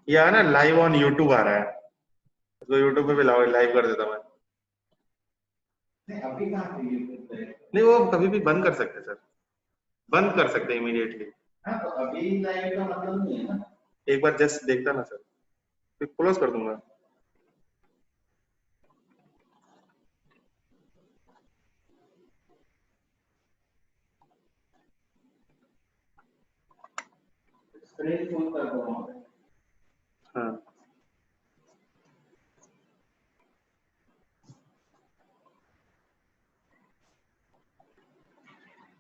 ये है ना लाइव ऑन यूट्यूब आ रहा है, तो यूट्यूब पे भी लाइव कर देता मैं। नहीं अभी कहाँ पे YouTube पे? नहीं वो कभी भी बंद कर सकते हैं सर, बंद कर सकते हैं इमीडिएटली। हाँ तो अभी लाइव का मतलब नहीं है ना। एक बार जस्ट देखता ना सर, फिर क्लोज कर दूंगा। स्क्रीन फुल कर दो वहाँ पे। हाँ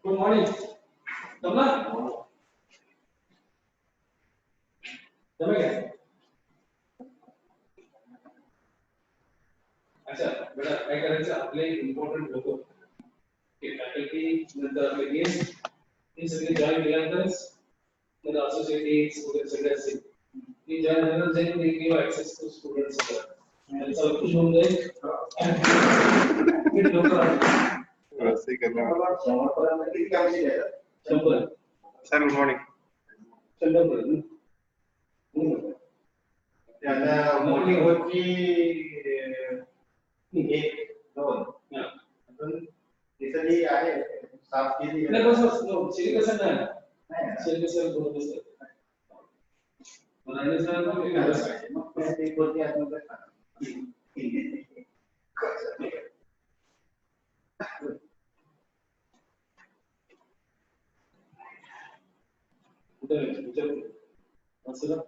गुड मॉर्निंग तमला जमे क्या? अच्छा बेटा काय करायचं आपले इम्पॉर्टंट लोक के फॅकल्टी नंतर आपले गेस्ट हे सगळे जॉईन केल्यानंतरच नंतर असोसिएट्स वगैरे सगळे असतील की ज्यानंतर जे गिव्ह ऍक्सेस टू स्टुडंट्स त्यांचा उत्कृष्ट होऊन जाईल लोक वैसे ही करना है। किती कामची आहे 100 सर गुड मॉर्निंग। 100 त्यांना मोठी होची एक दोन अजून तिसरी आहे साफ केली नाही बस सिलेबस नाही सिलेबस बरोबर असतं मला सर मग ते कोणती आत्मकथा कुठे असं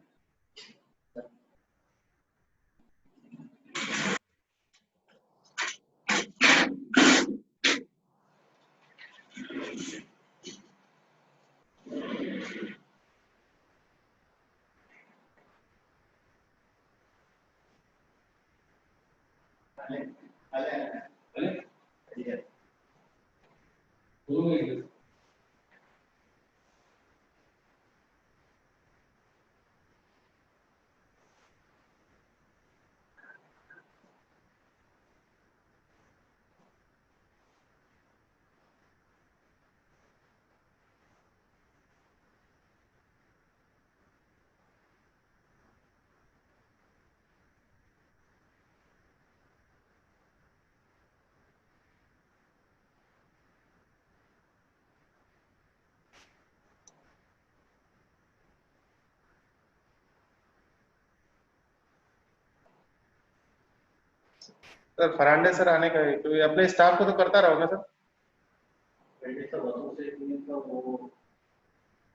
सर फरांडे सर आने का है, तो अपने स्टाफ को तो करता रहोगे सर।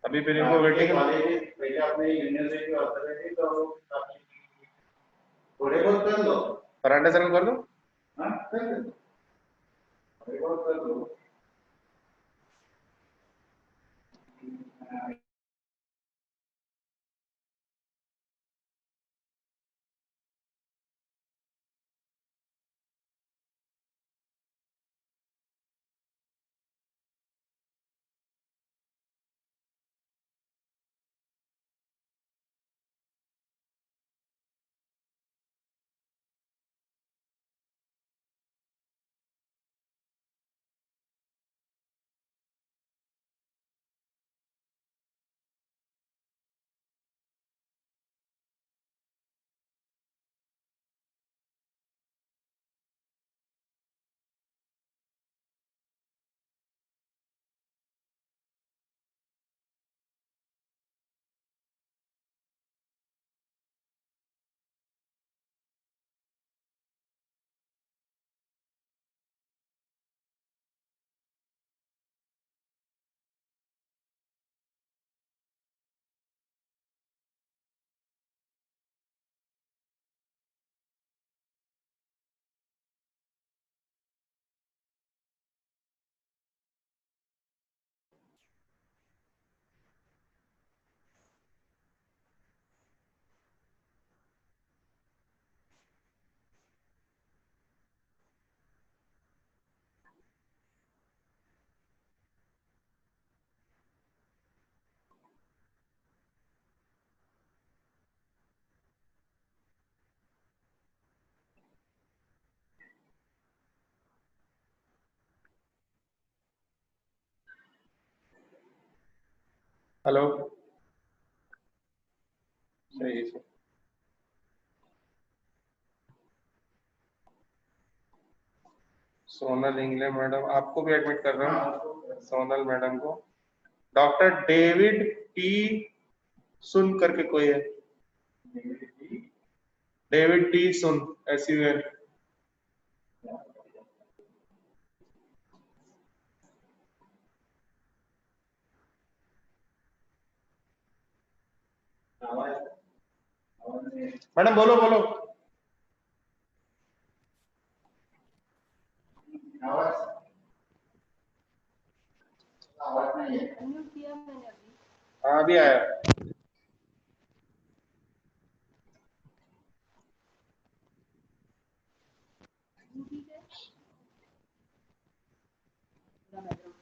अभी फिर इनको वेटिंग पहले अपने यूनिवर्सिटी ऑथोरिटी तो थोड़े बहुत कर लो फरांडे सर को कर दो। हाँ कर लो थोड़े बहुत कर लो हेलो सही है सर। सोनल इंगले मैडम, आपको भी एडमिट कर रहा हूँ, सोनल मैडम को। डॉक्टर डेविड टी सुन करके कोई है, डेविड टी सुन, SUN। मैडम बोलो बोलो। आवाज नहीं है, अनम्यूट किया मैंने अभी। हाँ अभी आया। ठीक है, पूरा बैकग्राउंड।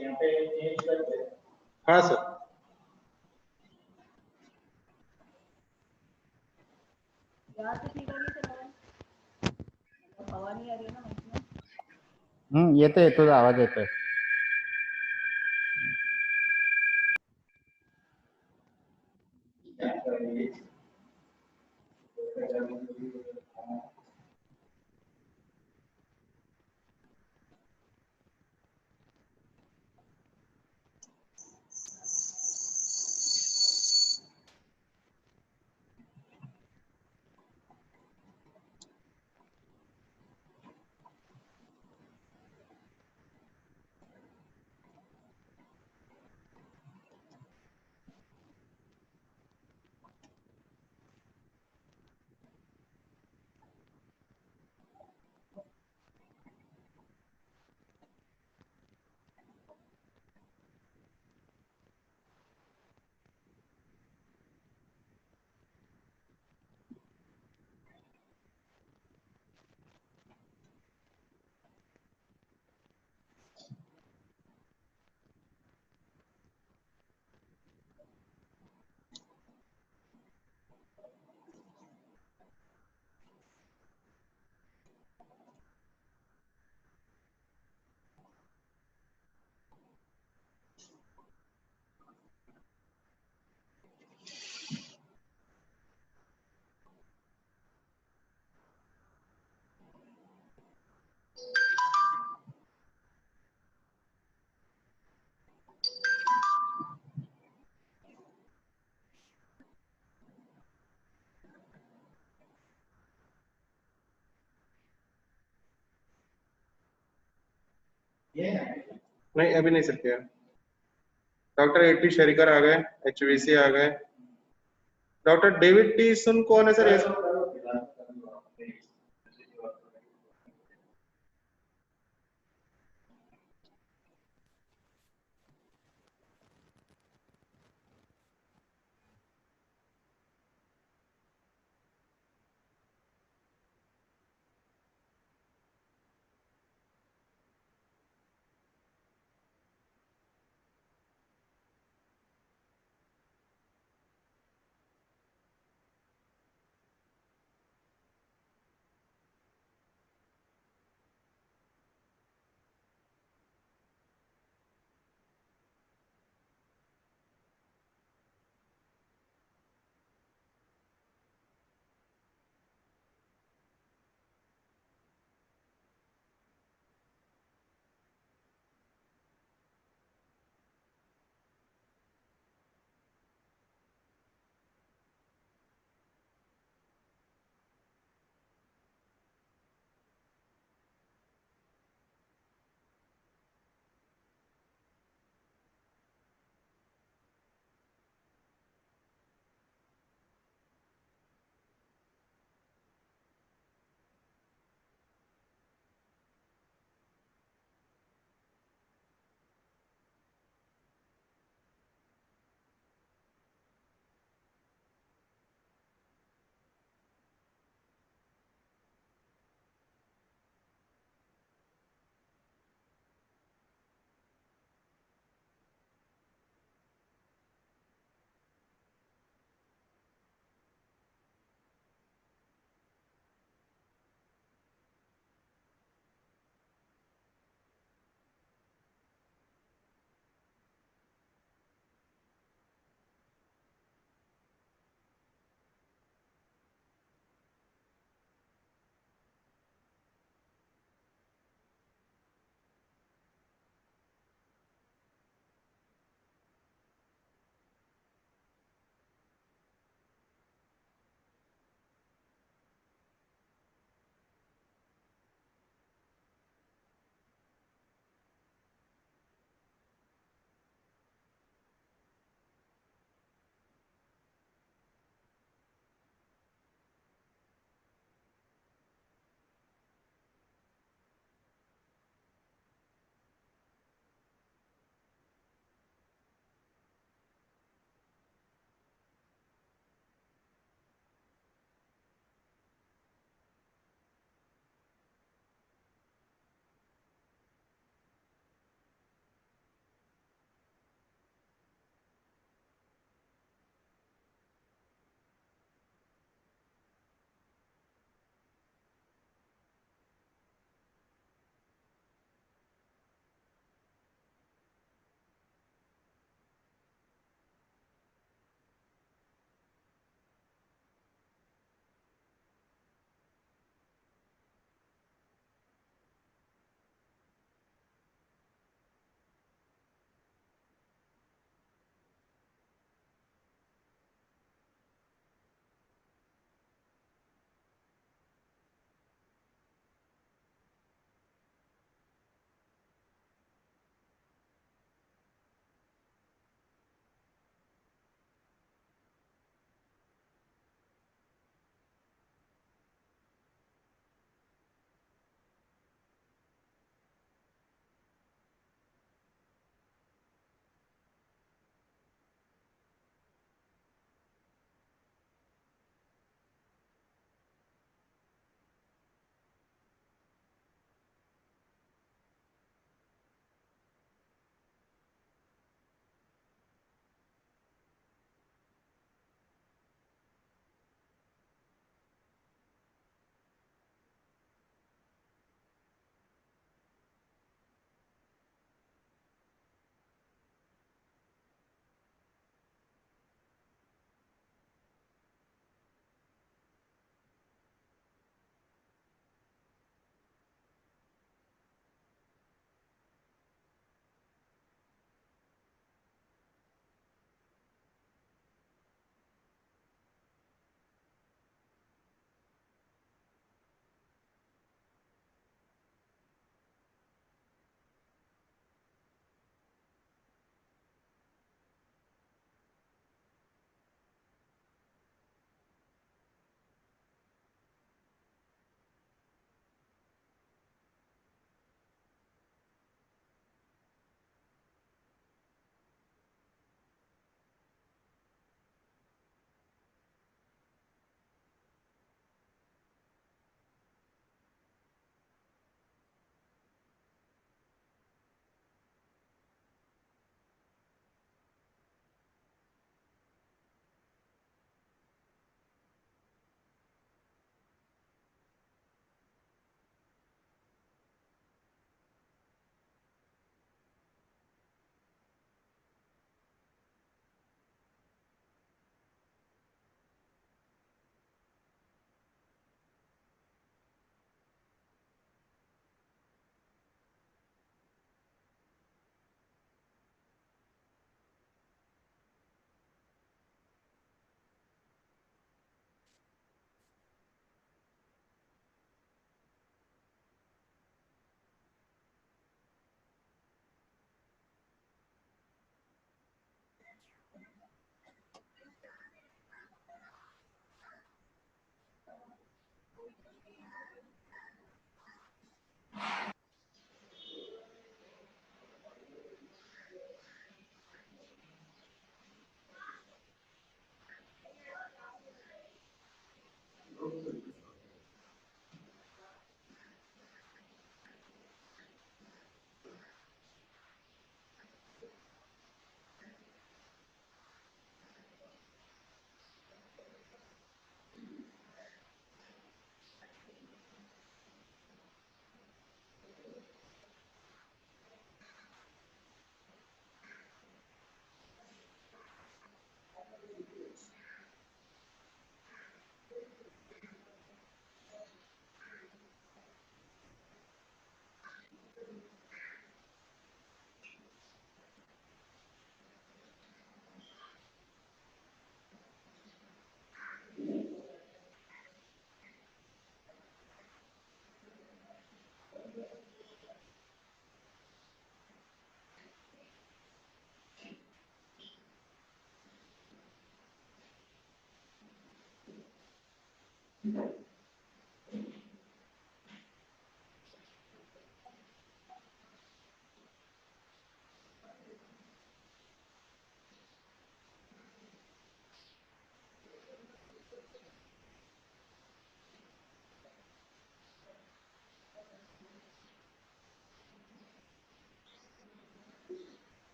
यहाँ पे चेंज करते हैं। हाँ सर। यहाँ से ठीक आ रही है सर आवाज? मतलब हवा नहीं आ रही है ना इसमें? येतो आवाज येतोय। नहीं अभी नहीं सकते। डॉक्टर AP शरीकर आ गए, HVC आ गए। डॉक्टर डेविड टी सुन कौन है sir?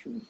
Hello.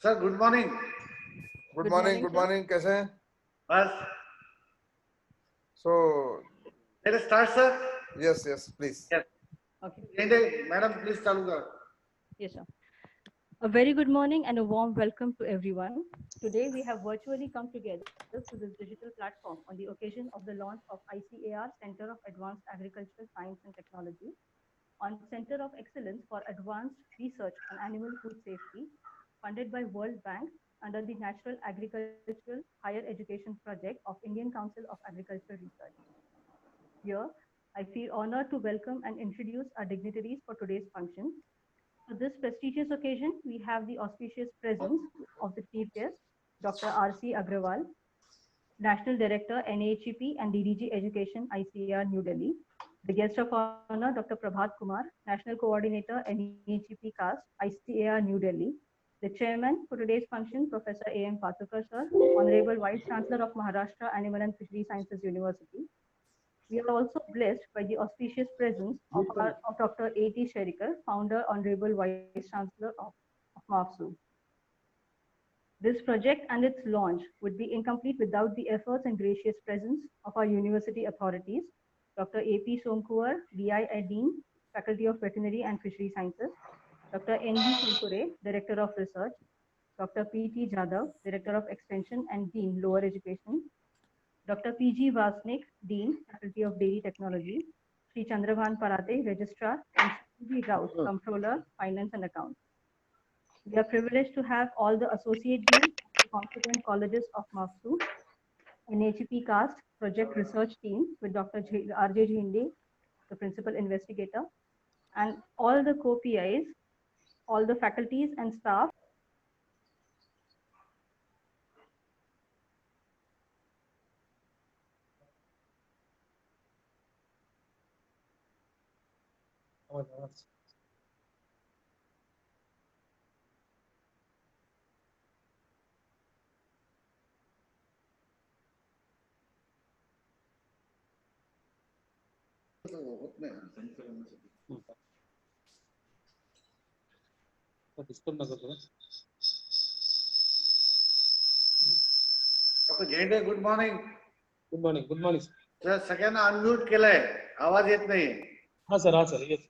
Sir, good morning. Good morning, Good sir. morning. कैसे हैं? Bas, So, let us start, sir. yes, please. Yes. Okay. Jayante, madam, please चालू करो. Yes, sir. A very good morning and a warm welcome to everyone. Today we have virtually come together to this digital platform on the occasion of the launch of ICAR Center of Advanced Agricultural Science and Technology on Center of Excellence for Advanced Research on Animal Food Safety, funded by World Bank under the National Agricultural Higher Education Project of Indian Council of Agricultural Research. Here, I feel honored to welcome and introduce our dignitaries for today's function. For this prestigious occasion, we have the auspicious presence of the chief guest, Dr. R.C. Agrawal, National Director, NAHP and DDG Education, ICAR, New Delhi. The guest of honor, Dr. Prabhat Kumar, National Coordinator, NAHP-CAAST, ICAR, New Delhi. The chairman for today's function, Professor A.M. Patukar, sir, Honorable Vice Chancellor of Maharashtra Animal and Fishery Sciences University. We are also blessed by the auspicious presence of Dr. A.T. Sherikar, Founder, Honorable Vice Chancellor of MAFSU. This project and its launch would be incomplete without the efforts and gracious presence of our university authorities, Dr. A.P. Somkuar, DI and Dean, Faculty of Veterinary and Fishery Sciences, Dr. N.V. Kulkure, Director of Research, Dr. P.T. Jadhav, Director of Extension and Dean, Lower Education, Dr. P.G. Vasnik, Dean, Faculty of Dairy Technology, Sri Chandrabhan Parate, Registrar, and Sri Raut, Comptroller, Finance and Accounts. We are privileged to have all the associate deans of the constituent colleges of MAFSU, NAHP-CAAST project research team with Dr. R.J. Jhinde, the principal investigator, and all the co-PIs, all the faculties and staff. Dr. Jayante, good morning. Good morning. Good morning. Sir, सगळ्यांना unmute केलंय. आवाज येत नाही. हाँ sir yes.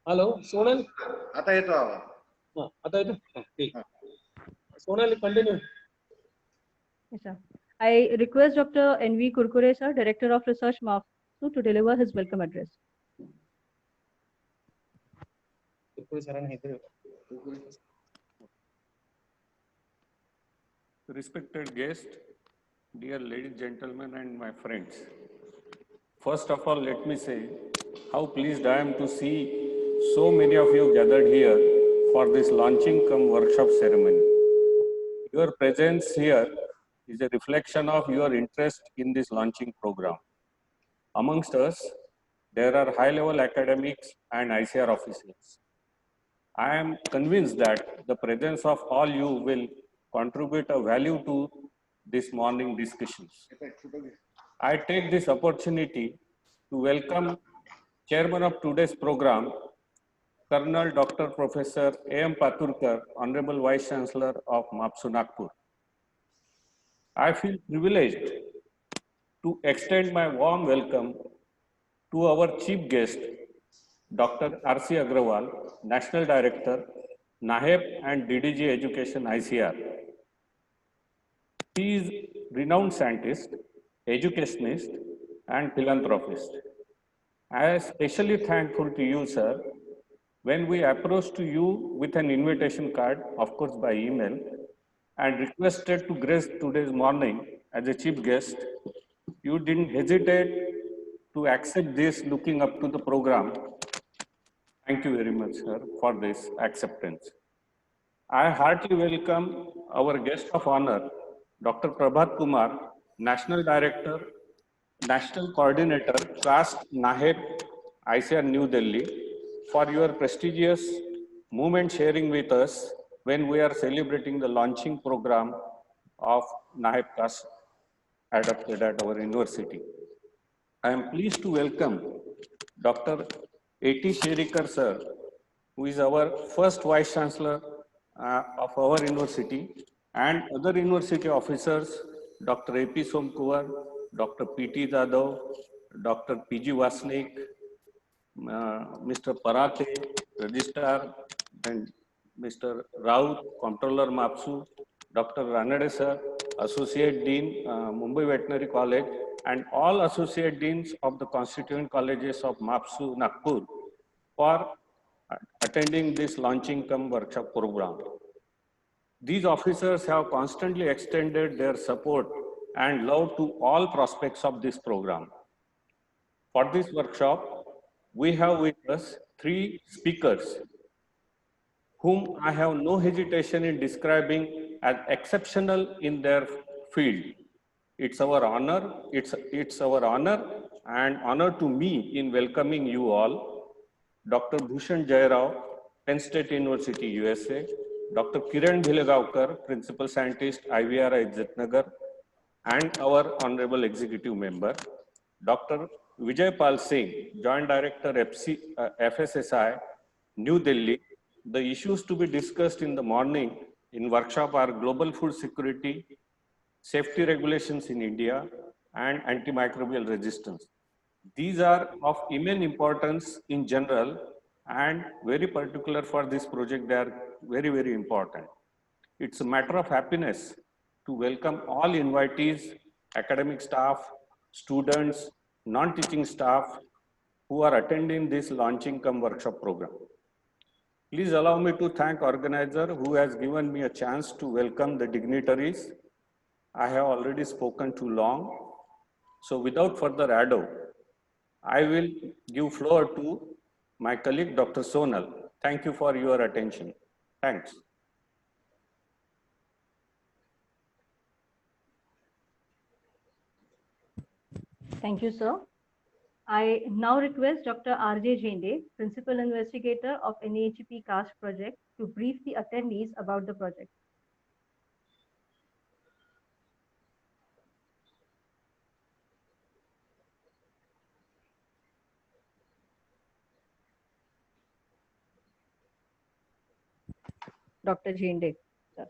Hello Sonal आता येतो आवाज. हाँ आता येतो ठीक Sonal continue Yes, sir. I request Dr. N.V. Kurkure, sir, Director of Research, MAFSU, to deliver his welcome address. Respected guests, dear ladies, gentlemen, and my friends. First of all, let me say how pleased I am to see so many of you gathered here for this launching cum workshop ceremony. Your presence here is a reflection of your interest in this launching program. Amongst us, there are high-level academics and ICR officials. I am convinced that the presence of all you will contribute a value to this morning discussions. I take this opportunity to welcome Chairman of today's program, Colonel Dr. Professor A.M. Paturkar, Honorable Vice Chancellor of MAFSU Nagpur. I feel privileged to extend my warm welcome to our chief guest, Dr. R.C. Agrawal, National Director, NAHEP and DDG Education ICR, He is renowned scientist, educationist, and philanthropist. I am especially thankful to you, sir, when we approached to you with an invitation card, of course by email, and requested to grace today's morning as a chief guest. You didn't hesitate to accept this looking up to the program. Thank you very much, sir, for this acceptance. I heartily welcome our guest of honor, Dr. Prabhat Kumar, National Director, National Coordinator, CAST NAHEP ICR New Delhi, for your prestigious moment sharing with us when we are celebrating the launching program of NAHEP-CAAST adopted at our university. I am pleased to welcome Dr. A.T. Sherikar, sir, who is our first Vice Chancellor of our university, and other university officers, Dr. A.P. Somkuvar, Dr. P.T. Jadhav, Dr. P.G. Vasnik, Mr. Parate, Registrar, and Mr. Raut, Comptroller MAFSU, Dr. Ranade sir, Associate Dean, Mumbai Veterinary College, and all Associate Deans of the constituent colleges of MAFSU, Nagpur, for attending this launching cum workshop program. These officers have constantly extended their support and love to all prospects of this program. For this workshop, we have with us 3 speakers whom I have no hesitation in describing as exceptional in their field. It's our honor and honor to me in welcoming you all. Dr. Bhushan Jairao, Penn State University, USA. Dr. Kiran Bhilegavkar, Principal Scientist, IVRI, Jitnagar, and our Honorable Executive Member. Dr. Vijay Pal Singh, Joint Director, FSSI, New Delhi. The issues to be discussed in the morning in workshop are global food security, safety regulations in India, and antimicrobial resistance. These are of immense importance in general and very particular for this project. They are very, very important. It's a matter of happiness to welcome all invitees, academic staff, students, non-teaching staff who are attending this launching cum workshop program. Please allow me to thank organizer who has given me a chance to welcome the dignitaries. I have already spoken too long. So without further ado, I will give floor to my colleague, Dr. Sonal. Thank you for your attention. Thanks. Thank you, sir. I now request Dr. R.J. Jende, Principal Investigator of NAHP-CAAST project, to brief the attendees about the project. Dr. Jende, sir.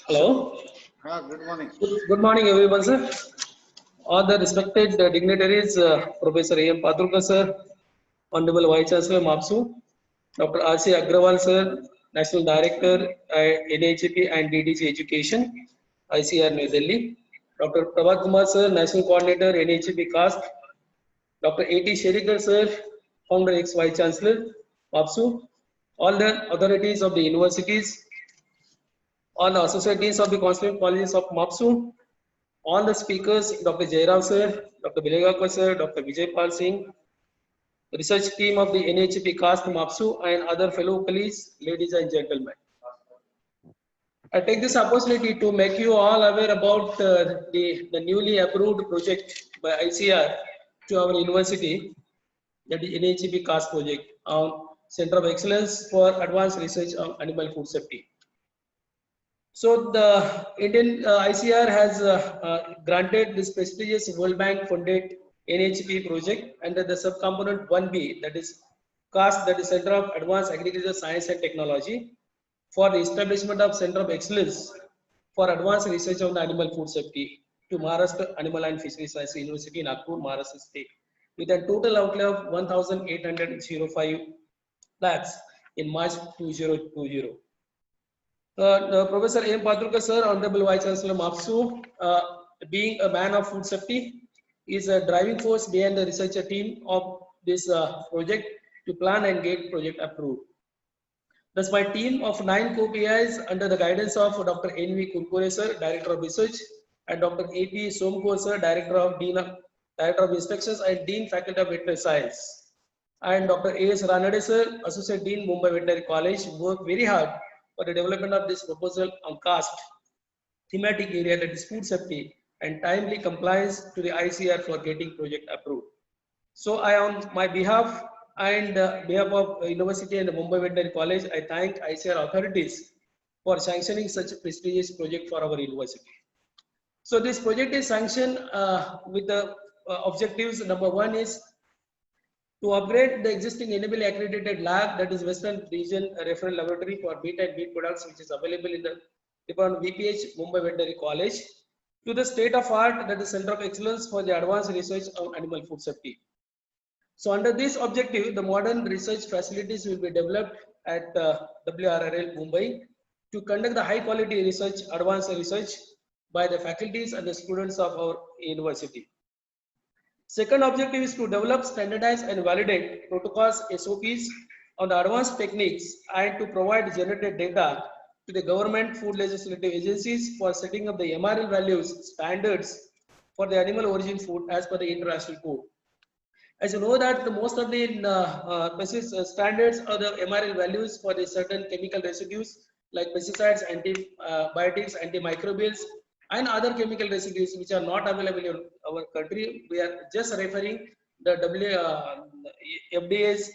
Hello. Good morning. Good morning, everyone, sir. All the respected dignitaries, Professor A.M. Patrulkar, sir, Honorable Vice Chancellor MAFSU, Dr. R.C. Agrawal, sir, National Director, NAHP and DDC Education, ICR New Delhi, Dr. Prabhat Kumar, sir, National Coordinator, NAHP-CAAST, Dr. A.T. Sherikar, sir, Founder ex-Vice Chancellor, MAFSU, all the authorities of the universities, all the associate deans of the constituent colleges of MAFSU, all the speakers, Dr. Jairao sir, Dr. Bhilegavkar sir, Dr. Vijay Pal Singh, the research team of the NAHP-CAAST-MAFSU and other fellow colleagues, ladies and gentlemen. I take this opportunity to make you all aware about the newly approved project by ICR to our university, that is NAHP-CAAST project on Center of Excellence for Advanced Research on Animal Food Safety. So the Indian ICR has granted this prestigious World Bank funded NAHP project under the subcomponent 1B, that is CAAST, that is Center of Advanced Agriculture Science and Technology, for the establishment of Center of Excellence for Advanced Research on Animal Food Safety to Maharashtra Animal and Fisheries Science University, Nagpur, Maharashtra State, with a total outlay of 1,805 lakhs in March 2020. Professor M. Patrulkar sir, Honorable Vice Chancellor MAFSU, being a man of food safety, is a driving force behind the researcher team of this project to plan and get project approved. Thus, my team of 9 co-PIs under the guidance of Dr. N.V. Kurkure sir, Director of Research, and Dr. A.P. Somko sir, Director of Instructions and Dean Faculty of Veterinary Science, and Dr. A.S. Ranade sir, Associate Dean, Mumbai Veterinary College, worked very hard for the development of this proposal on CAST thematic area, that is food safety and timely compliance to the ICR for getting project approved. So I, on my behalf and behalf of University and the Mumbai Veterinary College, I thank ICR authorities for sanctioning such a prestigious project for our university. So this project is sanctioned with the objectives. Number one is to upgrade the existing NABL accredited lab, that is Western Region Referral Laboratory for meat and meat products, which is available in the Department of VPH, Mumbai Veterinary College, to the state of art, that is Center of Excellence for the Advanced Research on Animal Food Safety. So under this objective, the modern research facilities will be developed at WRRL Mumbai to conduct the high quality research, advanced research by the faculties and the students of our university. Second objective is to develop, standardize and validate protocols, SOPs on the advanced techniques and to provide generated data to the government food legislative agencies for setting up the MRL values standards for the animal origin food as per the international code. As you know that most of the standards are the MRL values for the certain chemical residues like pesticides, antibiotics, antimicrobials, and other chemical residues which are not available in our country. We are just referring the FDA's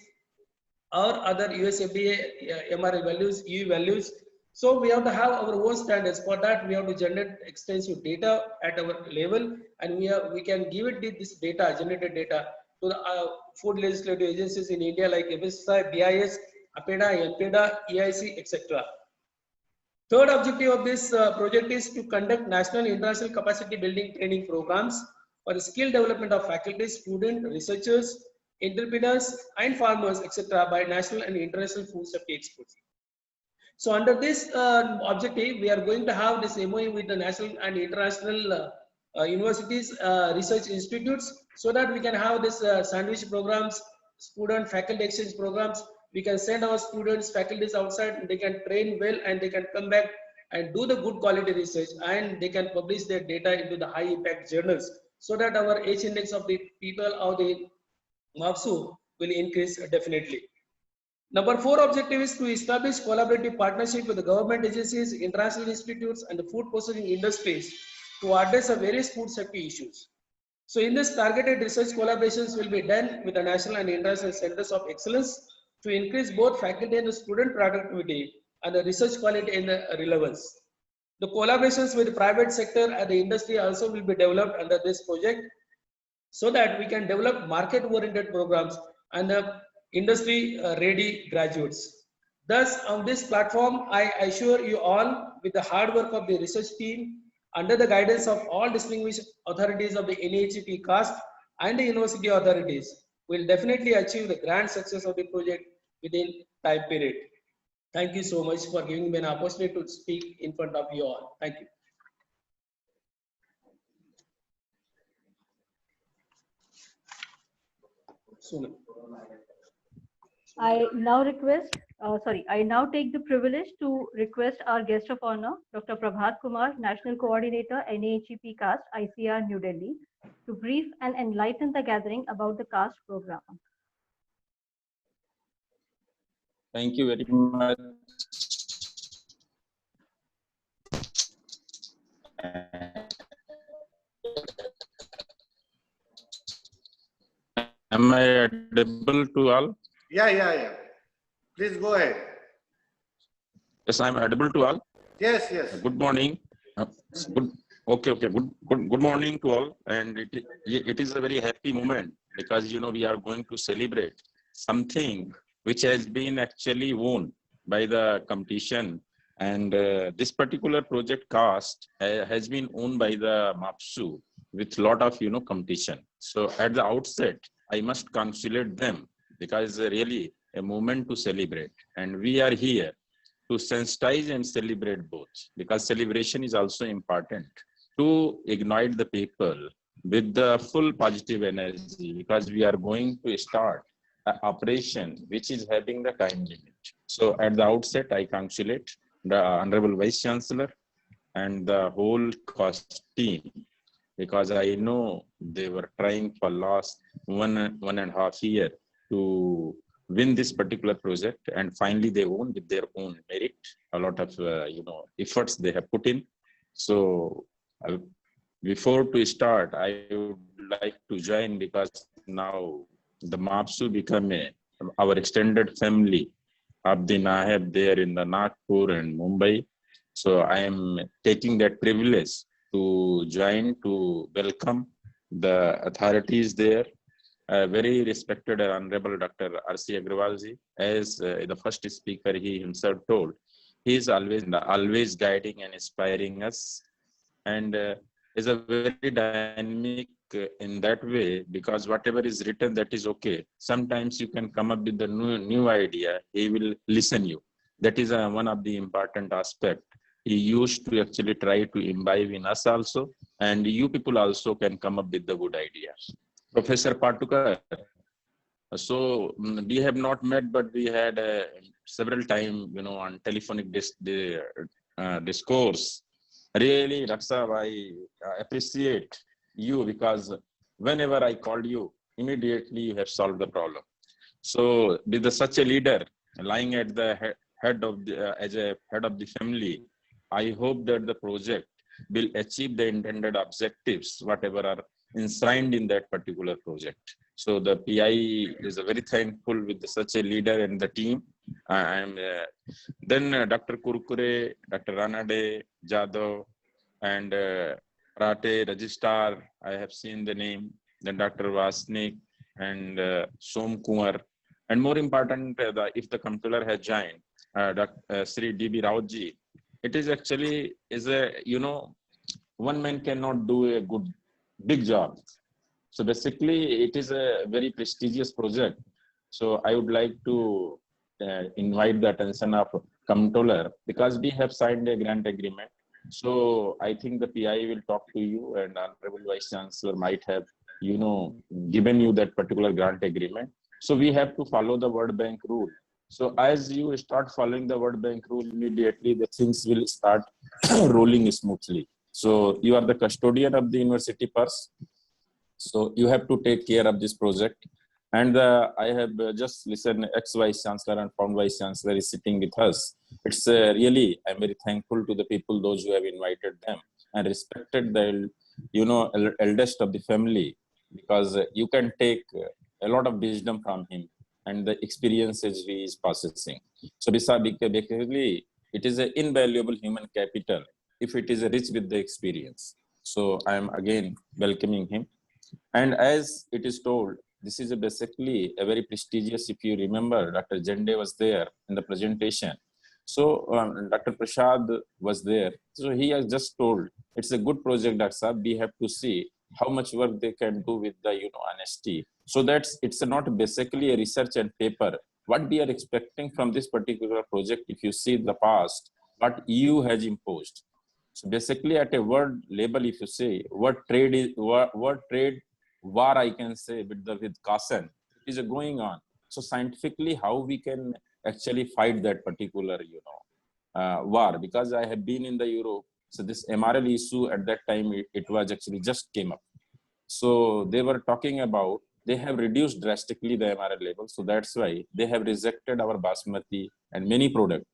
or other US FDA MRL values, EU values. So we have to have our own standards. For that, we have to generate extensive data at our level, and we can give it this data, generated data, to the food legislative agencies in India like FSSAI, BIS, APEDA, NPEDA, EIC, etc. Third objective of this project is to conduct national and international capacity building training programs for the skill development of faculty, students, researchers, entrepreneurs, and farmers, etc. by national and international food safety experts. So under this objective, we are going to have this MOU with the national and international universities, research institutes, so that we can have this sandwich programs, student faculty exchange programs. We can send our students, faculties outside, and they can train well, and they can come back and do the good quality research, and they can publish their data into the high impact journals, so that our H index of the people or the MAFSU will increase definitely. Number 4 objective is to establish collaborative partnership with the government agencies, international institutes, and the food processing industries to address the various food safety issues. So in this, targeted research collaborations will be done with the national and international centers of excellence to increase both faculty and the student productivity and the research quality and the relevance. The collaborations with the private sector and the industry also will be developed under this project, so that we can develop market-oriented programs and the industry-ready graduates. Thus, on this platform, I assure you all, with the hard work of the research team, under the guidance of all distinguished authorities of the NAHP-CAAST and the university authorities, will definitely achieve the grand success of the project within time period. Thank you so much for giving me an opportunity to speak in front of you all. Thank you. Soon. I now take the privilege to request our guest of honor, Dr. Prabhat Kumar, National Coordinator, NAHP-CAAST, ICR, New Delhi, to brief and enlighten the gathering about the CAST program. Thank you very much. Am I audible to all? Yeah. Please go ahead. Yes, I'm audible to all. Yes. Good morning. Good morning to all. And it is a very happy moment, because we are going to celebrate something which has been actually won by the competition. And this particular project CAST has been owned by the MAFSU with a lot of competition. So at the outset, I must congratulate them, because really a moment to celebrate. And we are here to sensitize and celebrate both, because celebration is also important to ignite the people with the full positive energy, because we are going to start an operation which is having the time limit. So at the outset, I congratulate the Honorable Vice Chancellor and the whole CAAST team, because I know they were trying for last one and a half year to win this particular project, and finally they won with their own merit. A lot of efforts they have put in. So before to start, I would like to join, because now the MAFSU become our extended family of the NAHEP there in the Nagpur and Mumbai. So I am taking that privilege to join, to welcome the authorities there. Very respected Honorable Dr. R.C. Agrawalji, as the first speaker, he himself told, he is always guiding and inspiring us, and is a very dynamic in that way, because whatever is written, that is okay. Sometimes you can come up with the new idea, he will listen you. That is one of the important aspect. He used to actually try to imbibe in us also, and you people also can come up with the good ideas. Professor Patukar, so we have not met, but we had several times, on telephonic discourse. Really, Raksa, I appreciate you, because whenever I called you, immediately you have solved the problem. So with such a leader lying at the head of the, as a head of the family, I hope that the project will achieve the intended objectives, whatever are enshrined in that particular project. So the PI is very thankful with such a leader and the team. Then Dr. Kurkure, Dr. Ranade, Jadhav, and Rate, Registrar, I have seen the name, then Dr. Vasnik and Som Kumar. And more important, if the comptroller has joined, Sri D.B. Raoji, it is actually one man cannot do a big job. So basically, it is a very prestigious project. So I would like to invite the attention of comptroller, because we have signed a grant agreement. So I think the PI will talk to you, and Honorable Vice Chancellor might have, given you that particular grant agreement. So we have to follow the World Bank rule. So as you start following the World Bank rule, immediately the things will start rolling smoothly. So you are the custodian of the university purse. So you have to take care of this project. And I have just listened, ex-Vice Chancellor and former Vice Chancellor is sitting with us. It's really, I'm very thankful to the people, those who have invited them and respected the, eldest of the family, because you can take a lot of wisdom from him and the experiences he is possessing. So basically, it is an invaluable human capital if it is rich with the experience. So I am again welcoming him. And as it is told, this is basically a very prestigious, if you remember, Dr. Jende was there in the presentation. So Dr. Prashad was there. So he has just told, it's a good project, Dr. Saab. We have to see how much work they can do with the honesty. So it's not basically a research and paper. What we are expecting from this particular project, if you see the past, what EU has imposed. So basically at a world level, if you say what trade war, I can say with Kasan is going on. So scientifically, how we can actually fight that particular, war, because I have been in the Europe. So this MRL issue at that time, it was actually just came up. So they were talking about, they have reduced drastically the MRL level. So that's why they have rejected our Basmati and many products.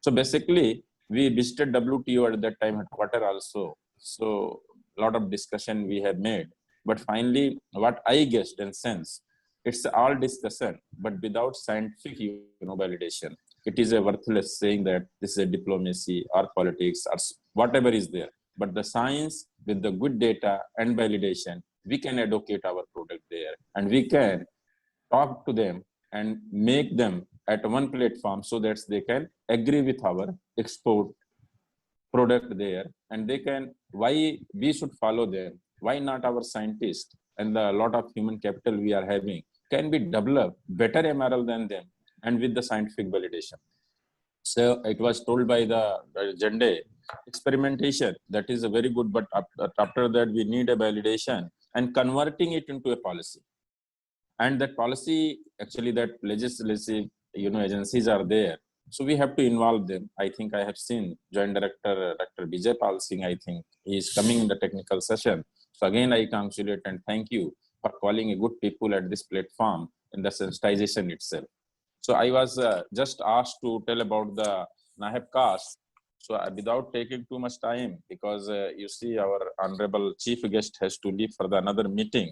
So basically, we visited WTO at that time headquarters also. So a lot of discussion we have made. But finally, what I guessed and sense, it's all discussion, but without scientific validation. It is a worthless saying that this is a diplomacy or politics or whatever is there. But the science with the good data and validation, we can advocate our product there, and we can talk to them and make them at one platform so that they can agree with our export product there, and they can, why we should follow them, why not our scientists and the lot of human capital we are having, can we develop better MRL than them and with the scientific validation. So it was told by the Jende, experimentation, that is a very good, but after that we need a validation and converting it into a policy. And that policy, actually that legislative, agencies are there. So we have to involve them. I think I have seen Joint Director, Dr. Vijay Pal Singh, I think he is coming in the technical session. So again, I congratulate and thank you for calling a good people at this platform in the sensitization itself. So I was just asked to tell about the NAHEP-CAAST. So without taking too much time, because you see our honorable chief guest has to leave for the another meeting.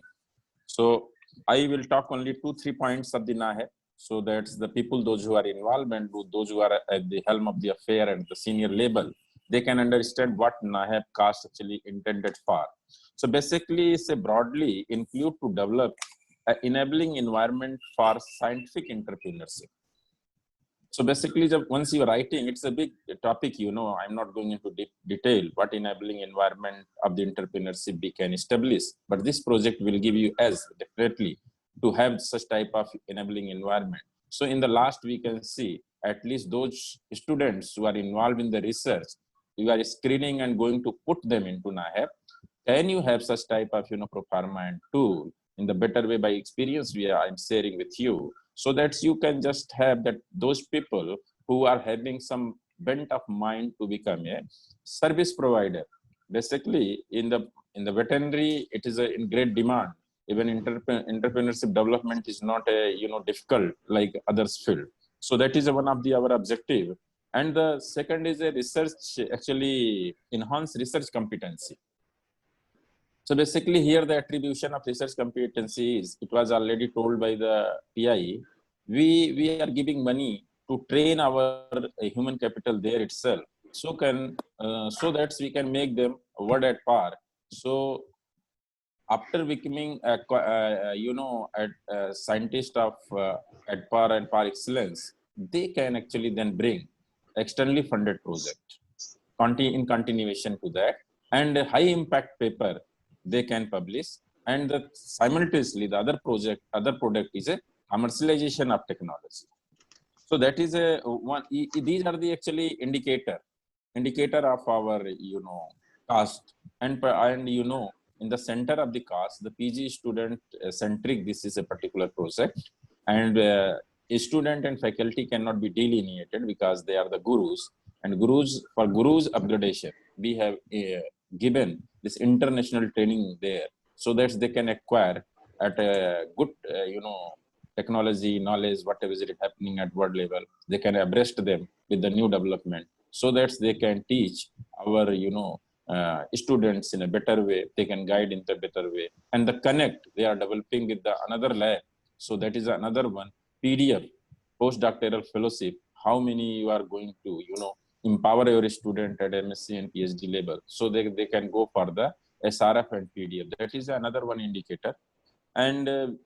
So I will talk only 2-3 points of the NAHEP. So that's the people, those who are involved and those who are at the helm of the affair and the senior level, they can understand what NAHEP-CAAST actually intended for. So basically, say broadly, include to develop an enabling environment for scientific entrepreneurship. So basically, once you're writing, it's a big topic, I'm not going into detail what enabling environment of the entrepreneurship we can establish, but this project will give you as definitely to have such type of enabling environment. So in the last, we can see at least those students who are involved in the research, you are screening and going to put them into NAHEP. Can you have such type of, pro forma and tool in the better way by experience I'm sharing with you, so that you can just have that those people who are having some bent of mind to become a service provider. Basically, in the veterinary, it is in great demand. Even entrepreneurship development is not a difficult like others field. So that is one of our objective. And the second is a research, actually enhance research competency. So basically here the attribution of research competency is, it was already told by the PI, we are giving money to train our human capital there itself. So so that we can make them word at par. So after becoming a scientist of at par and par excellence, they can actually then bring externally funded project in continuation to that, and a high impact paper they can publish, and simultaneously the other product is a commercialization of technology. So that is a one. These are the actually indicator of our CAAST, and in the center of the CAAST, the PG student centric. This is a particular project, and a student and faculty cannot be delineated because they are the gurus. And for gurus upgradation, we have given this international training there, so that they can acquire at a good, technology, knowledge, whatever is happening at world level, they can abreast them with the new development, so that they can teach our, students in a better way, they can guide in the better way. And the connect they are developing with the another lab. So that is another one, PDF, postdoctoral fellowship, how many you are going to, empower your student at MSc and PhD level, so they can go for the SRF and PDF. That is another one indicator. And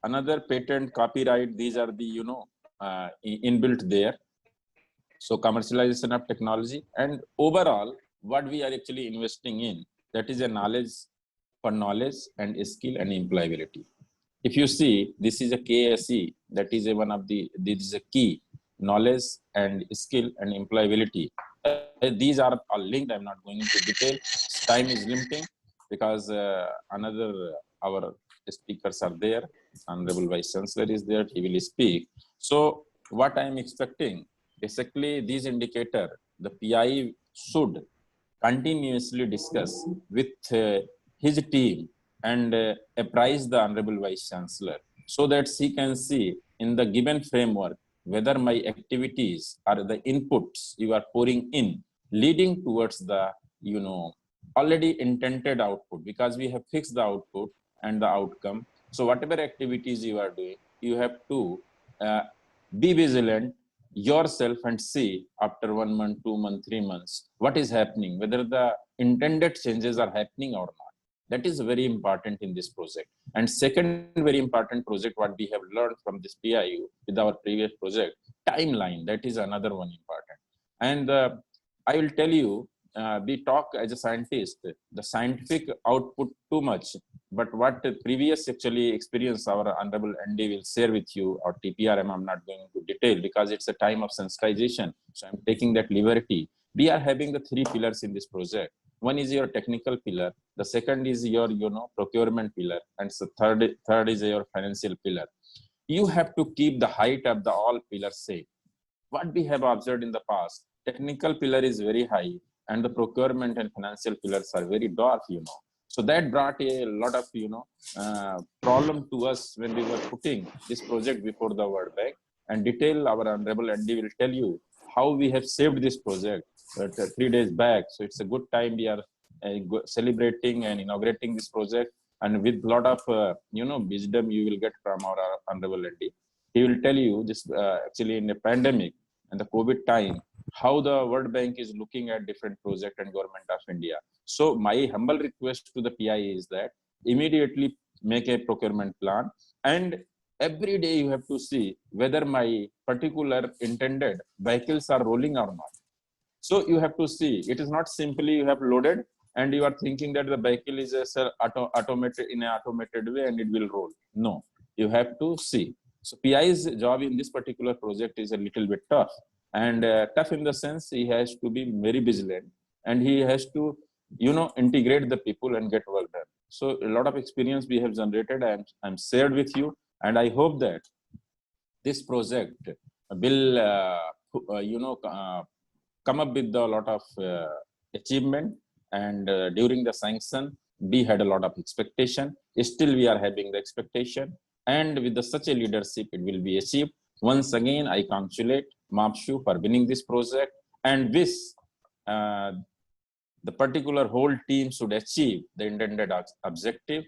another patent, copyright, these are the inbuilt there. So commercialization of technology, and overall what we are actually investing in, that is a knowledge for knowledge and skill and employability. If you see, this is a KSE, that is one of this is a key, knowledge and skill and employability. These are all linked. I'm not going into detail. Time is limiting because our speakers are there. Honorable Vice Chancellor is there. He will speak. So what I'm expecting, basically these indicator, the PI should continuously discuss with his team and apprise the Honorable Vice Chancellor, so that he can see in the given framework whether my activities or the inputs you are pouring in leading towards the already intended output, because we have fixed the output and the outcome. So whatever activities you are doing, you have to be vigilant yourself and see after 1 month, 2 months, 3 months, what is happening, whether the intended changes are happening or not. That is very important in this project. And second very important project, what we have learned from this PIU with our previous project, timeline, that is another one important. And I will tell you, we talk as a scientist, the scientific output too much, but what the previous actually experience our Honorable ND will share with you, or TPRM, I'm not going into detail because it's a time of sensitization. So I'm taking that liberty. We are having the three pillars in this project. One is your technical pillar. The second is your, procurement pillar. And so third is your financial pillar. You have to keep the height of the all pillars same. What we have observed in the past, technical pillar is very high and the procurement and financial pillars are very dark, So that brought a lot of, problem to us when we were putting this project before the World Bank. And detail, our Honorable ND will tell you how we have saved this project 3 days back. So it's a good time we are celebrating and inaugurating this project. And with a lot of, wisdom you will get from our Honorable ND. He will tell you this actually in a pandemic and the COVID time, how the World Bank is looking at different projects and government of India. So my humble request to the PI is that immediately make a procurement plan, and every day you have to see whether my particular intended vehicles are rolling or not. So you have to see, it is not simply you have loaded and you are thinking that the vehicle is automated in an automated way and it will roll. No, you have to see. So PI's job in this particular project is a little bit tough, and tough in the sense he has to be very vigilant and he has to, integrate the people and get work done. So a lot of experience we have generated and I'm shared with you, and I hope that this project will, come up with a lot of achievement. And during the sanction, we had a lot of expectation. Still, we are having the expectation. And with such a leadership, it will be achieved. Once again, I congratulate MAFSU for winning this project, and wish the particular whole team should achieve the intended objective.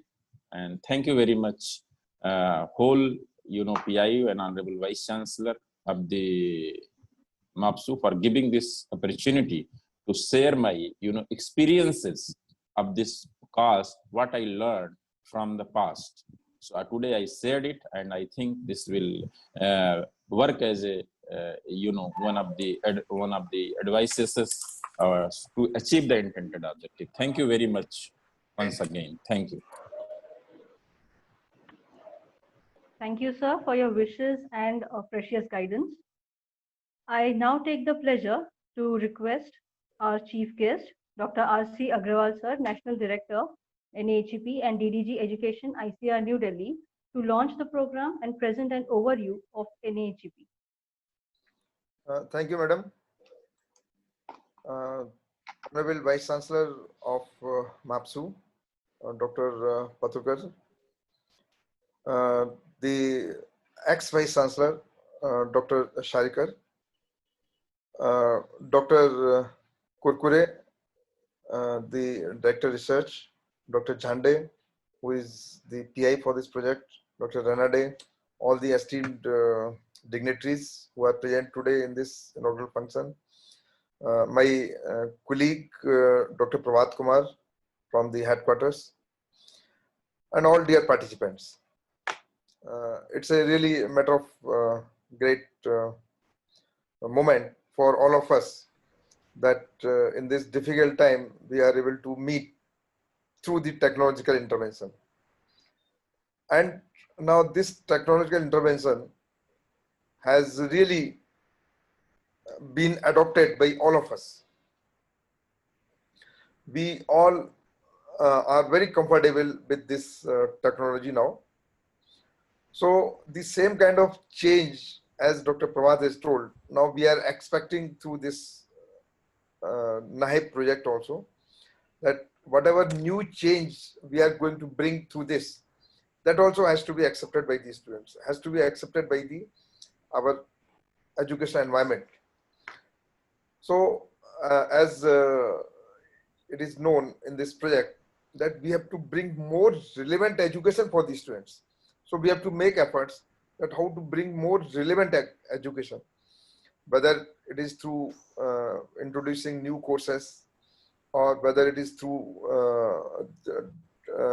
And thank you very much, whole, PIU and Honorable Vice Chancellor of the MAFSU for giving this opportunity to share my, experiences of this cause, what I learned from the past. So today I shared it, and I think this will work as a, one of the advices to achieve the intended objective. Thank you very much once again. Thank you. Thank you, sir, for your wishes and precious guidance. I now take the pleasure to request our chief guest, Dr. R.C. Agrawal, sir, National Director, NAHP and DDG Education, ICR New Delhi, to launch the program and present an overview of NAHP. Thank you, Madam. Honorable Vice Chancellor of MAFSU, Dr. Patukar, the ex-Vice Chancellor, Dr. Sharikar, Dr. Kurkure, the Director Research, Dr. Jhande, who is the PI for this project, Dr. Ranade, all the esteemed dignitaries who are present today in this inaugural function. My colleague, Dr. Pravat Kumar from the headquarters, and all dear participants. It's a really matter of great moment for all of us that in this difficult time we are able to meet through the technological intervention. And now this technological intervention has really been adopted by all of us. We all are very comfortable with this technology now. So the same kind of change as Dr. Pravat has told, now we are expecting through this NAHEP project also, that whatever new change we are going to bring through this, that also has to be accepted by the students, has to be accepted by our education environment. So as it is known in this project that we have to bring more relevant education for the students. So we have to make efforts that how to bring more relevant education, whether it is through introducing new courses, or whether it is through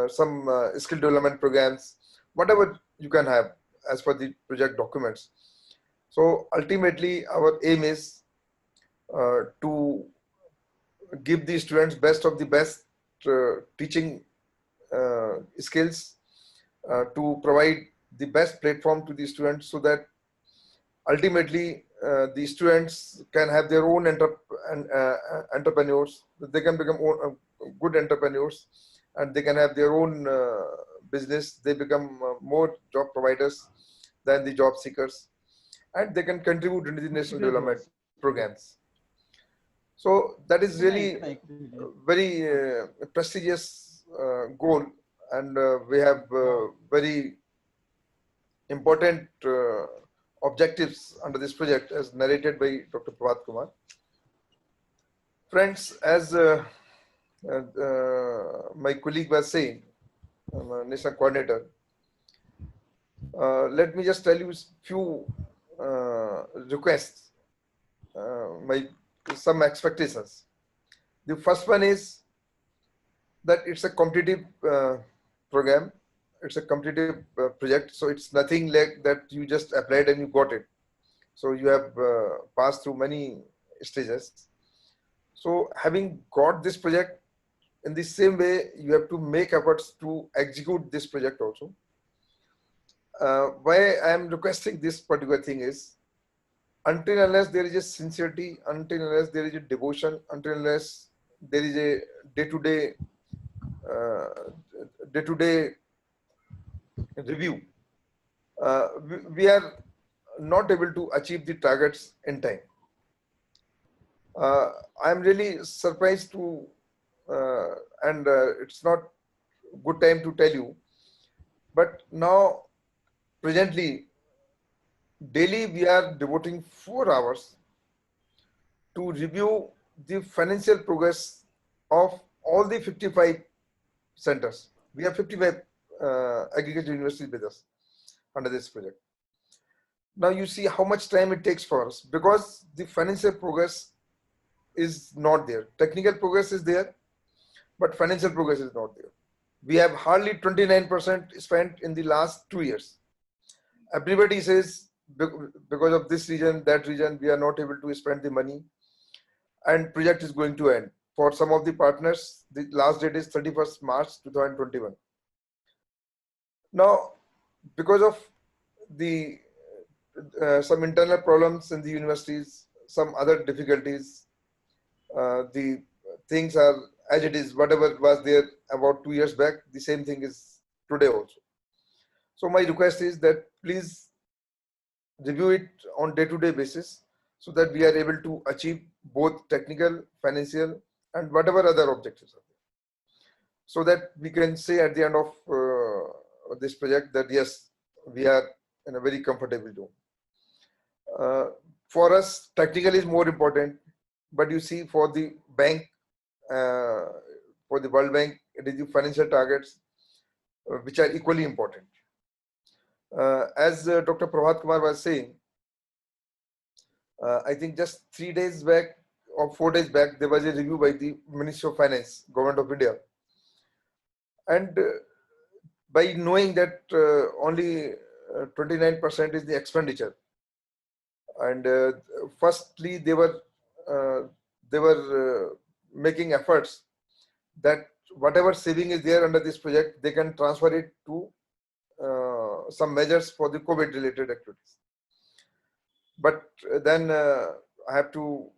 some skill development programs, whatever you can have as per the project documents. So ultimately our aim is to give the students best of the best teaching skills, to provide the best platform to the students, so that ultimately the students can have their own entrepreneurs. They can become good entrepreneurs, and they can have their own business. They become more job providers than the job seekers, and they can contribute into the national development programs. So that is really a very prestigious goal, and we have very important objectives under this project, as narrated by Dr. Prabhat Kumar. Friends, as my colleague was saying, national coordinator, let me just tell you few requests, some expectations. The first one is that it's a competitive program. It's a competitive project, so it's nothing like that you just applied and you got it. So you have passed through many stages. So having got this project, in the same way, you have to make efforts to execute this project also. Why I am requesting this particular thing is, until unless there is a sincerity, until unless there is a devotion, until unless there is a day-to-day review, we are not able to achieve the targets in time. I am really surprised to, and it's not good time to tell you, but now presently, daily we are devoting 4 hours to review the financial progress of all the 55 centers. We have 55 agriculture universities with us under this project. Now you see how much time it takes for us, because the financial progress is not there. Technical progress is there, but financial progress is not there. We have hardly 29% spent in the last 2 years. Everybody says because of this region, that region, we are not able to spend the money, and project is going to end. For some of the partners, the last date is 31st March 2021. Now, because of the some internal problems in the universities, some other difficulties, the things are as it is. Whatever was there about 2 years back, the same thing is today also. So my request is that please review it on day-to-day basis, so that we are able to achieve both technical, financial, and whatever other objectives are there, so that we can say at the end of this project that yes, we are in a very comfortable zone. For us, technical is more important, but you see, for the bank, for the World Bank, it is the financial targets which are equally important. As Dr. Prabhat Kumar was saying, I think just 3 days back or 4 days back, there was a review by the Ministry of Finance, Government of India. And by knowing that only 29% is the expenditure, and firstly they were making efforts that whatever saving is there under this project, they can transfer it to some measures for the COVID related activities. But then I have to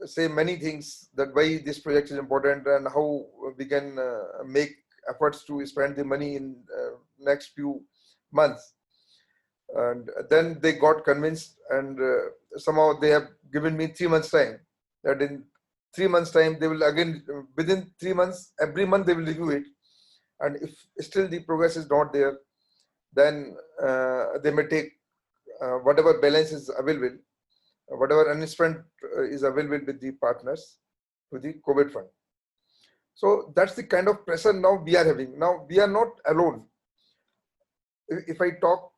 say many things that why this project is important and how we can make efforts to spend the money in next few months. And then they got convinced, and somehow they have given me 3 months time, that in 3 months time they will again, within 3 months, every month they will review it, and if still the progress is not there, then they may take whatever balance is available, whatever unspent is available with the partners to the COVID fund. So that's the kind of pressure now we are having. Now we are not alone. If I talk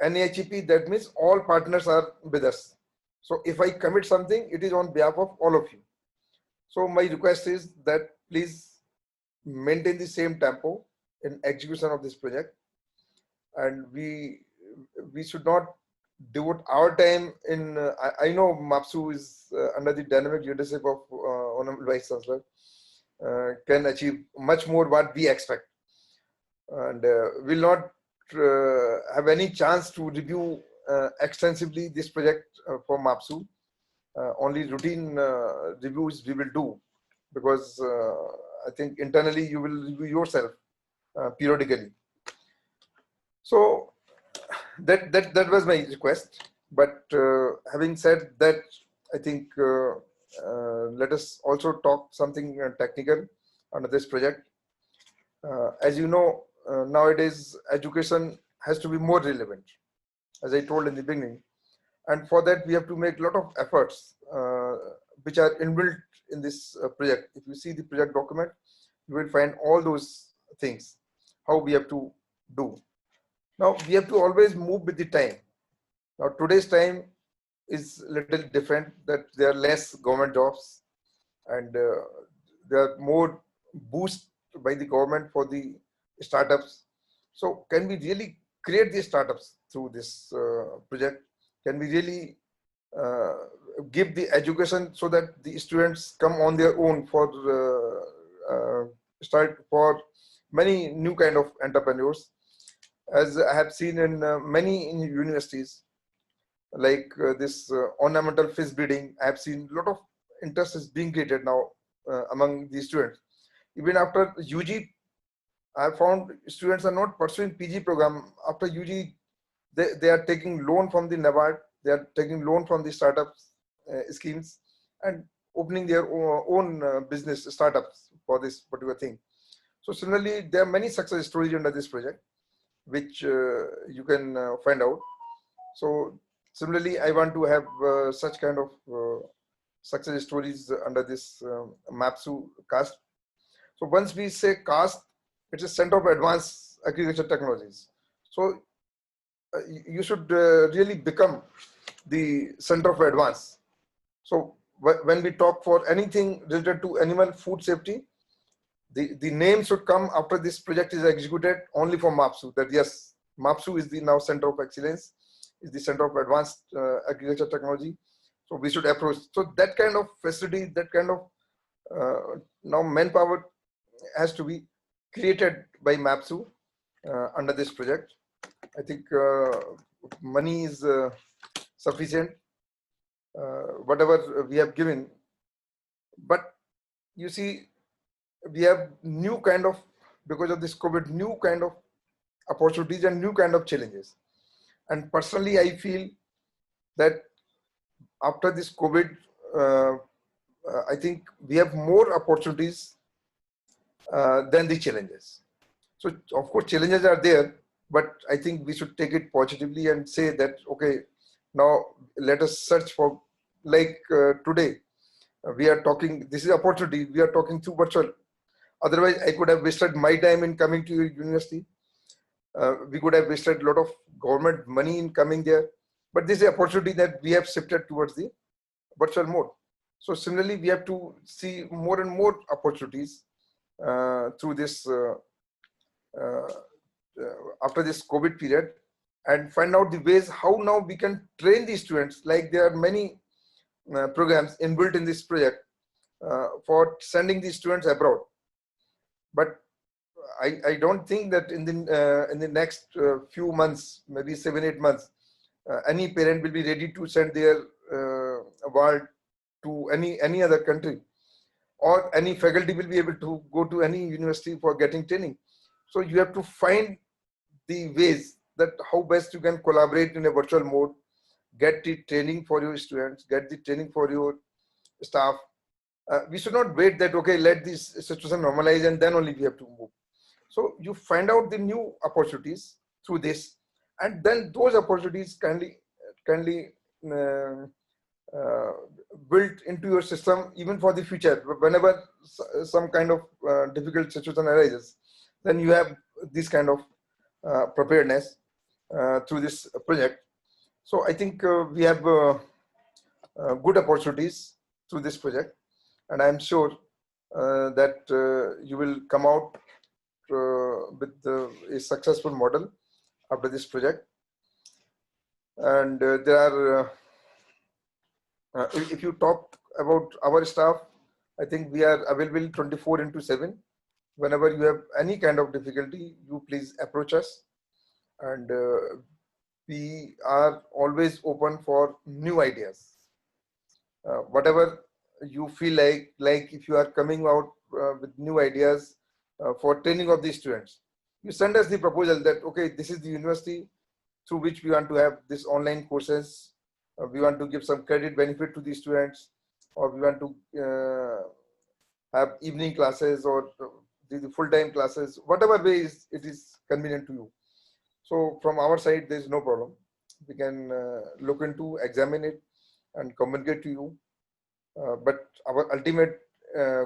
NAHP, that means all partners are with us. So if I commit something, it is on behalf of all of you. So my request is that please maintain the same tempo in execution of this project, and we should not devote our time in. I know MAFSU is under the dynamic leadership of Honorable Vice Chancellor, can achieve much more what we expect, and will not have any chance to review extensively this project for MAFSU. Only routine reviews we will do, because I think internally you will review yourself periodically. So that was my request. But having said that, I think let us also talk something technical under this project. As you know, nowadays education has to be more relevant, as I told in the beginning, and for that we have to make a lot of efforts which are inbuilt in this project. If you see the project document, you will find all those things, how we have to do. Now we have to always move with the time. Now today's time is a little different, that there are less government jobs, and there are more boost by the government for the startups. So can we really create these startups through this project? Can we really give the education so that the students come on their own for start for many new kind of entrepreneurs, as I have seen in many universities, like this ornamental fish breeding. I have seen a lot of interest is being created now among the students. Even after UG, I found students are not pursuing PG program. After UG, they are taking loan from the NABARD, they are taking loan from the startups schemes, and opening their own business startups for this particular thing. So similarly, there are many success stories under this project, which you can find out. So similarly, I want to have such kind of success stories under this MAFSU CAAST. So once we say CAAST, it's a Center of Advanced Agriculture Technologies. So you should really become the Center of Advance. So when we talk for anything related to animal food safety, the name should come after this project is executed only for MAFSU, that yes, MAFSU is the now Center of Excellence, is the Center of Advanced Agriculture Technology. So we should approach. So that kind of facility, that kind of now manpower has to be created by MAFSU under this project. I think money is sufficient, whatever we have given. But you see, we have new kind of, because of this COVID, new kind of opportunities and new kind of challenges. And personally, I feel that after this COVID, I think we have more opportunities than the challenges. So of course, challenges are there, but I think we should take it positively and say that, okay, now let us search for, like today, we are talking, this is opportunity, we are talking through virtual. Otherwise, I could have wasted my time in coming to your university. We could have wasted a lot of government money in coming there. But this is an opportunity that we have shifted towards the virtual mode. So similarly, we have to see more and more opportunities through this, after this COVID period, and find out the ways how now we can train these students. Like there are many programs inbuilt in this project for sending these students abroad. But I don't think that in the next few months, maybe 7-8 months, any parent will be ready to send their child to any other country, or any faculty will be able to go to any university for getting training. So you have to find the ways that how best you can collaborate in a virtual mode, get the training for your students, get the training for your staff. We should not wait that, okay, let this situation normalize and then only we have to move. So you find out the new opportunities through this, and then those opportunities kindly built into your system even for the future. Whenever some kind of difficult situation arises, then you have this kind of preparedness through this project. So I think we have good opportunities through this project, and I am sure that you will come out with a successful model after this project. And there are, if you talk about our staff, I think we are available 24/7. Whenever you have any kind of difficulty, you please approach us. And we are always open for new ideas. Whatever you feel like if you are coming out with new ideas for training of the students, you send us the proposal that, okay, this is the university through which we want to have this online courses. We want to give some credit benefit to the students, or we want to have evening classes or the full-time classes, whatever way it is convenient to you. So from our side, there is no problem. We can look into, examine it, and communicate to you. But our ultimate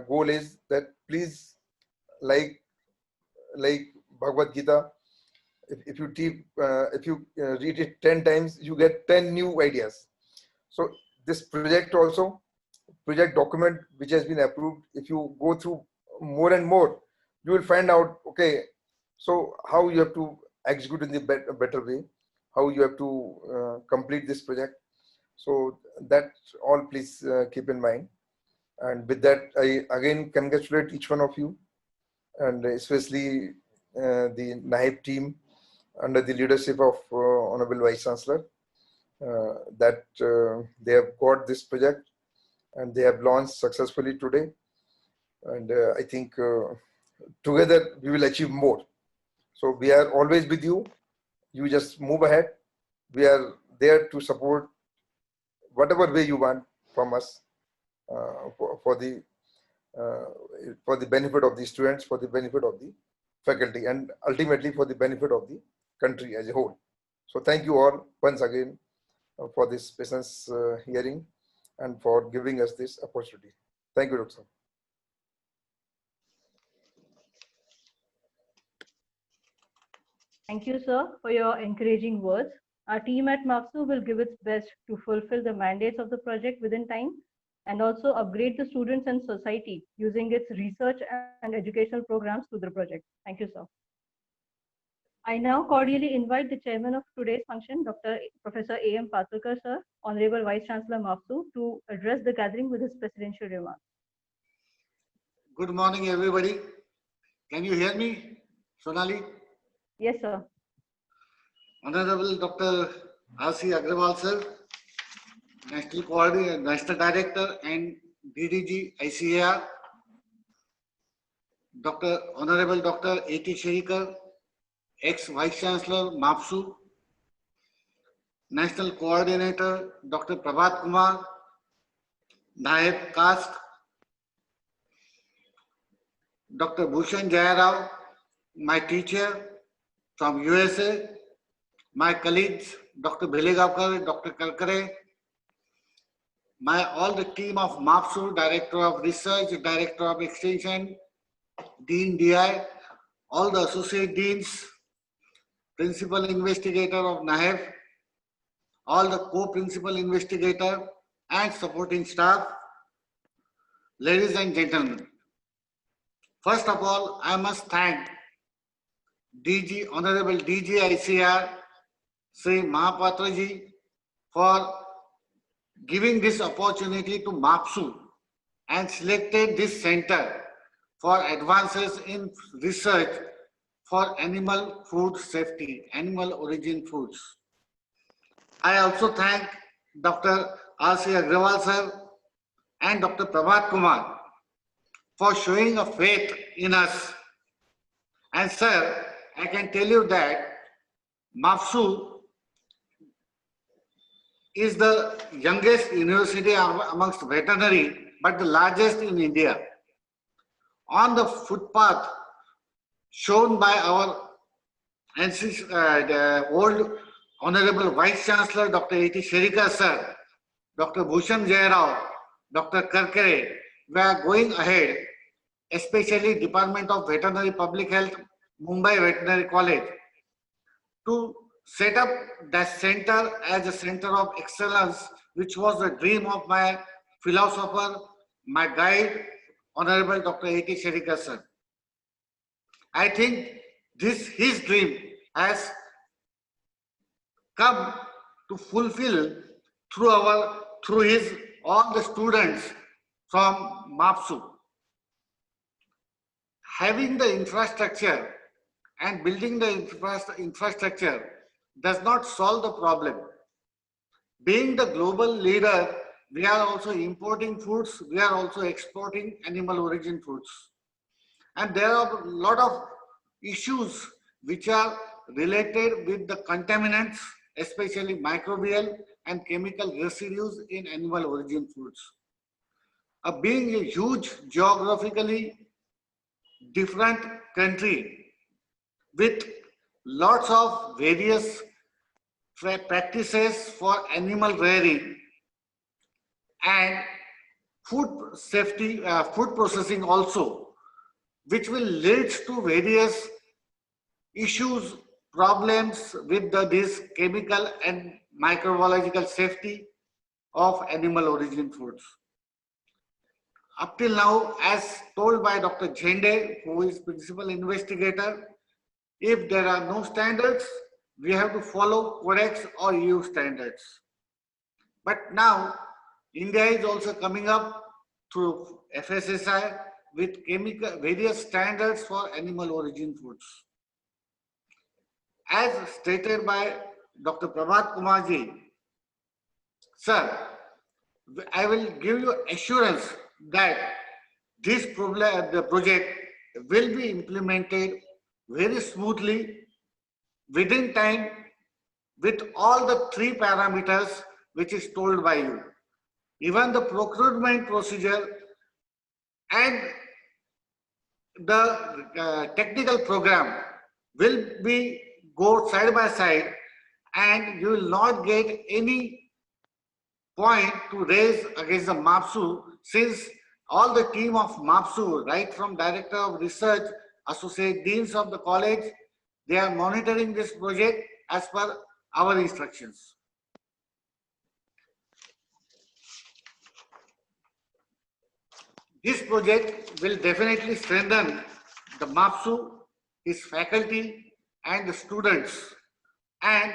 goal is that please, like Bhagavad Gita, if you read it 10 times, you get 10 new ideas. So this project also, project document which has been approved, if you go through more and more, you will find out, okay, so how you have to execute in the better way, how you have to complete this project. So that all please keep in mind. And with that, I again congratulate each one of you, and especially the NAHEP team under the leadership of Honorable Vice Chancellor, that they have got this project and they have launched successfully today. And I think together we will achieve more. So we are always with you. You just move ahead. We are there to support whatever way you want from us for the benefit of the students, for the benefit of the faculty, and ultimately for the benefit of the country as a whole. So thank you all once again for this business hearing and for giving us this opportunity. Thank you, Dr. Thank you, sir, for your encouraging words. Our team at MAFSU will give its best to fulfill the mandates of the project within time and also upgrade the students and society using its research and educational programs through the project. Thank you, sir. I now cordially invite the chairman of today's function, Professor A.M. Patalkar, sir, Honorable Vice Chancellor MAFSU, to address the gathering with his presidential remarks. Good morning, everybody. Can you hear me, Sonali? Yes, sir. Honorable Dr. R.C. Agrawal, sir, National Coordinator, National Director and DDG ICAR, Honorable Dr. A.T. Sherikar, ex-Vice Chancellor, MAFSU, National Coordinator, Dr. Prabhat Kumar, NAHEP-CAAST, Dr. Bhushan Jayarao, my teacher from USA, my colleagues, Dr. Bhilegavkar, Dr. Karkare, all the team of MAFSU, Director of Research, Director of Extension, Dean DI, all the associate deans, principal investigator of NAHEP, all the co-principal investigator and supporting staff, ladies and gentlemen. First of all, I must thank Honorable DG ICR, Sri Mahapatra ji, for giving this opportunity to MAFSU and selected this center for advances in research for animal food safety, animal origin foods. I also thank Dr. R.C. Agrawal sir and Dr. Prabhat Kumar for showing a faith in us. And sir, I can tell you that MAFSU is the youngest university amongst veterinary, but the largest in India. On the footpath shown by our the old Honorable Vice Chancellor, Dr. A.T. Sherikar sir, Dr. Bhushan Jayarao, Dr. Karkare, we are going ahead, especially Department of Veterinary Public Health, Mumbai Veterinary College, to set up that center as a center of excellence, which was the dream of my philosopher, my guide, Honorable Dr. A.T. Sherikar sir. I think his dream has come to fulfill through all the students from MAFSU. Having the infrastructure and building the infrastructure does not solve the problem. Being the global leader, we are also importing foods, we are also exporting animal origin foods. And there are a lot of issues which are related with the contaminants, especially microbial and chemical residues in animal origin foods. Being a huge geographically different country with lots of various practices for animal rearing and food safety, food processing also, which will lead to various issues, problems with this chemical and microbiological safety of animal origin foods. Up till now, as told by Dr. Jhende, who is principal investigator, if there are no standards, we have to follow Codex or EU standards. But now, India is also coming up through FSSI with various standards for animal origin foods. As stated by Dr. Prabhat Kumarji, sir, I will give you assurance that this the project will be implemented very smoothly within time with all the 3 parameters which is told by you. Even the procurement procedure and the technical program will be go side by side, and you will not get any point to raise against the MAFSU, since all the team of MAFSU, right from Director of Research, Associate Deans of the college, they are monitoring this project as per our instructions. This project will definitely strengthen the MAFSU, its faculty and the students, and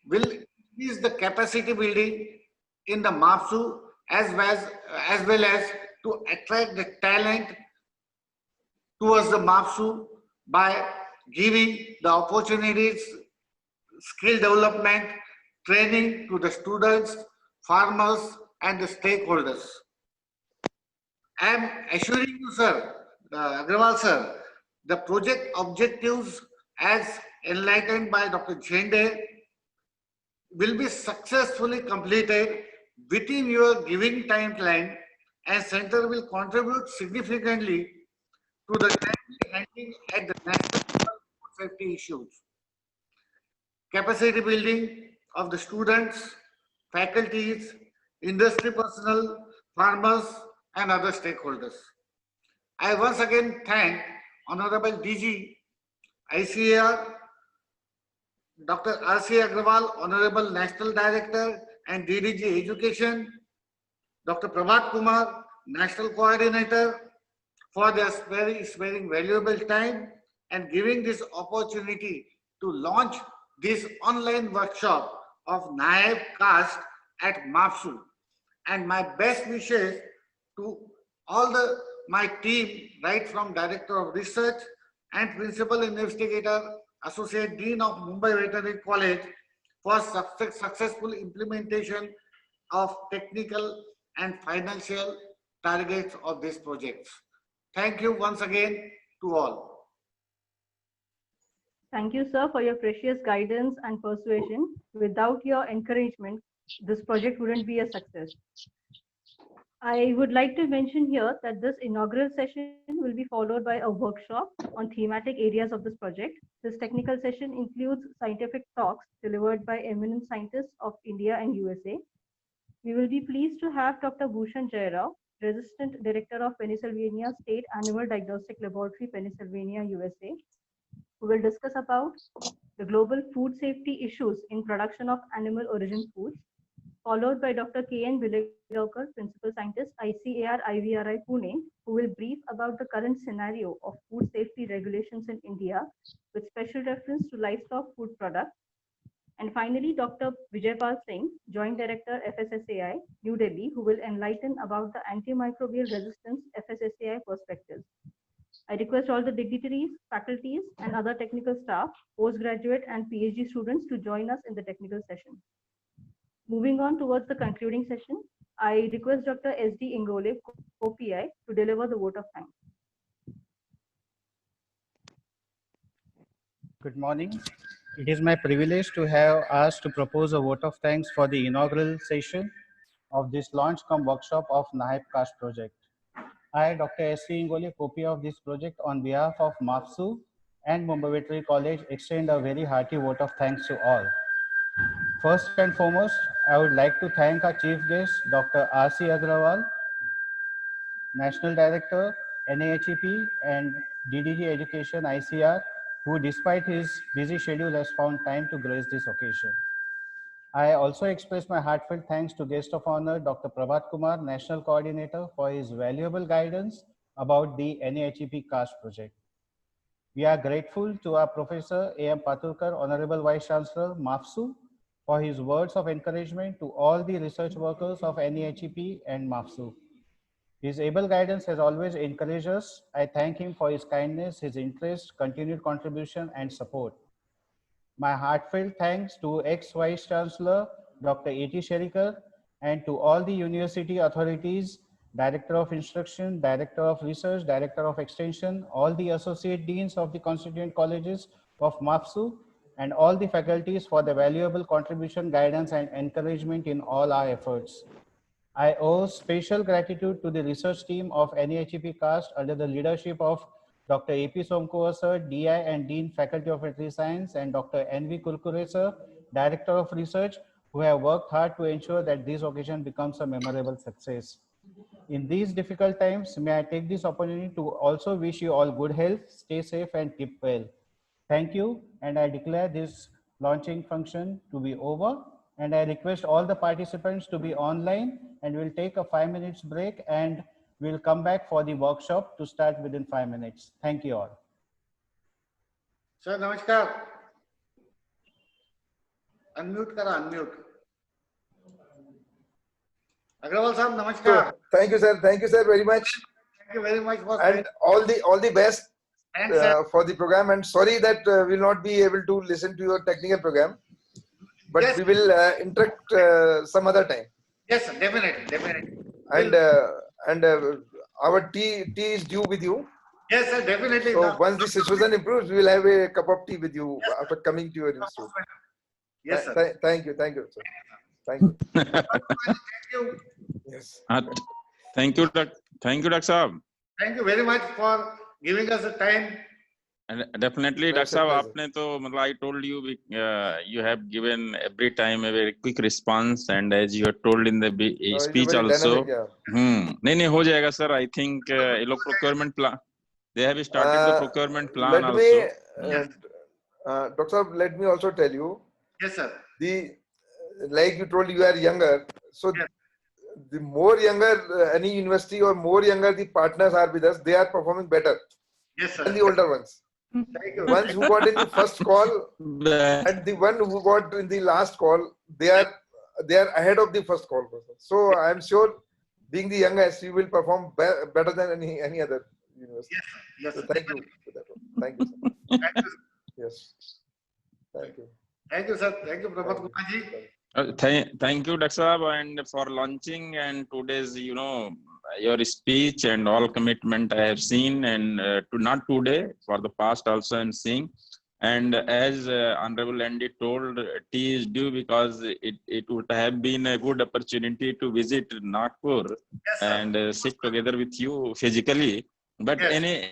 will increase the capacity building in the MAFSU as well as to attract the talent towards the MAFSU by giving the opportunities, skill development, training to the students, farmers and the stakeholders. I am assuring you, sir, Agrawal sir, the project objectives as enlightened by Dr. Jhende will be successfully completed within your giving timeline, and center will contribute significantly to the timely handling at the national food safety issues. Capacity building of the students, faculties, industry personnel, farmers and other stakeholders. I once again thank Honorable DG, ICAR, Dr. R.C. Agrawal, Honorable National Director and DDG Education, Dr. Prabhat Kumar, National Coordinator, for their sparing valuable time and giving this opportunity to launch this online workshop of NAHEP-CAAST at MAFSU. And my best wishes to all my team, right from Director of Research and Principal Investigator, Associate Dean of Mumbai Veterinary College, for successful implementation of technical and financial targets of this project. Thank you once again to all. Thank you, sir, for your precious guidance and persuasion. Without your encouragement, this project wouldn't be a success. I would like to mention here that this inaugural session will be followed by a workshop on thematic areas of this project. This technical session includes scientific talks delivered by eminent scientists of India and USA. We will be pleased to have Dr. Bhushan Jairao, Resistant Director of Pennsylvania State Animal Diagnostic Laboratory, Pennsylvania, USA, who will discuss about the global food safety issues in production of animal origin foods, followed by Dr. K.N. Bilegawkar, Principal Scientist, ICAR IVRI Pune, who will brief about the current scenario of food safety regulations in India with special reference to livestock food products, And finally, Dr. Vijay Pal Singh, Joint Director, FSSAI, New Delhi, who will enlighten about the Anti-Microbial Resistance FSSAI perspectives. I request all the dignitaries, faculties, and other technical staff, postgraduate and PhD students to join us in the technical session. Moving on towards the concluding session, I request Dr. S.D. Ingole, co-PI, to deliver the vote of thanks. Good morning. It is my privilege to have asked to propose a vote of thanks for the inaugural session of this launch cum workshop of NAHEP-CAAST project. I, Dr. S.C. Ingole, co-PI of this project, on behalf of MAFSU and Mumbai Veterinary College, extend a very hearty vote of thanks to all. First and foremost, I would like to thank our chief guest, Dr. R.C. Agrawal, National Director, NAHEP and DDG Education, ICR, who despite his busy schedule has found time to grace this occasion. I also express my heartfelt thanks to guest of honor, Dr. Prabhat Kumar, National Coordinator, for his valuable guidance about the NAHEP-CAAST project. We are grateful to our Professor A.M. Paturkar, Honorable Vice Chancellor, MAFSU, for his words of encouragement to all the research workers of NAHEP and MAFSU. His able guidance has always encouraged us. I thank him for his kindness, his interest, continued contribution, and support. My heartfelt thanks to ex-Vice Chancellor, Dr. A.T. Sherikar, and to all the university authorities, Director of Instruction, Director of Research, Director of Extension, all the Associate Deans of the constituent colleges of MAFSU, and all the faculties for the valuable contribution, guidance, and encouragement in all our efforts. I owe special gratitude to the research team of NAHEP-CAAST under the leadership of Dr. A.P. Somkova sir, DI and Dean Faculty of Veterinary Science, and Dr. N.V. Kurkure sir, Director of Research, who have worked hard to ensure that this occasion becomes a memorable success. In these difficult times, may I take this opportunity to also wish you all good health, stay safe, and keep well. Thank you, and I declare this launching function to be over, and I request all the participants to be online, and we'll take a 5 minutes break, and we'll come back for the workshop to start within 5 minutes. Thank you all. Sir, namaskar. Unmute kara, unmute. Agrawal sir, namaskar. So, thank you, sir. Thank you, sir, very much. Thank you very much for And all the best Thanks, sir. for the program. And sorry that we'll not be able to listen to your technical program, but Yes. we will interact some other time. Yes, sir, definitely. And our tea is due with you. Yes, sir, definitely. So No. once the situation improves, we will have a cup of tea with you after coming to your institute. Yes, sir. Thank you, sir. Thank you. Thank you. Yes. Thank you, Dr. Saab. Thank you very much for giving us the time. And definitely, My Dr. Saab, pleasure. आपने तो मतलब I told you you have given every time a very quick response, and as you have told in the It's speech very also. dynamic, yeah. नहीं हो जाएगा sir. I think ये लोग procurement plan. They have started the procurement plan Let also. me, Dr. Saab, let me also tell you. Yes, sir. Like you told, you are younger. So Yes. the more younger any university or more younger the partners are with us, they are performing better Yes, sir. than the older ones. Thank you. Ones who got in the first call and the one who got in the last call, they are ahead of the first call person. So I am sure, being the youngest, you will perform better than any other university. Yes, So sir. thank you for that. Thank you, sir. Thank you. Yes. Thank you. Thank you, sir. Thank you, Prabhat Kumar ji. Thank you, Dr. Saab, and for launching and today's, your speech and all commitment I have seen, and not today, for the past also I'm seeing. And as Honorable Andy told, tea is due because it would have been a good opportunity to visit Nagpur Yes, sir. and sit together with you physically. But Yes.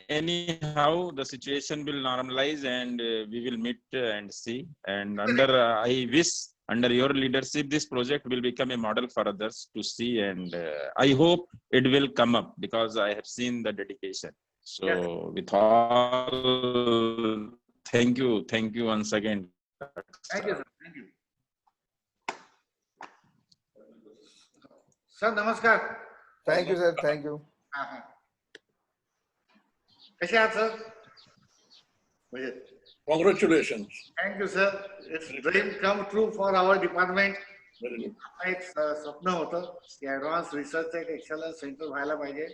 anyhow, the situation will normalize and we will meet and see. And I wish under your leadership, this project will become a model for others to see. And I hope it will come up because I have seen the dedication. So Yes. with all, thank you once again. Thank you, sir. Thank you. Sir, namaskar. Thank you, sir. Thank you. कसे आहात sir? म्हणजे Congratulations. Thank you, sir. It's dream come true for our department. Very good. एक स्वप्न होतं की advance research एक excellence centre व्हायला पाहिजे.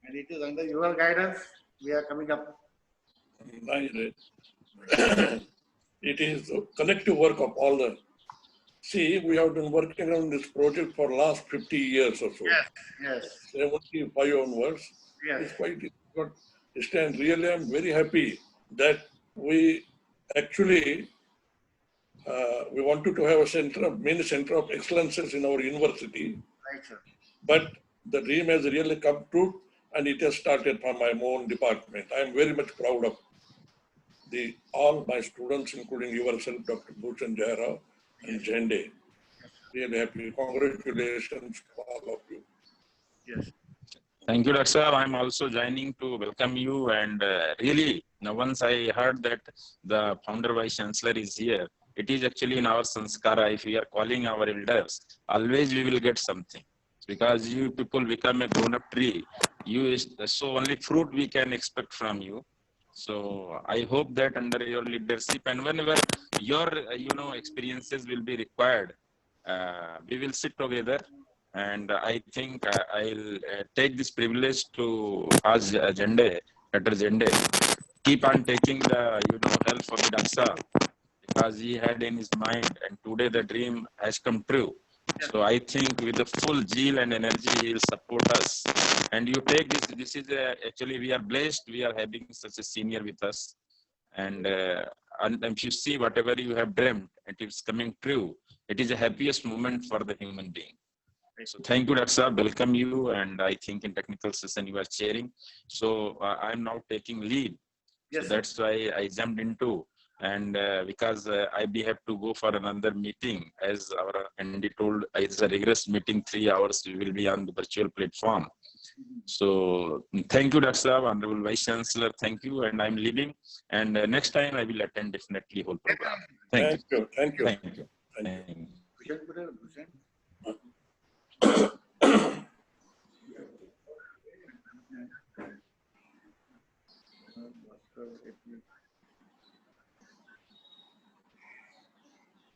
And it is under your guidance we are coming up. It is the collective work of all the. See, we have been working on this project for last 50 years or so. Yes, yes. 75 onwards. Yes. It's quite good. And really, I'm very happy that we actually we wanted to have a mini center of excellences in our university. Right, sir. But the dream has really come true, and it has started from my own department. I am very much proud of all my students, including yourself, Dr. Bhushan Jairao and Jende. Really happy. Congratulations to all of you. Yes. Thank you, Dr. Sir. I'm also joining to welcome you. And really, now once I heard that the founder vice chancellor is here, it is actually in our sanskara. If we are calling our elders, always we will get something. Because you people become a grown-up tree. So only fruit we can expect from you. So I hope that under your leadership and whenever your experiences will be required, we will sit together. And I think I'll take this privilege to ask Jende, Dr. Jende, keep on taking the help from the Daksa, because he had in his mind, and today the dream has come true. So I think with the full zeal and energy, he will support us. And you take this. This is actually we are blessed. We are having such a senior with us. And if you see whatever you have dreamt, it is coming true. It is the happiest moment for the human being. So thank you, Dr. Sir. Welcome you. And I think in technical session you are chairing. So I'm now taking lead. Yes, so that's why I jumped into. And because I have to go for another meeting, as our Andy told, it's a rigorous meeting, 3 hours, we will be on the virtual platform. So thank you, Dr. Sir, Honorable Vice Chancellor, thank you, and I'm leaving. And next time I will attend definitely whole program. Thank you. Thank you. Thank you. Thank you.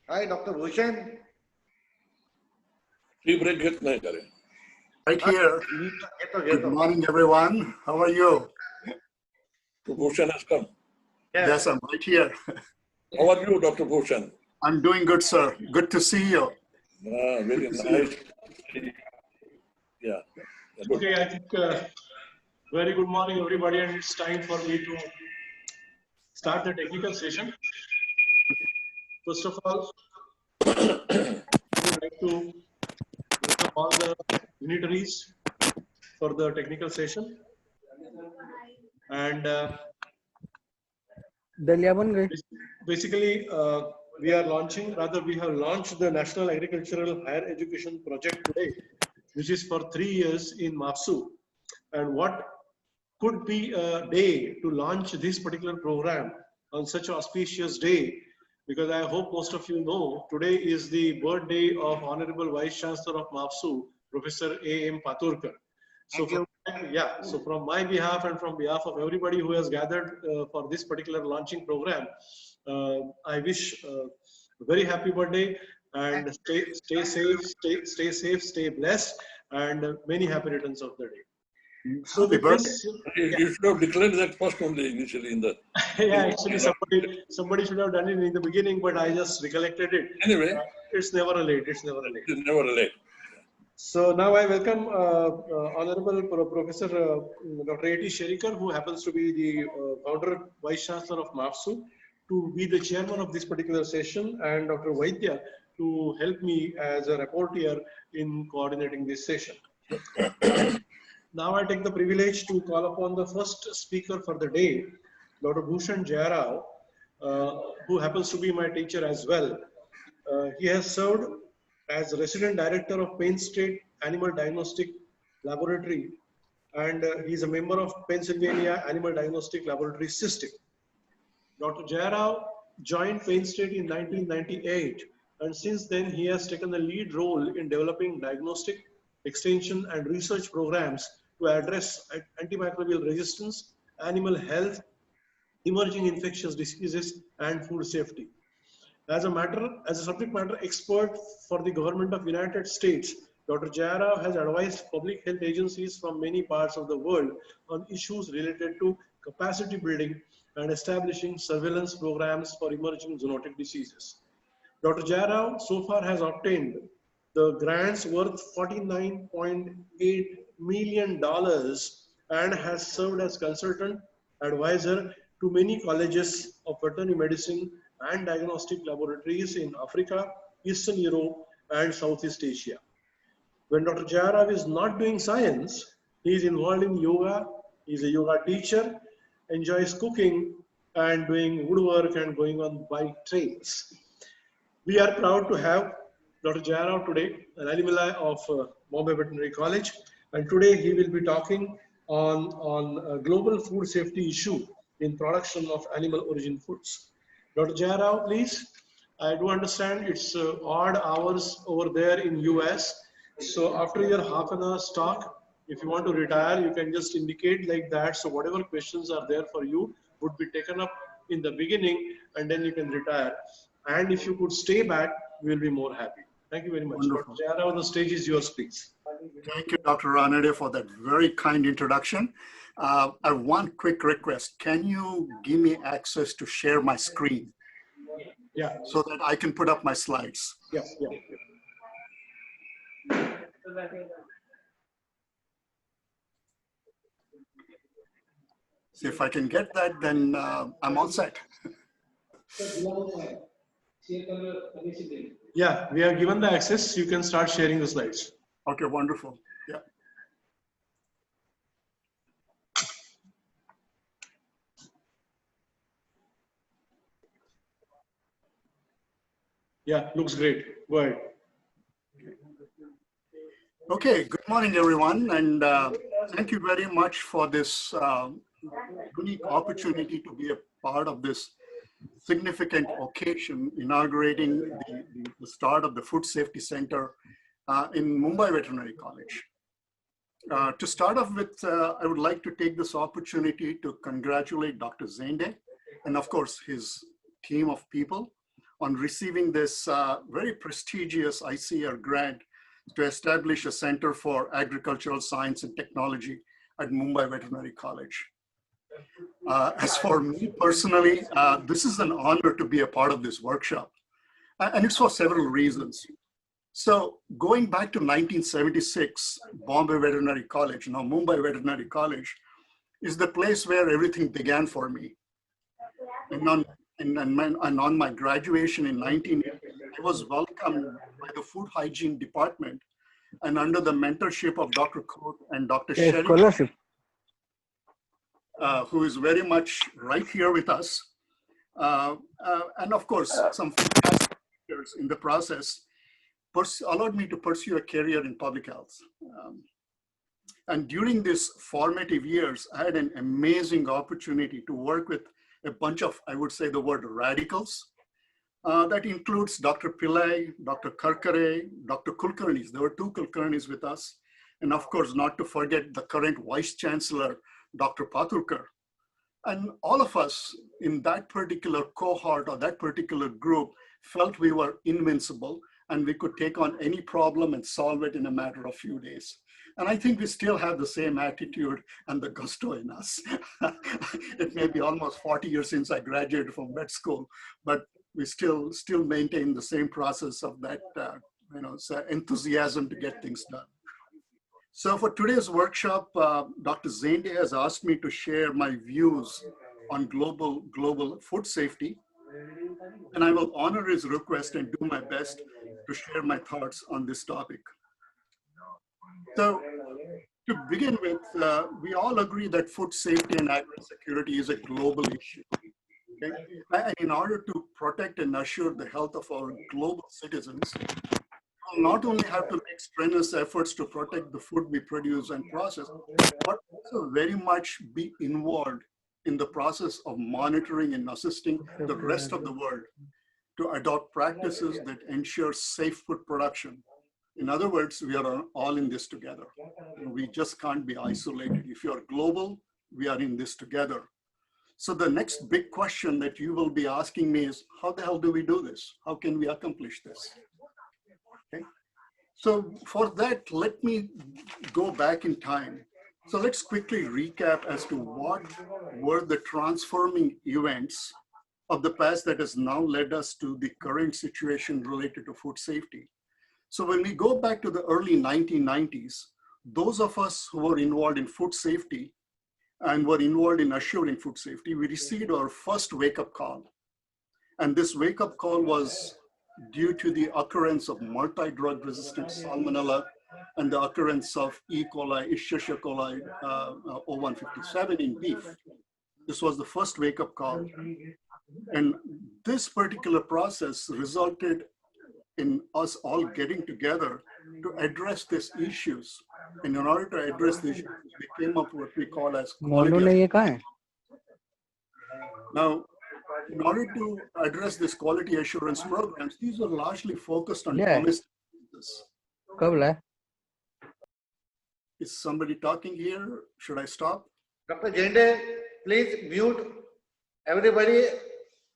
Hi, Dr. Bhushan. Right here. Good morning, everyone. How are you? Bhushan has come. Yes, I'm right here. How are you, Dr. Bhushan? I'm doing good, sir. Good to see you. Very nice. Yeah. Okay, I think very good morning, everybody, and it's time for me to start the technical session. First of all, I would like to welcome all the dignitaries for the technical session. And basically, we have launched the National Agricultural Higher Education Project today, which is for 3 years in MAFSU. And what could be a day to launch this particular program on such an auspicious day, because I hope most of you know, today is the birthday of Honorable Vice Chancellor of MAFSU, Professor A.M. Paturkar. So from my behalf and from behalf of everybody who has gathered for this particular launching program, I wish a very happy birthday, and stay safe, stay blessed, and many happy returns of the day. So happy birthday. You should have declared that first only initially in the. Yeah, actually somebody should have done it in the beginning, but I just recollected it. Anyway, it's never late. It's never late. It's never late. So now I welcome Honorable Professor Dr. A.T. Sherikar, who happens to be the founder Vice Chancellor of MAFSU, to be the chairman of this particular session, and Dr. Vaidya to help me as a rapporteur in coordinating this session. Now I take the privilege to call upon the first speaker for the day, Dr. Bhushan Jairao, who happens to be my teacher as well. He has served as resident director of Penn State Animal Diagnostic Laboratory, and he is a member of Pennsylvania Animal Diagnostic Laboratory System. Dr. Jairao joined Penn State in 1998, and since then he has taken a lead role in developing diagnostic, extension, and research programs to address antimicrobial resistance, animal health, emerging infectious diseases, and food safety. As a subject matter expert for the government of United States, Dr. Jayarao has advised public health agencies from many parts of the world on issues related to capacity building and establishing surveillance programs for emerging zoonotic diseases. Dr. Jayarao so far has obtained the grants worth $49.8 million and has served as consultant advisor to many colleges of veterinary medicine and diagnostic laboratories in Africa, Eastern Europe, and Southeast Asia. When Dr. Jayarav is not doing science, he is involved in yoga, he is a yoga teacher, enjoys cooking and doing woodwork and going on bike trails. We are proud to have Dr. Jayarav today, an alumni of Bombay Veterinary College, and today he will be talking on a global food safety issue in production of animal origin foods. Dr. Jayarav, please. I do understand it's odd hours over there in US. So after your half an hour talk, if you want to retire, you can just indicate like that. So whatever questions are there for you would be taken up in the beginning and then you can retire. And if you could stay back, we'll be more happy. Thank you very much. Wonderful. Dr. Jayarav, the stage is yours, please. Thank you, Dr. Ranade, for that very kind introduction. I have one quick request. Can you give me access to share my screen? Yeah. So that I can put up my slides. Yeah, yeah. So if I can get that, then I'm all set. Yeah, we are given the access. You can start sharing the slides. Okay, wonderful. Yeah. Yeah, looks great. Go ahead. Okay, good morning, everyone. And thank you very much for this unique opportunity to be a part of this significant occasion, inaugurating the start of the Food Safety Center in Mumbai Veterinary College. To start off with, I would like to take this opportunity to congratulate Dr. Zende and of course his team of people on receiving this very prestigious ICR grant to establish a Center for Agricultural Science and Technology at Mumbai Veterinary College. As for me personally, this is an honor to be a part of this workshop, and it's for several reasons. So going back to 1976, Bombay Veterinary College, now Mumbai Veterinary College, is the place where everything began for me. And on my graduation in 1980, I was welcomed by the Food Hygiene Department and under the mentorship of Dr. Koth and Dr. Sherry, who is very much right here with us. And of course, some fantastic teachers in the process allowed me to pursue a career in public health. And during these formative years, I had an amazing opportunity to work with a bunch of, I would say the word radicals. That includes Dr. Pillai, Dr. Karkare, Dr. Kulkarnis. There were two Kulkarnis with us. And of course, not to forget the current Vice Chancellor, Dr. Paturkar. And all of us in that particular cohort or that particular group felt we were invincible and we could take on any problem and solve it in a matter of few days. And I think we still have the same attitude and the gusto in us. It may be almost 40 years since I graduated from vet school, but we still maintain the same process of that enthusiasm to get things done. So for today's workshop, Dr. Zende has asked me to share my views on global food safety. And I will honor his request and do my best to share my thoughts on this topic. So to begin with, we all agree that food safety and agri-security is a global issue. Okay? And in order to protect and assure the health of our global citizens, we'll not only have to make strenuous efforts to protect the food we produce and process, but also very much be involved in the process of monitoring and assisting the rest of the world to adopt practices that ensure safe food production. In other words, we are all in this together. We just can't be isolated. If you're global, we are in this together. So the next big question that you will be asking me is, how the hell do we do this? How can we accomplish this? Okay. So for that, let me go back in time. So let's quickly recap as to what were the transforming events of the past that has now led us to the current situation related to food safety. So when we go back to the early 1990s, those of us who were involved in food safety and were involved in assuring food safety, we received our first wake-up call. And this wake-up call was due to the occurrence of multi-drug resistant salmonella and the occurrence of E. coli, Escherichia coli O157 in beef. This was the first wake-up call. And this particular process resulted in us all getting together to address these issues. And in order to address these issues, we came up with what we call as quality. Now, in order to address this quality assurance programs, these are largely focused on domestic business. Is somebody talking here? Should I stop? Dr. Jende, please mute everybody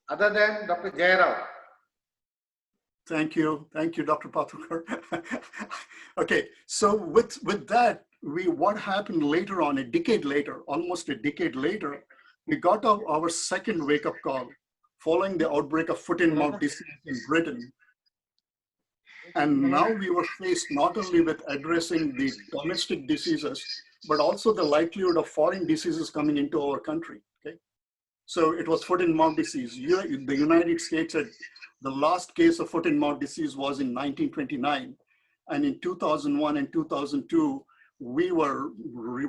other than Dr. Jayarao. Thank you, Dr. Pathukar. Okay, so with that, what happened later on, a decade later, almost a decade later, we got our second wake-up call following the outbreak of foot-and-mouth disease in Britain. And now we were faced not only with addressing the domestic diseases, but also the likelihood of foreign diseases coming into our country. Okay, so it was foot-and-mouth disease. The United States had the last case of foot-and-mouth disease was in 1929. And in 2001 and 2002, we were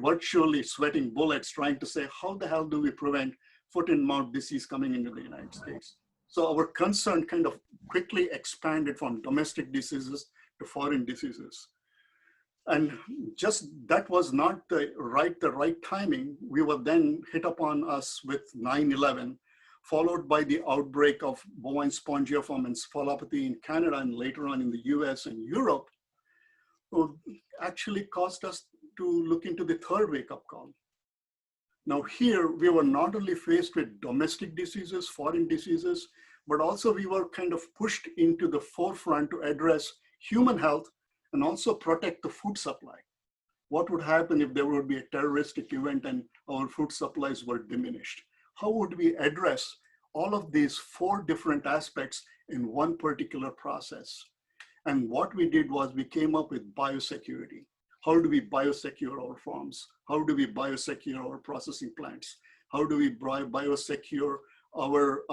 virtually sweating bullets trying to say, how the hell do we prevent foot-and-mouth disease coming into the United States? So our concern kind of quickly expanded from domestic diseases to foreign diseases. And just that was not the right timing. We were then hit upon us with 9/11, followed by the outbreak of bovine spongiform encephalopathy in Canada and later on in the US and Europe, actually caused us to look into the third wake-up call. Now here, we were not only faced with domestic diseases, foreign diseases, but also we were kind of pushed into the forefront to address human health and also protect the food supply. What would happen if there would be a terroristic event and our food supplies were diminished? How would we address all of these four different aspects in one particular process? And what we did was we came up with biosecurity. How do we biosecure our farms? How do we biosecure our processing plants? How do we biosecure our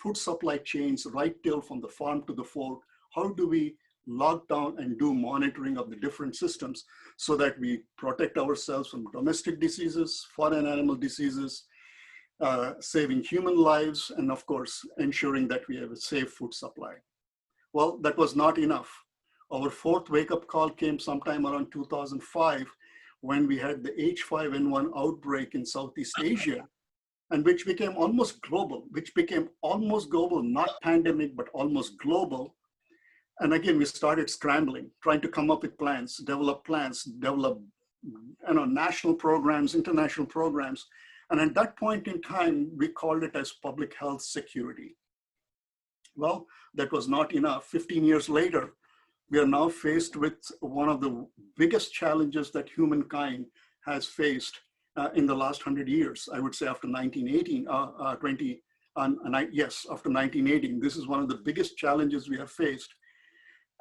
food supply chains right till from the farm to the fork? How do we lock down and do monitoring of the different systems so that we protect ourselves from domestic diseases, foreign animal diseases, saving human lives, and of course, ensuring that we have a safe food supply? Well, that was not enough. Our fourth wake-up call came sometime around 2005 when we had the H5N1 outbreak in Southeast Asia, and which became almost global, not pandemic, but almost global. And again, we started scrambling, trying to come up with plans, develop national programs, international programs. And at that point in time, we called it as public health security. Well, that was not enough. 15 years later, we are now faced with one of the biggest challenges that humankind has faced in the last 100 years. I would say after 1918, after 1918, this is one of the biggest challenges we have faced.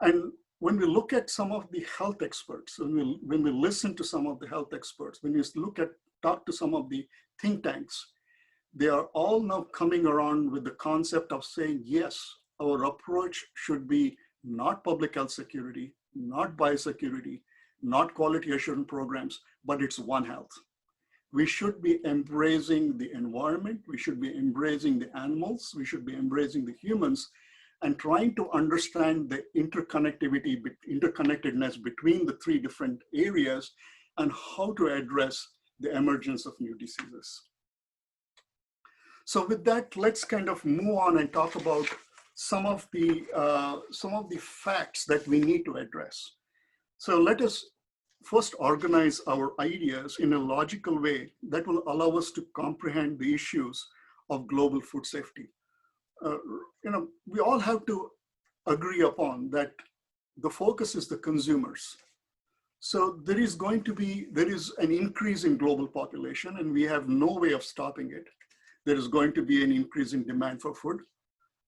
And when we look at some of the health experts, when we listen to some of the health experts, when we talk to some of the think tanks, they are all now coming around with the concept of saying, yes, our approach should be not public health security, not biosecurity, not quality assurance programs, but it's One Health. We should be embracing the environment, we should be embracing the animals, we should be embracing the humans, and trying to understand the interconnectedness between the three different areas and how to address the emergence of new diseases. So with that, let's kind of move on and talk about some of the facts that we need to address. So let us first organize our ideas in a logical way that will allow us to comprehend the issues of global food safety. We all have to agree upon that the focus is the consumers. So there is an increase in global population, and we have no way of stopping it. There is going to be an increase in demand for food.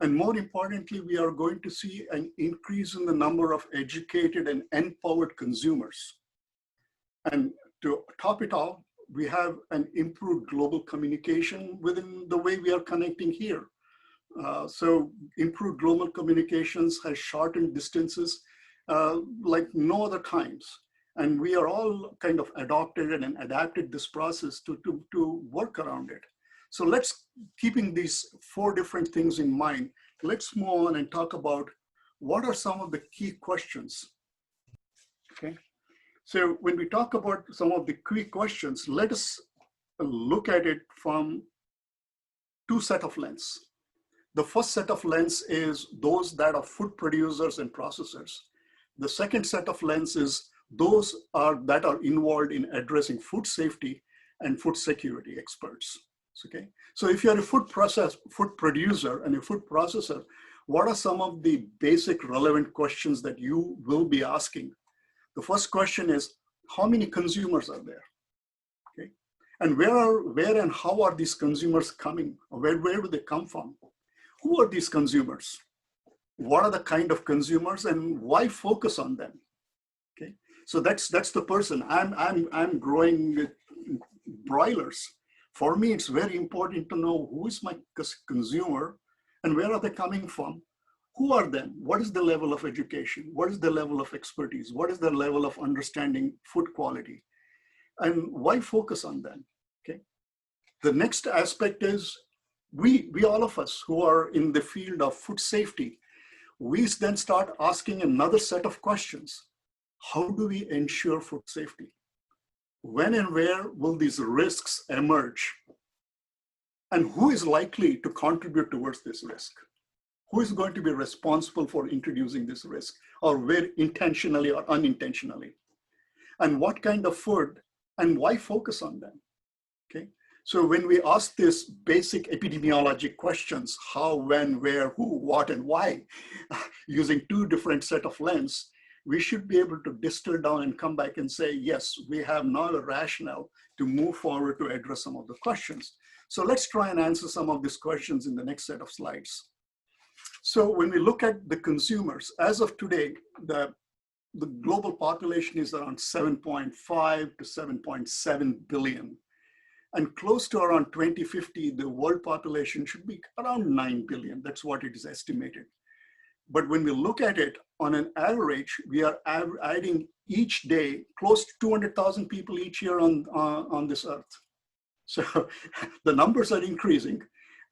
And more importantly, we are going to see an increase in the number of educated and empowered consumers. And to top it off, we have an improved global communication within the way we are connecting here. So improved global communications has shortened distances like no other times. And we are all kind of adopted and adapted this process to work around it. So let's, keeping these 4 different things in mind, let's move on and talk about what are some of the key questions, okay? So when we talk about some of the key questions, let us look at it from 2 sets of lens. The first set of lens is those that are food producers and processors. The second set of lens is those that are involved in addressing food safety and food security experts. Okay, so if you're a food producer and a food processor, what are some of the basic relevant questions that you will be asking? The first question is, how many consumers are there? Okay, and where and how are these consumers coming? Where do they come from? Who are these consumers? What are the kind of consumers, and why focus on them? Okay, so that's the person. I'm growing broilers. For me, it's very important to know who is my consumer and where are they coming from? Who are them? What is the level of education? What is the level of expertise? What is the level of understanding food quality? And why focus on them? Okay. The next aspect is we all of us who are in the field of food safety, we then start asking another set of questions. How do we ensure food safety? When and where will these risks emerge? And who is likely to contribute towards this risk? Who is going to be responsible for introducing this risk, or where intentionally or unintentionally? And what kind of food, and why focus on them? Okay. So when we ask these basic epidemiologic questions, how, when, where, who, what, and why, using 2 different set of lens, we should be able to distill down and come back and say, yes, we have now a rationale to move forward to address some of the questions. So let's try and answer some of these questions in the next set of slides. So when we look at the consumers, as of today, the global population is around 7.5 to 7.7 billion. And close to around 2050, the world population should be around 9 billion. That's what it is estimated. But when we look at it on an average, we are adding each day close to 200,000 people each year on this earth. So the numbers are increasing.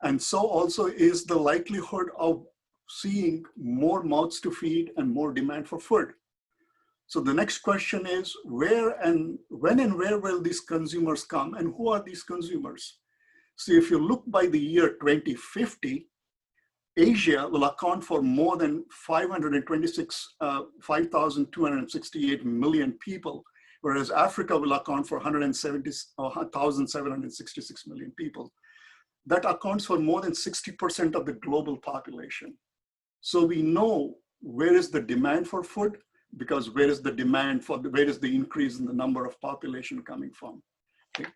And so also is the likelihood of seeing more mouths to feed and more demand for food. So the next question is, when and where will these consumers come, and who are these consumers? So if you look by the year 2050, Asia will account for more than 5,268 million people, whereas Africa will account for 1,766 million people. That accounts for more than 60% of the global population. So we know where is the demand for food, because where is the increase in the number of population coming from? Okay.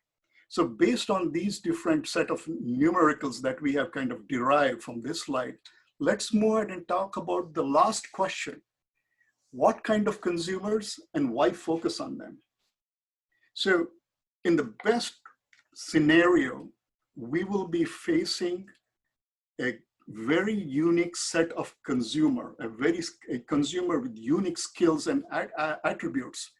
So based on these different set of numericals that we have kind of derived from this slide, let's move ahead and talk about the last question. What kind of consumers and why focus on them? So in the best scenario, we will be facing a very unique set of consumer, a consumer with unique skills and attributes.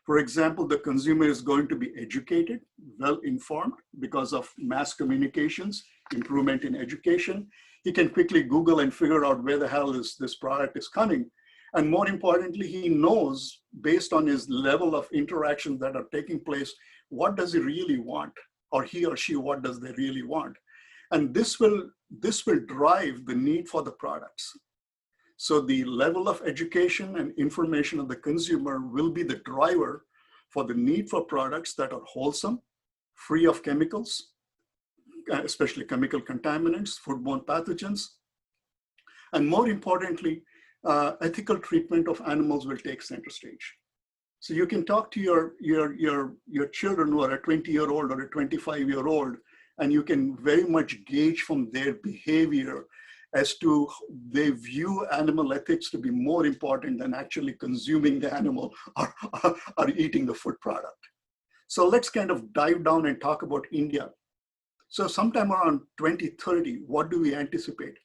For example, the consumer is going to be educated, well-informed because of mass communications, improvement in education. He can quickly Google and figure out where the hell this product is coming. And more importantly, he knows based on his level of interactions that are taking place, what does he really want? Or he or she, what does they really want? And this will drive the need for the products. So the level of education and information of the consumer will be the driver for the need for products that are wholesome, free of chemicals, especially chemical contaminants, foodborne pathogens, and more importantly, ethical treatment of animals will take center stage. So you can talk to your children who are a 20-year-old or a 25-year-old, and you can very much gauge from their behavior as to they view animal ethics to be more important than actually consuming the animal or eating the food product. So let's kind of dive down and talk about India. So sometime around 2030, what do we anticipate?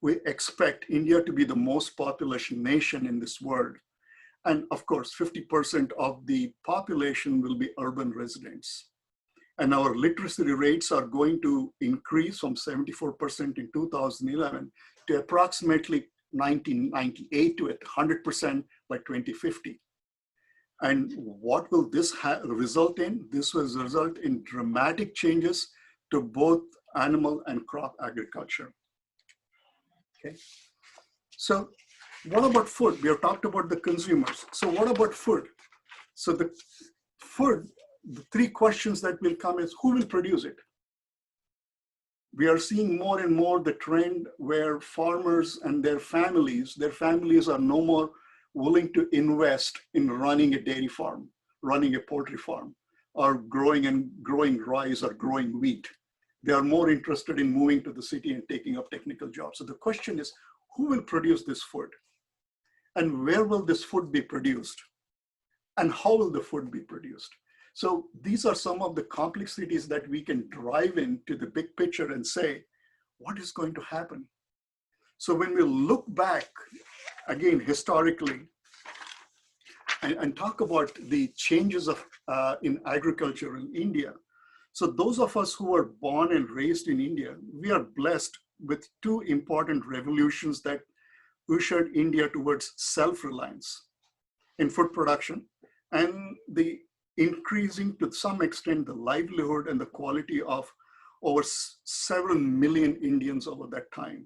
We expect India to be the most populous nation in this world. And of course, 50% of the population will be urban residents. And our literacy rates are going to increase from 74% in 2011 to approximately 1998 to 100% by 2050. And what will this result in? This will result in dramatic changes to both animal and crop agriculture. Okay. So what about food? We have talked about the consumers. So what about food? So the food, the three questions that will come is who will produce it? We are seeing more and more the trend where farmers and their families are no more willing to invest in running a dairy farm, running a poultry farm, or growing rice or growing wheat. They are more interested in moving to the city and taking up technical jobs. So the question is, who will produce this food? And where will this food be produced? And how will the food be produced? So these are some of the complexities that we can drive into the big picture and say, what is going to happen? So when we look back, again, historically, and talk about the changes of in agriculture in India. So those of us who were born and raised in India, we are blessed with two important revolutions that ushered India towards self-reliance in food production and the increasing to some extent the livelihood and the quality of over several million Indians over that time.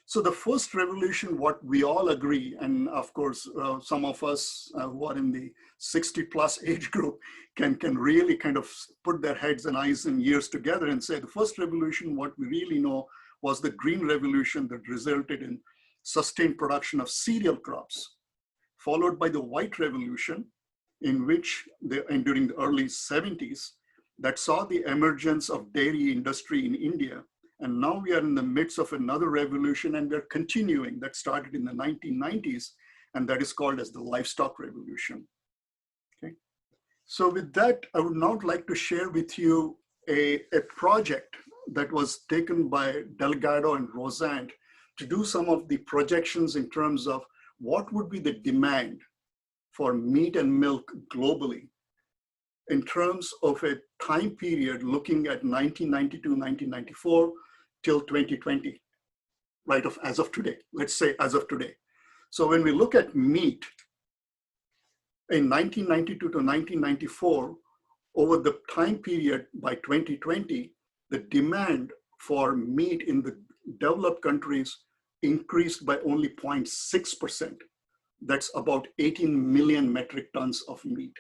So the first revolution, what we all agree, and of course, some of us who are in the 60+ age group can really kind of put their heads and eyes and ears together and say the first revolution, what we really know was the Green Revolution that resulted in sustained production of cereal crops, followed by the White Revolution, in which during the early 70s, that saw the emergence of dairy industry in India. And now we are in the midst of another revolution, and we're continuing that started in the 1990s, and that is called as the livestock revolution. Okay. So with that, I would now like to share with you a project that was taken by Delgado and Rosand to do some of the projections in terms of what would be the demand for meat and milk globally in terms of a time period looking at 1992, 1994 till 2020, right, as of today, let's say as of today. So when we look at meat in 1992 to 1994, over the time period by 2020, the demand for meat in the developed countries increased by only 0.6%. That's about 18 million metric tons of meat.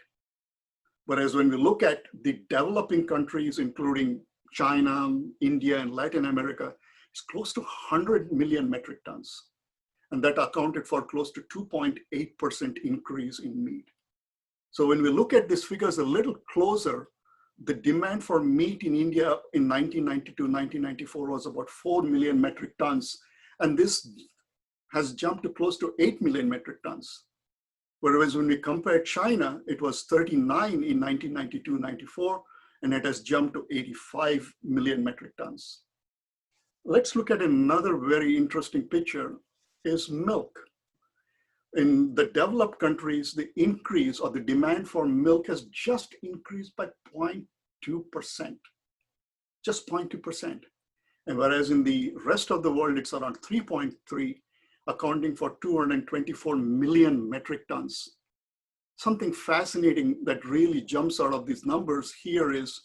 Whereas when we look at the developing countries, including China, India, and Latin America, it's close to 100 million metric tons. And that accounted for close to 2.8% increase in meat. So when we look at these figures a little closer, the demand for meat in India in 1992, 1994 was about 4 million metric tons. And this has jumped to close to 8 million metric tons. Whereas when we compare China, it was 39 in 1992-94, and it has jumped to 85 million metric tons. Let's look at another very interesting picture, is milk. In the developed countries, the increase or the demand for milk has just increased by 0.2%, just 0.2%. And whereas in the rest of the world, it's around 3.3, accounting for 224 million metric tons. Something fascinating that really jumps out of these numbers here is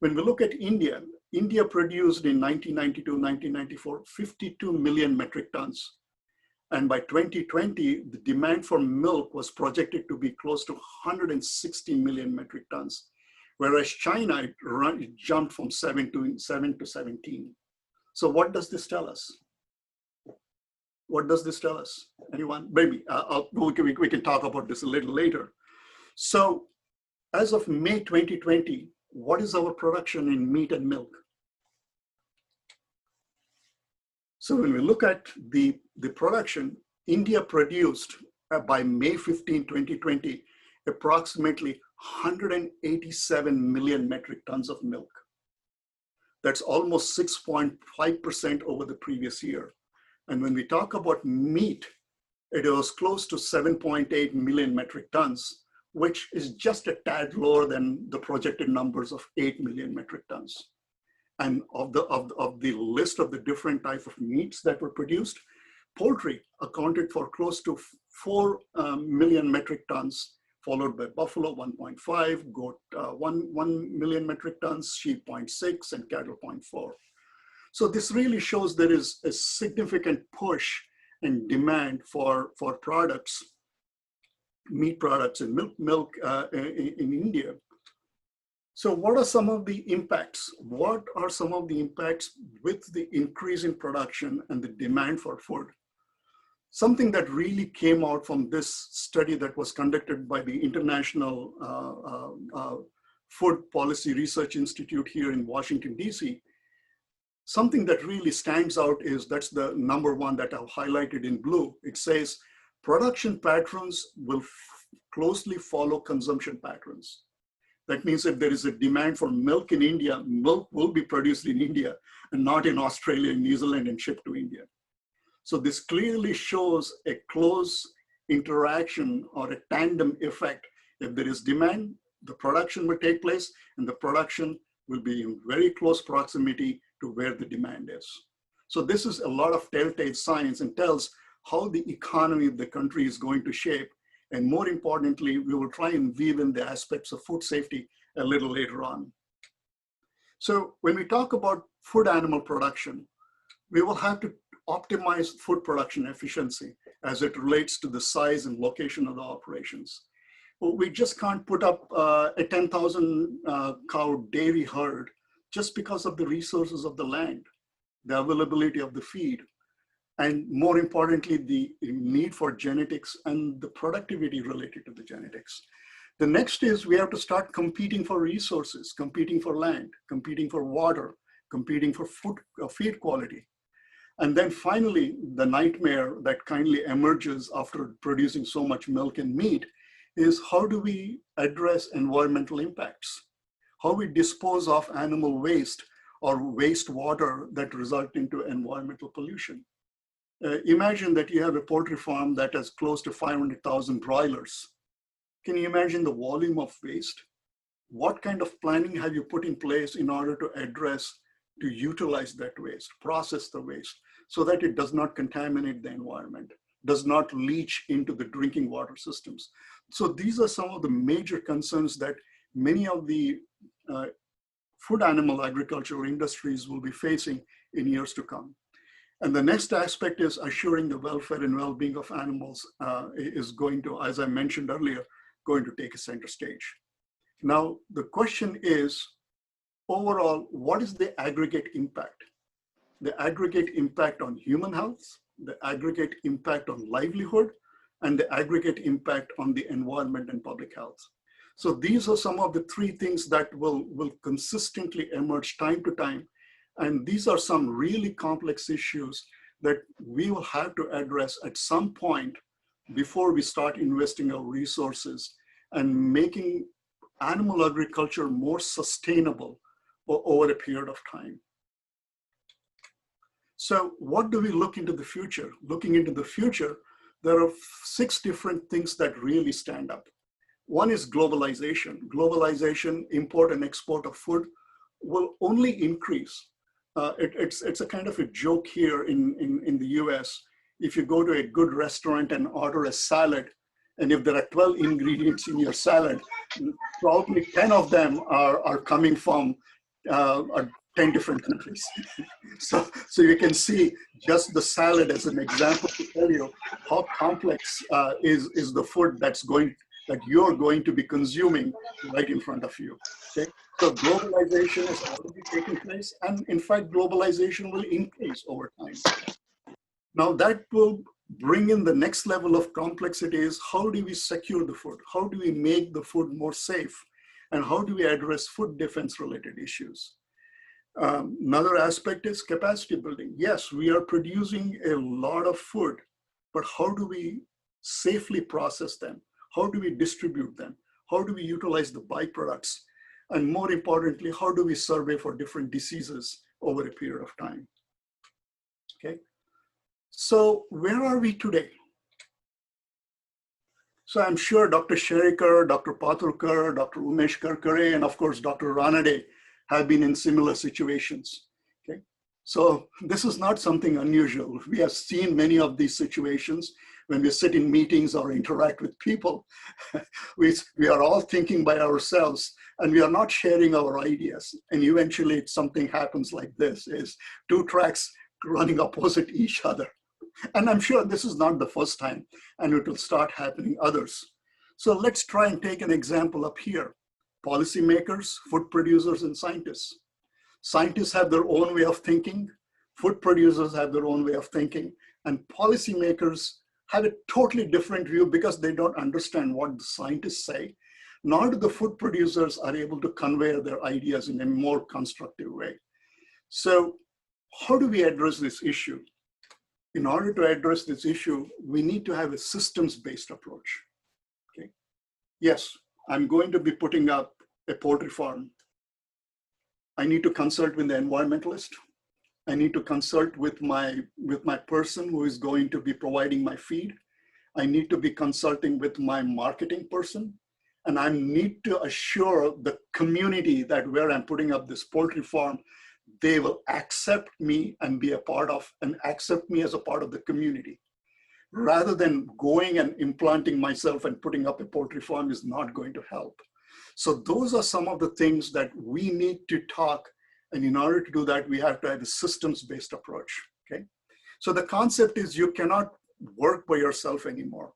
when we look at India, India produced in 1992-1994, 52 million metric tons. And by 2020, the demand for milk was projected to be close to 160 million metric tons. whereas China, it jumped from 7 to 17. So what does this tell us? What does this tell us? Anyone? Maybe we can talk about this a little later. So as of May 2020, what is our production in meat and milk? So when we look at the production, India produced by May 15, 2020, approximately 187 million metric tons of milk. That's almost 6.5% over the previous year. And when we talk about meat, it was close to 7.8 million metric tons, which is just a tad lower than the projected numbers of 8 million metric tons. And of the list of the different types of meats that were produced, poultry accounted for close to 4 million metric tons, followed by buffalo 1.5, goat 1 million metric tons, sheep 0.6, and cattle 0.4. So this really shows there is a significant push and demand for products, meat products and milk in India. So what are some of the impacts? What are some of the impacts with the increase in production and the demand for food? Something that really came out from this study that was conducted by the International Food Policy Research Institute here in Washington, DC, something that really stands out is, that's the number one that I've highlighted in blue. It says production patterns will closely follow consumption patterns. That means if there is a demand for milk in India, milk will be produced in India and not in Australia and New Zealand and shipped to India. So this clearly shows a close interaction or a tandem effect. If there is demand, the production will take place, and the production will be in very close proximity to where the demand is. So this is a lot of telltale signs and tells how the economy of the country is going to shape. And more importantly, we will try and weave in the aspects of food safety a little later on. So when we talk about food animal production, we will have to optimize food production efficiency as it relates to the size and location of the operations. Well, we just can't put up a 10,000 cow dairy herd just because of the resources of the land, the availability of the feed, and more importantly, the need for genetics and the productivity related to the genetics. The next is we have to start competing for resources, competing for land, competing for water, competing for food, feed quality. And then finally, the nightmare that kindly emerges after producing so much milk and meat is, how do we address environmental impacts? How we dispose of animal waste or wastewater that result into environmental pollution. Imagine that you have a poultry farm that has close to 500,000 broilers. Can you imagine the volume of waste? What kind of planning have you put in place in order to address, to utilize that waste, process the waste, so that it does not contaminate the environment, does not leach into the drinking water systems? So these are some of the major concerns that many of the food animal agriculture industries will be facing in years to come. And the next aspect is assuring the welfare and well-being of animals is going to, as I mentioned earlier, going to take a center stage. Now, the question is, overall, what is the aggregate impact? The aggregate impact on human health, the aggregate impact on livelihood, and the aggregate impact on the environment and public health. So these are some of the three things that will consistently emerge time to time. And these are some really complex issues that we will have to address at some point before we start investing our resources and making animal agriculture more sustainable over a period of time. So what do we look into the future? Looking into the future, there are 6 different things that really stand up. One is globalization. Globalization, import and export of food will only increase. It's a kind of a joke here in the US. If you go to a good restaurant and order a salad, and if there are 12 ingredients in your salad, probably 10 of them are coming from 10 different countries. So you can see just the salad as an example to tell you how complex is the food that's going that you're going to be consuming right in front of you. Okay, so globalization has already taken place, and in fact, globalization will increase over time. Now that will bring in the next level of complexity is how do we secure the food? How do we make the food more safe? And how do we address food defense related issues? Another aspect is capacity building. Yes, we are producing a lot of food, but how do we safely process them? How do we distribute them? How do we utilize the byproducts? And more importantly, how do we survey for different diseases over a period of time? Okay, so where are we today? So I'm sure Dr. Sherikar, Dr. Pathurkar, Dr. Umesh Karkare, and of course, Dr. Ranade have been in similar situations. Okay, so this is not something unusual. We have seen many of these situations when we sit in meetings or interact with people. we are all thinking by ourselves and we are not sharing our ideas. And eventually something happens like this, is two tracks running opposite each other. And I'm sure this is not the first time, and it will start happening others. So let's try and take an example up here. Policymakers, food producers, and scientists. Scientists have their own way of thinking, food producers have their own way of thinking, and policymakers have a totally different view because they don't understand what the scientists say, nor do the food producers are able to convey their ideas in a more constructive way. So how do we address this issue? In order to address this issue, we need to have a systems-based approach. Okay. Yes, I'm going to be putting up a poultry farm. I need to consult with the environmentalist. I need to consult with my person who is going to be providing my feed. I need to be consulting with my marketing person. And I need to assure the community that where I'm putting up this poultry farm, they will accept me and be a part of, and accept me as a part of the community. Rather than going and implanting myself and putting up a poultry farm is not going to help. So those are some of the things that we need to talk. And in order to do that, we have to have a systems-based approach, okay? So the concept is you cannot work by yourself anymore,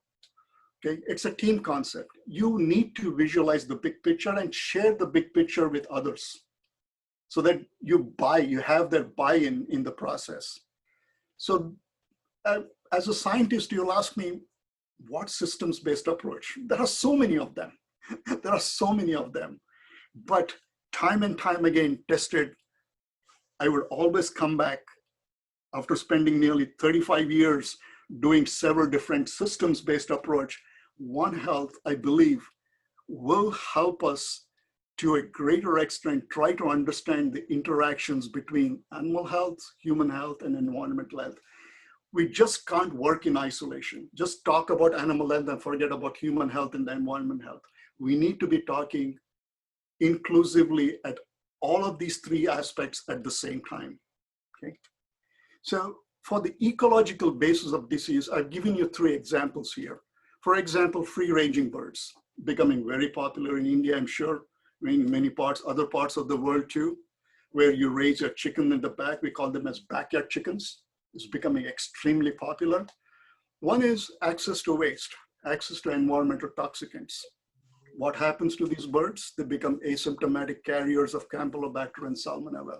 okay? It's a team concept. You need to visualize the big picture and share the big picture with others, so that you have that buy-in in the process. So as a scientist, you'll ask me, what systems-based approach? There are so many of them. There are so many of them. But time and time again tested, I would always come back after spending nearly 35 years doing several different systems-based approach. One Health, I believe, will help us to a greater extent, try to understand the interactions between animal health, human health, and environmental health. We just can't work in isolation. Just talk about animal health and forget about human health and the environment health. We need to be talking inclusively at all of these three aspects at the same time, okay? So for the ecological basis of disease, I've given you three examples here. For example, free-ranging birds, becoming very popular in India, I'm sure, in many parts, other parts of the world too, where you raise a chicken in the back. We call them as backyard chickens. It's becoming extremely popular. One is access to waste, access to environmental toxicants. What happens to these birds? They become asymptomatic carriers of Campylobacter and Salmonella.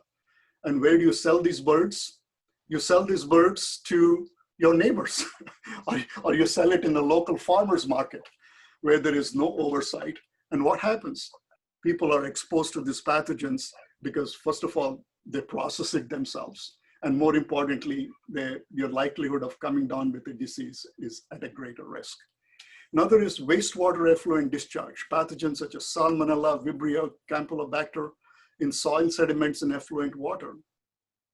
And where do you sell these birds? You sell these birds to your neighbors, or you sell it in the local farmer's market where there is no oversight. And what happens? People are exposed to these pathogens because, first of all, they process it themselves. And more importantly, your likelihood of coming down with the disease is at a greater risk. Another is wastewater effluent discharge. Pathogens such as Salmonella, Vibrio, Campylobacter in soil sediments and effluent water,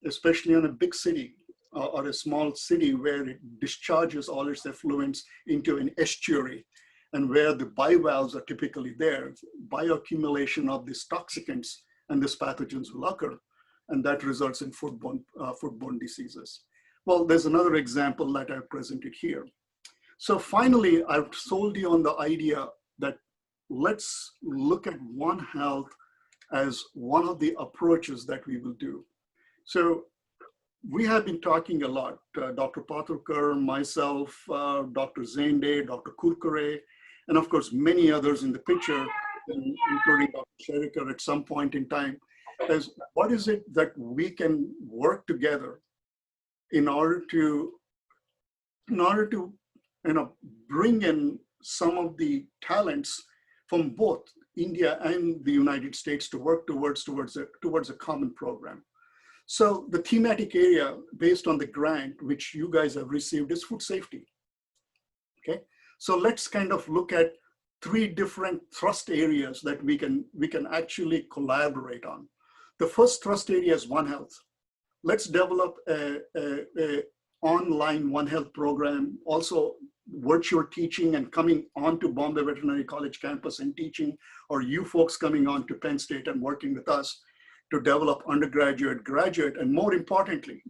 especially in a big city or a small city where it discharges all its effluents into an estuary, and where the bivalves are typically there, bioaccumulation of these toxicants and these pathogens will occur, and that results in foodborne diseases. Well, there's another example that I've presented here. So finally, I've sold you on the idea that let's look at One Health as one of the approaches that we will do. So we have been talking a lot, Dr. Pathurkar, myself, Dr. Zende, Dr. Kurkure, and of course, many others in the picture, including Dr. Sherikar at some point in time, is what is it that we can work together in order to bring in some of the talents from both India and the United States to work towards a common program. So the thematic area based on the grant, which you guys have received, is food safety. Okay, so let's kind of look at 3 different thrust areas that we can actually collaborate on. The first thrust area is One Health. Let's develop a online One Health program, also virtual teaching and coming onto Bombay Veterinary College campus and teaching, or you folks coming on to Penn State and working with us to develop undergraduate, graduate, and more importantly,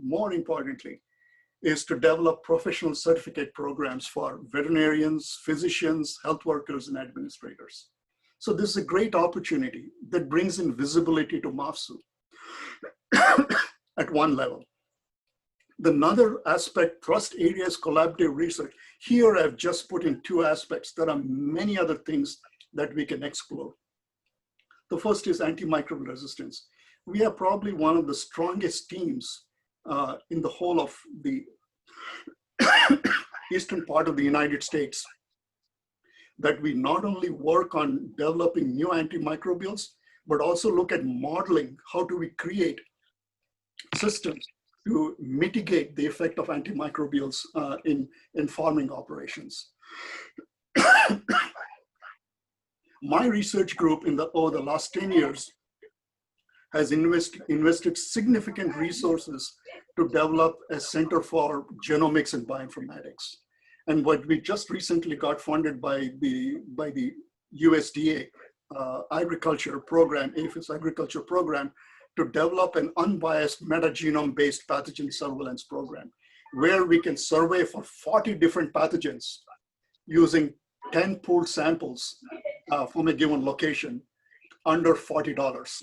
is to develop professional certificate programs for veterinarians, physicians, health workers, and administrators. So this is a great opportunity that brings in visibility to MAFSU at one level. The another aspect, thrust areas, collaborative research. Here I've just put in 2 aspects. There are many other things that we can explore. The first is antimicrobial resistance. We are probably one of the strongest teams in the whole of the eastern part of the United States, that we not only work on developing new antimicrobials, but also look at modeling how do we create systems to mitigate the effect of antimicrobials in farming operations. My research group over the last 10 years has invested significant resources to develop a center for genomics and bioinformatics. And what we just recently got funded by the USDA agriculture program, APHIS agriculture program, to develop an unbiased metagenome-based pathogen surveillance program, where we can survey for 40 different pathogens using 10 pooled samples from a given location under $40.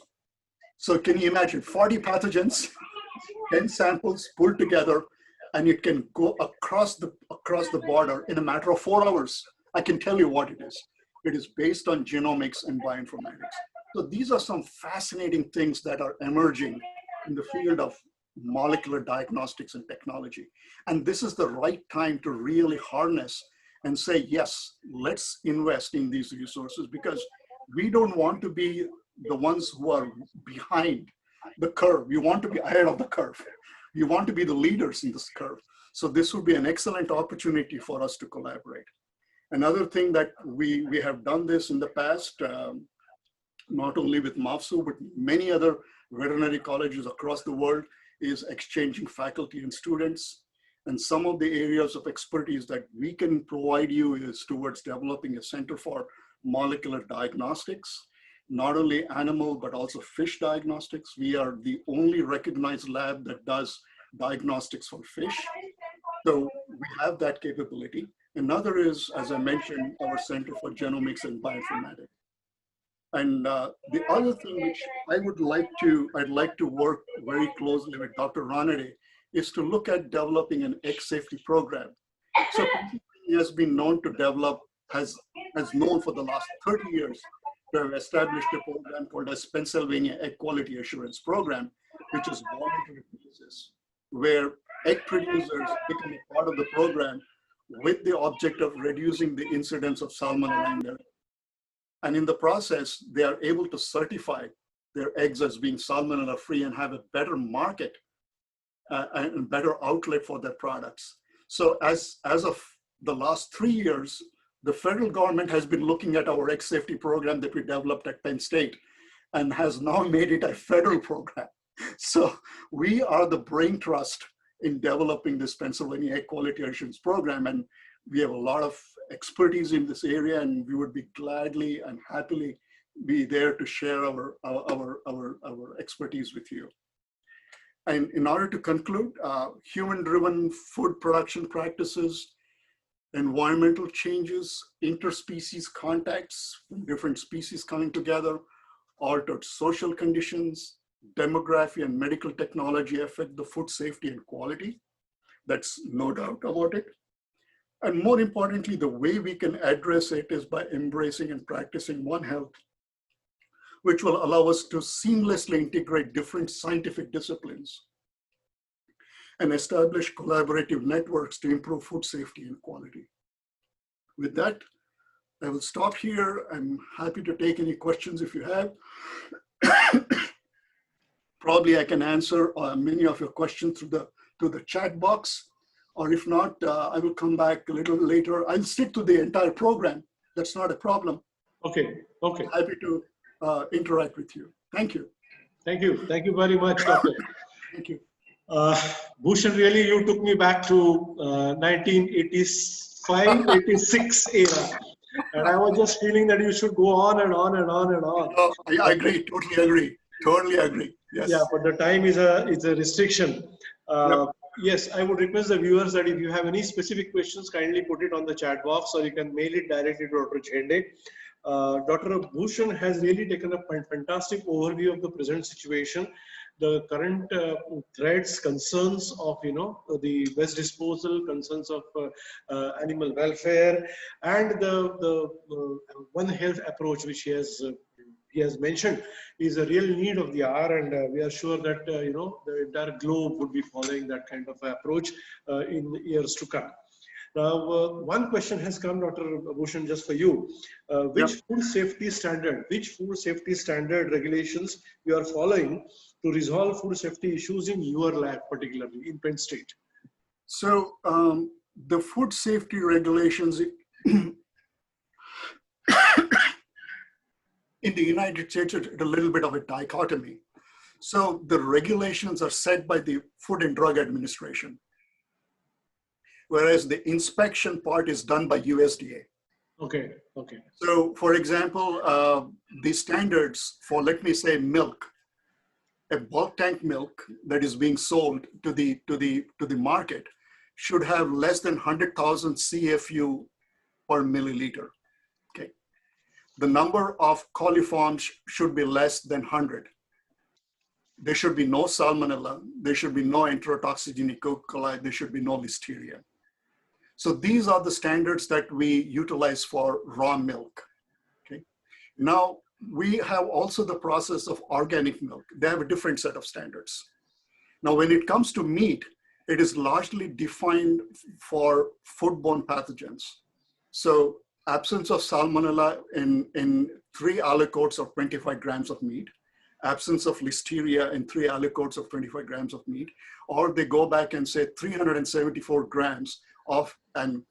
So can you imagine 40 pathogens, 10 samples pulled together, and it can go across the border in a matter of 4 hours. I can tell you what it is. It is based on genomics and bioinformatics. So these are some fascinating things that are emerging in the field of molecular diagnostics and technology. And this is the right time to really harness and say, yes, let's invest in these resources, because we don't want to be the ones who are behind the curve. We want to be ahead of the curve. We want to be the leaders in this curve. So this would be an excellent opportunity for us to collaborate. Another thing that we have done this in the past, not only with MAFSU, but many other veterinary colleges across the world, is exchanging faculty and students. And some of the areas of expertise that we can provide you is towards developing a center for molecular diagnostics, not only animal, but also fish diagnostics. We are the only recognized lab that does diagnostics for fish. So we have that capability. Another is, as I mentioned, our Center for Genomics and Bioinformatics. And the other thing which I'd like to work very closely with Dr. Ranade is to look at developing an egg safety program. So Pennsylvania has been known to develop, has known for the last 30 years to have established a program called as Pennsylvania Egg Quality Assurance Program, which is voluntary basis, where egg producers become a part of the program with the object of reducing the incidence of salmonella in their. And in the process, they are able to certify their eggs as being salmonella free and have a better market and better outlet for their products. So as of the last 3 years, the federal government has been looking at our egg safety program that we developed at Penn State and has now made it a federal program. So we are the brain trust in developing this Pennsylvania Egg Quality Assurance Program. And we have a lot of expertise in this area, and we would be gladly and happily be there to share our expertise with you. And in order to conclude, human-driven food production practices, environmental changes, interspecies contacts, different species coming together, altered social conditions, demography and medical technology affect the food safety and quality. That's no doubt about it. And more importantly, the way we can address it is by embracing and practicing One Health, which will allow us to seamlessly integrate different scientific disciplines and establish collaborative networks to improve food safety and quality. With that, I will stop here. I'm happy to take any questions if you have. Probably I can answer many of your questions through the chat box, or if not, I will come back a little later. I'll stick to the entire program. That's not a problem. Okay, okay. Happy to interact with you. Thank you. Thank you. Thank you very much, Doctor. Thank you. Bhushan, really, you took me back to 1985, 86 era. And I was just feeling that you should go on and on and on and on. Oh, I agree, totally agree. Totally agree. Yes. Yeah, but the time is a restriction. Yep. Yes, I would request the viewers that if you have any specific questions, kindly put it on the chat box, or you can mail it directly to Dr. Chende. Dr. Bhushan has really taken a fantastic overview of the present situation, the current threats, concerns of the waste disposal, concerns of animal welfare, and the One Health approach which he has mentioned is a real need of the hour, and we are sure that the entire globe would be following that kind of approach in years to come. Now, one question has come, Dr. Bhushan, just for you. Which food safety standard regulations you are following to resolve food safety issues in your lab, particularly in Penn State? So the food safety regulations in the United States are a little bit of a dichotomy. So the regulations are set by the Food and Drug Administration, whereas the inspection part is done by USDA. Okay, okay. So for example, the standards for, let me say, milk, a bulk tank milk that is being sold to the market should have less than 100,000 CFU per milliliter. Okay. The number of coliforms should be less than 100. There should be no salmonella. There should be no enterotoxigenic E. coli. There should be no listeria. So these are the standards that we utilize for raw milk. Okay. Now we have also the process of organic milk. They have a different set of standards. Now, when it comes to meat, it is largely defined for foodborne pathogens. So absence of salmonella in 3 aliquots of 25 grams of meat, absence of listeria in 3 aliquots of 25 grams of meat, or they go back and say 374 grams of an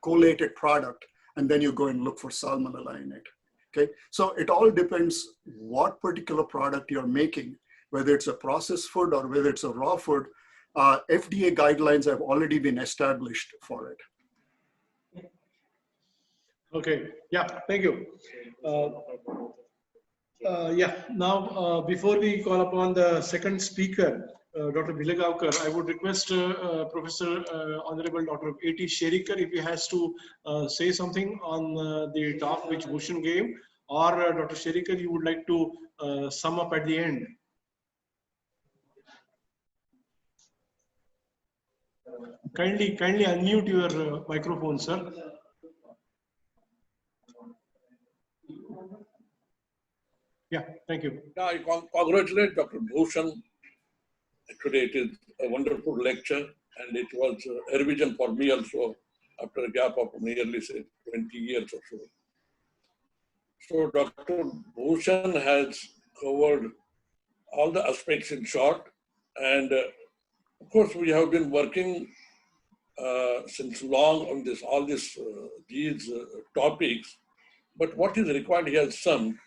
collated product, and then you go and look for salmonella in it. Okay, so it all depends what particular product you're making, whether it's a processed food or whether it's a raw food. FDA guidelines have already been established for it. Okay, yeah, thank you. Yeah, now before we call upon the second speaker, Dr. Bilagavkar, I would request Professor Honorable Dr. A.T. Sherikar if he has to say something on the talk which Bhushan gave, or Dr. Sherikar, you would like to sum up at the end. Kindly unmute your microphone, sir. Yeah, thank you. Yeah, I congratulate Dr. Bhushan. Actually, it is a wonderful lecture, and it was a revision for me also after a gap of nearly, say, 20 years or so. So Dr. Bhushan has covered all the aspects in short, and of course, we have been working since long on these topics. But what is required here is some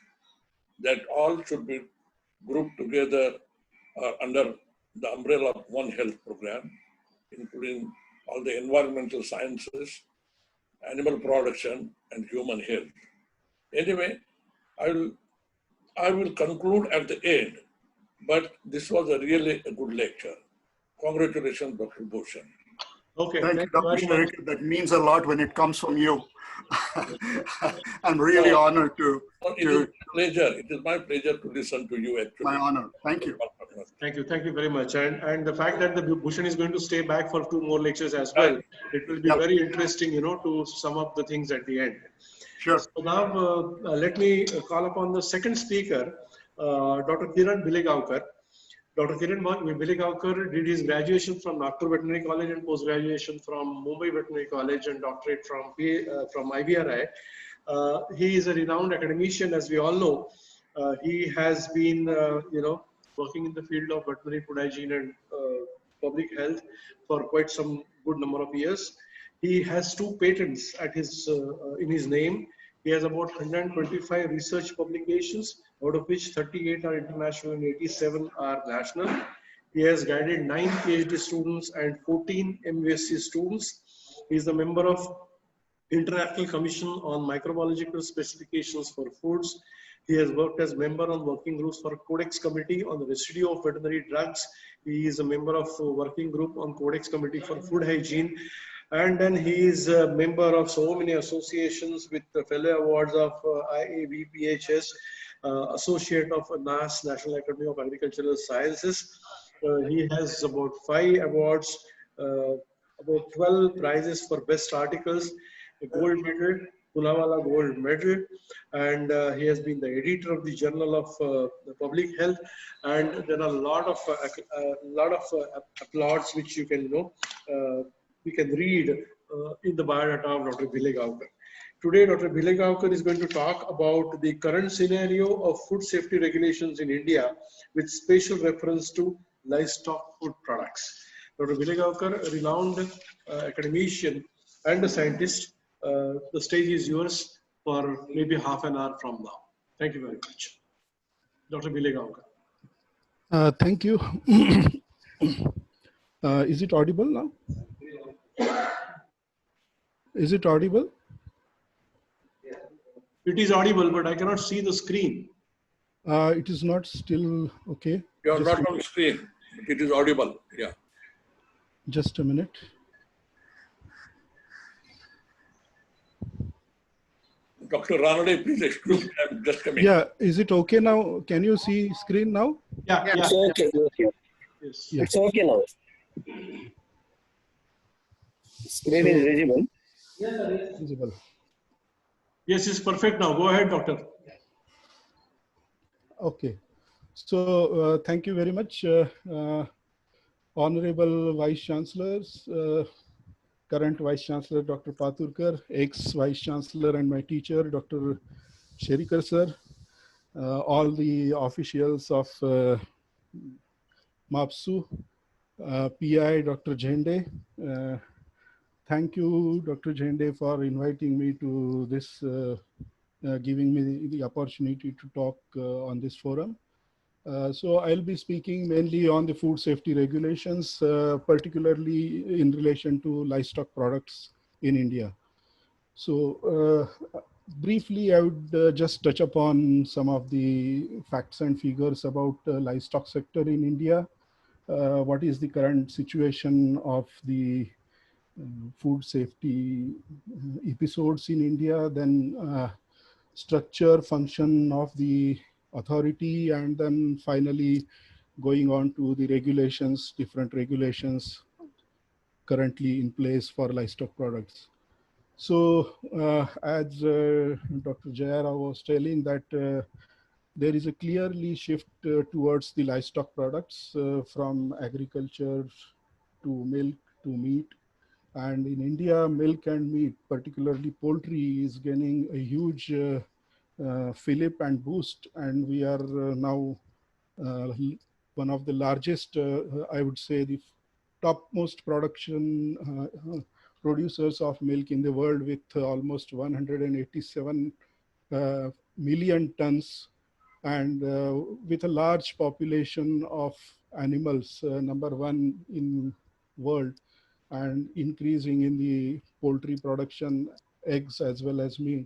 that all should be grouped together under the umbrella of One Health program, including all the environmental sciences, animal production, and human health. Anyway, I will conclude at the end, but this was a really a good lecture. Congratulations, Dr. Bhushan. Okay, thank you, Dr. Sherikar. That means a lot when it comes from you. I'm really honored to. It is my pleasure to listen to you, actually. My honor. Thank you. Thank you very much. And the fact that the Bhushan is going to stay back for 2 more lectures as well, it will be very interesting, to sum up the things at the end. Sure. So now let me call upon the second speaker, Dr. Kiran Biligavkar. Dr. Kiran Biligavkar did his graduation from Nagpur Veterinary College and post-graduation from Mumbai Veterinary College and doctorate from IVRI. He is a renowned academician, as we all know. He has been, working in the field of veterinary food hygiene and public health for quite some good number of years. He has 2 patents at in his name. He has about 125 research publications, out of which 38 are international and 87 are national. He has guided 9 PhD students and 14 MSc students. He is the member of International Commission on Microbiological Specifications for Foods. He has worked as member on working groups for Codex Committee on the residue of veterinary drugs. He is a member of working group on Codex Committee for Food Hygiene. And then he is a member of so many associations with the fellow awards of IAVPHS, associate of NAS, National Academy of Agricultural Sciences. He has about 5 awards, about 12 prizes for best articles, a gold medal, Pulawala Gold Medal, and he has been the editor of the Journal of the Public Health, and there are a lot of applauds which you can we can read in the biodata of Dr. Biligavkar. Today, Dr. Biligavkar is going to talk about the current scenario of food safety regulations in India with special reference to livestock food products. Dr. Biligavkar, a renowned academician and a scientist, the stage is yours for maybe half an hour from now. Thank you very much. Dr. Biligavkar. Thank you. Is it audible now? Is it audible? It is audible, but I cannot see the screen. It is not still okay. You are not on screen. It is audible. Yeah. Just a minute. Dr. Ranade, please excuse me. I'm just coming. Yeah, is it okay now? Can you see screen now? Yeah. It's okay. Yes. Yeah. It's okay now. Screen is visible. Visible. Yes, it's perfect now. Go ahead, doctor. Okay. So thank you very much, Honorable Vice Chancellors, current Vice Chancellor Dr. Paturkar, ex-Vice Chancellor and my teacher Dr. Sherikar sir, all the officials of MAFSU, PI Dr. Jhende. Thank you, Dr. Jhende, for inviting me to this, giving me the opportunity to talk on this forum. So I'll be speaking mainly on the food safety regulations, particularly in relation to livestock products in India. So briefly, I would just touch upon some of the facts and figures about livestock sector in India. What is the current situation of the food safety episodes in India, then structure, function of the authority, and then finally going on to the regulations, different regulations currently in place for livestock products. So as Dr. Jayara was telling that there is a clearly shift towards the livestock products from agriculture to milk to meat. And in India, milk and meat, particularly poultry, is gaining a huge fillip and boost. And we are now one of the largest, I would say, the topmost producers of milk in the world, with almost 187 million tons, and with a large population of animals, #1 in world, and increasing in the poultry production, eggs as well as meat.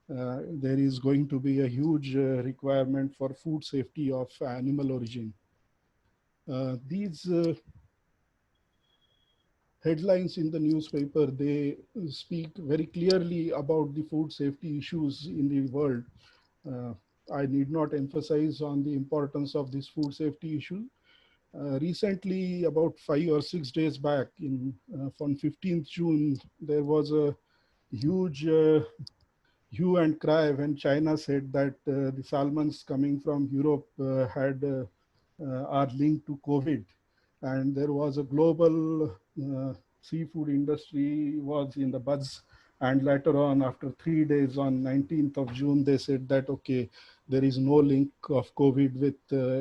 There is going to be a huge requirement for food safety of animal origin. These headlines in the newspaper, they speak very clearly about the food safety issues in the world. I need not emphasize on the importance of this food safety issue. Recently, about 5 or 6 days back, on 15th June, there was a huge hue and cry when China said that the salmons coming from Europe are linked to COVID, and there was a global seafood industry was in the buzz. And later on, after 3 days, on 19th of June, they said that okay, there is no link of COVID with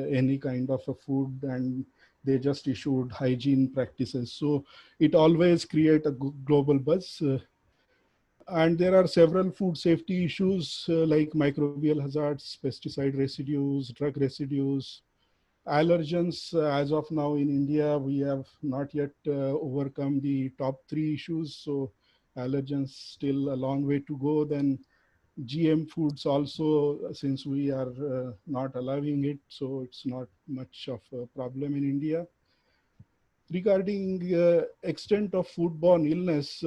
any kind of a food, and they just issued hygiene practices. So it always create a global buzz. And there are several food safety issues like microbial hazards, pesticide residues, drug residues, allergens. As of now in India, we have not yet overcome the top 3 issues. So allergens still a long way to go. Then GM foods also, since we are not allowing it, so it's not much of a problem in India. Regarding extent of foodborne illness,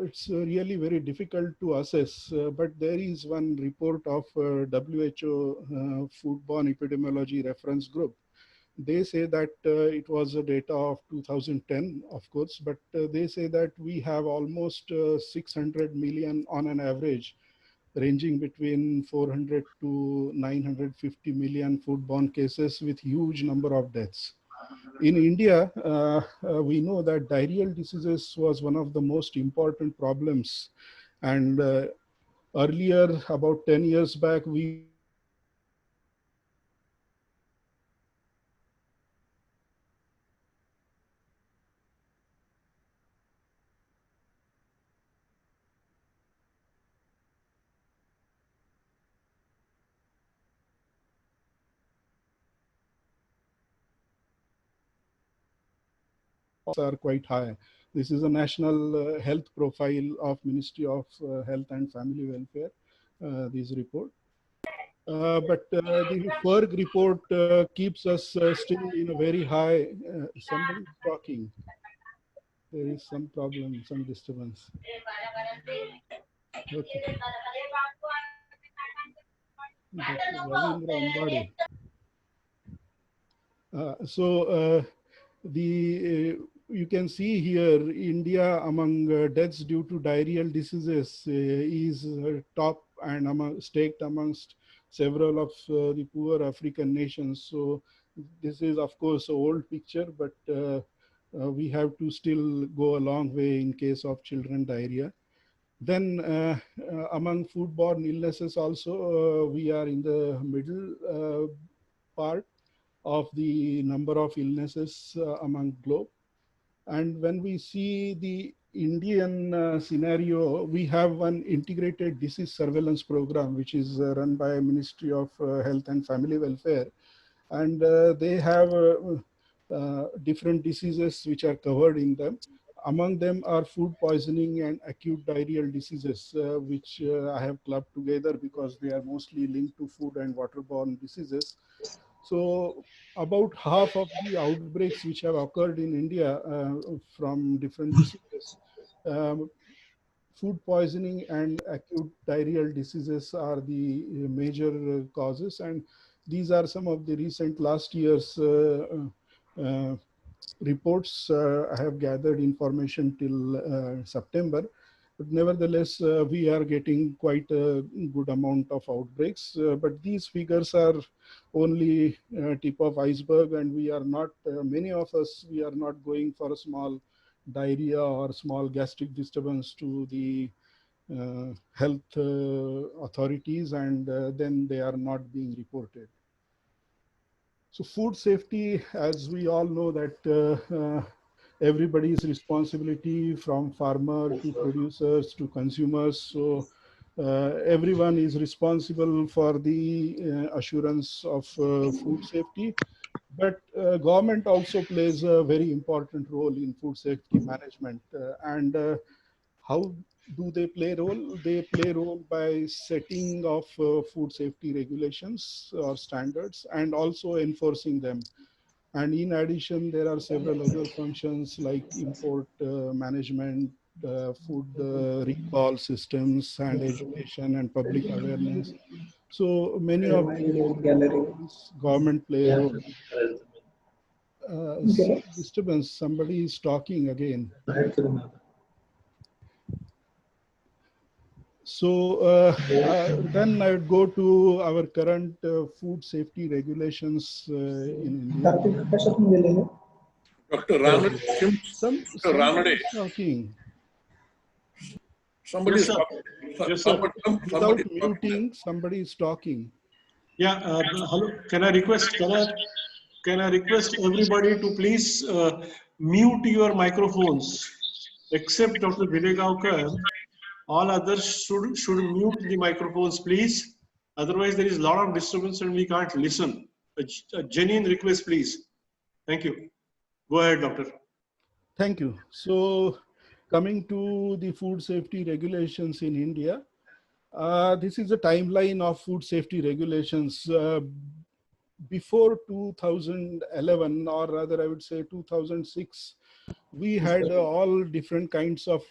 it's really very difficult to assess, but there is one report of WHO Foodborne Epidemiology Reference Group. They say that it was a data of 2010, of course, but they say that we have almost 600 million on an average, ranging between 400 to 950 million foodborne cases with huge number of deaths. In India, we know that diarrheal diseases was one of the most important problems. And earlier, about 10 years back, we were facing diarrheal diseases are quite high. This is a national health profile of Ministry of Health and Family Welfare, this report. But the FERG report keeps us still in a very high, somebody is talking. There is some problem, some disturbance. Okay. Dr. Ravindra Ambade. You can see here, India among deaths due to diarrheal diseases is top and staked amongst several of the poor African nations. So this is of course an old picture, but we have to still go a long way in case of children diarrhea. Then among foodborne illnesses also, we are in the middle part of the number of illnesses among globe. And when we see the Indian scenario, we have one integrated disease surveillance program, which is run by Ministry of Health and Family Welfare. And they have different diseases which are covered in them. Among them are food poisoning and acute diarrheal diseases, which I have clubbed together because they are mostly linked to food and waterborne diseases. So about half of the outbreaks which have occurred in India from different diseases, food poisoning and acute diarrheal diseases are the major causes. And these are some of the recent last year's reports. I have gathered information till September. But nevertheless, we are getting quite a good amount of outbreaks. But these figures are only tip of iceberg, and we are not, many of us, we are not going for a small diarrhea or small gastric disturbance to the health authorities, and then they are not being reported. So food safety, as we all know that everybody's responsibility, from farmer to producers to consumers. So everyone is responsible for the assurance of food safety. But government also plays a very important role in food safety management. And how do they play role? They play role by setting of food safety regulations or standards and also enforcing them. And in addition, there are several other functions like import management, food recall systems, and education and public awareness. So many of these government play a role. disturbance. Somebody is talking again. So then I would go to our current food safety regulations in India. Dr. Ranade, Dr. Somebody Ranade, is talking. somebody Yes, is sir. talking. Yes, sir. Without Somebody is talking. muting, somebody is talking. Yeah, hello. Can I request everybody to please mute your microphones, except Dr. Vinegaonkar. All others should mute the microphones, please. Otherwise, there is a lot of disturbance and we can't listen. A genuine request, please. Thank you. Go ahead, doctor. Thank you. So coming to the food safety regulations in India, this is a timeline of food safety regulations. Before 2011, or rather I would say 2006, we had all different kinds of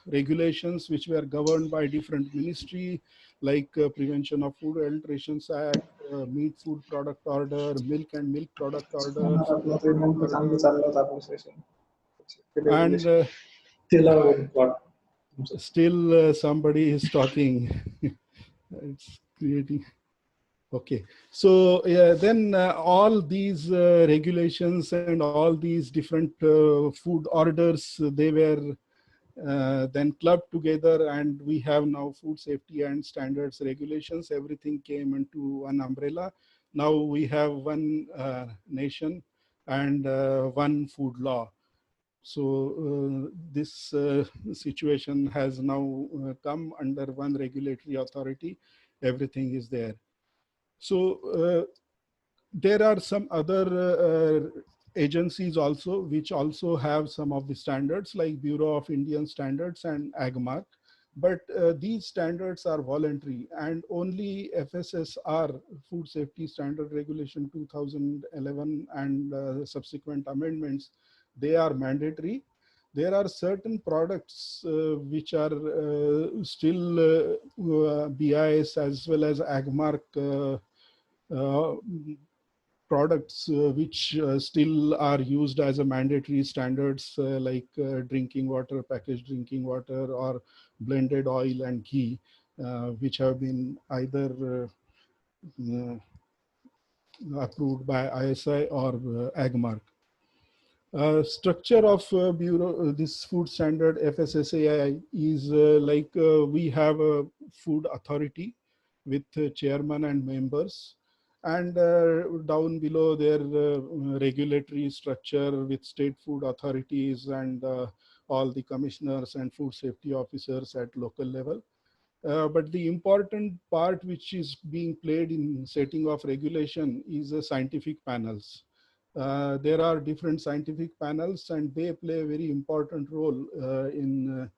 regulations which were governed by different ministry, like Prevention of Food Adulterations Act, Meat Food Product Order, Milk and Milk Product Orders, and still somebody is talking. It's creating. Okay, so yeah, then all these regulations and all these different food orders, they were then clubbed together, and we have now food safety and standards regulations. Everything came into one umbrella. Now we have one nation and one food law. So this situation has now come under one regulatory authority. Everything is there. So there are some other agencies also, which also have some of the standards, like Bureau of Indian Standards and AgMark. But these standards are voluntary, and only FSSR, Food Safety Standard Regulation 2011 and subsequent amendments, they are mandatory. There are certain products which are still BIS as well as AgMark products which still are used as a mandatory standards, like drinking water, packaged drinking water, or blended oil and ghee, which have been either approved by ISI or AgMark. Structure of Bureau, this food standard FSSAI is like we have a food authority with chairman and members, and down below there regulatory structure with state food authorities and all the commissioners and food safety officers at local level. But the important part which is being played in setting of regulation is scientific panels. There are different scientific panels, and they play a very important role in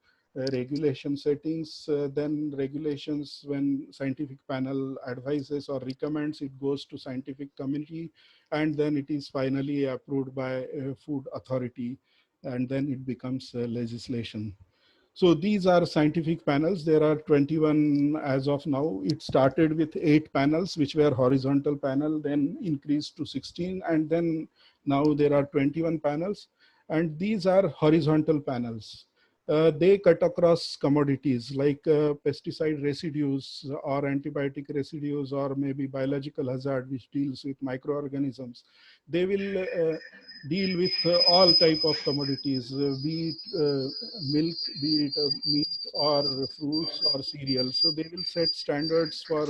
regulation settings. Then regulations, when scientific panel advises or recommends, it goes to scientific committee, and then it is finally approved by a food authority, and then it becomes legislation. So these are scientific panels. There are 21 as of now. It started with 8 panels, which were horizontal panel, then increased to 16, and then now there are 21 panels. And these are horizontal panels. They cut across commodities like pesticide residues or antibiotic residues, or maybe biological hazard, which deals with microorganisms. They will deal with all type of commodities, be it milk, be it meat or fruits or cereals. So they will set standards for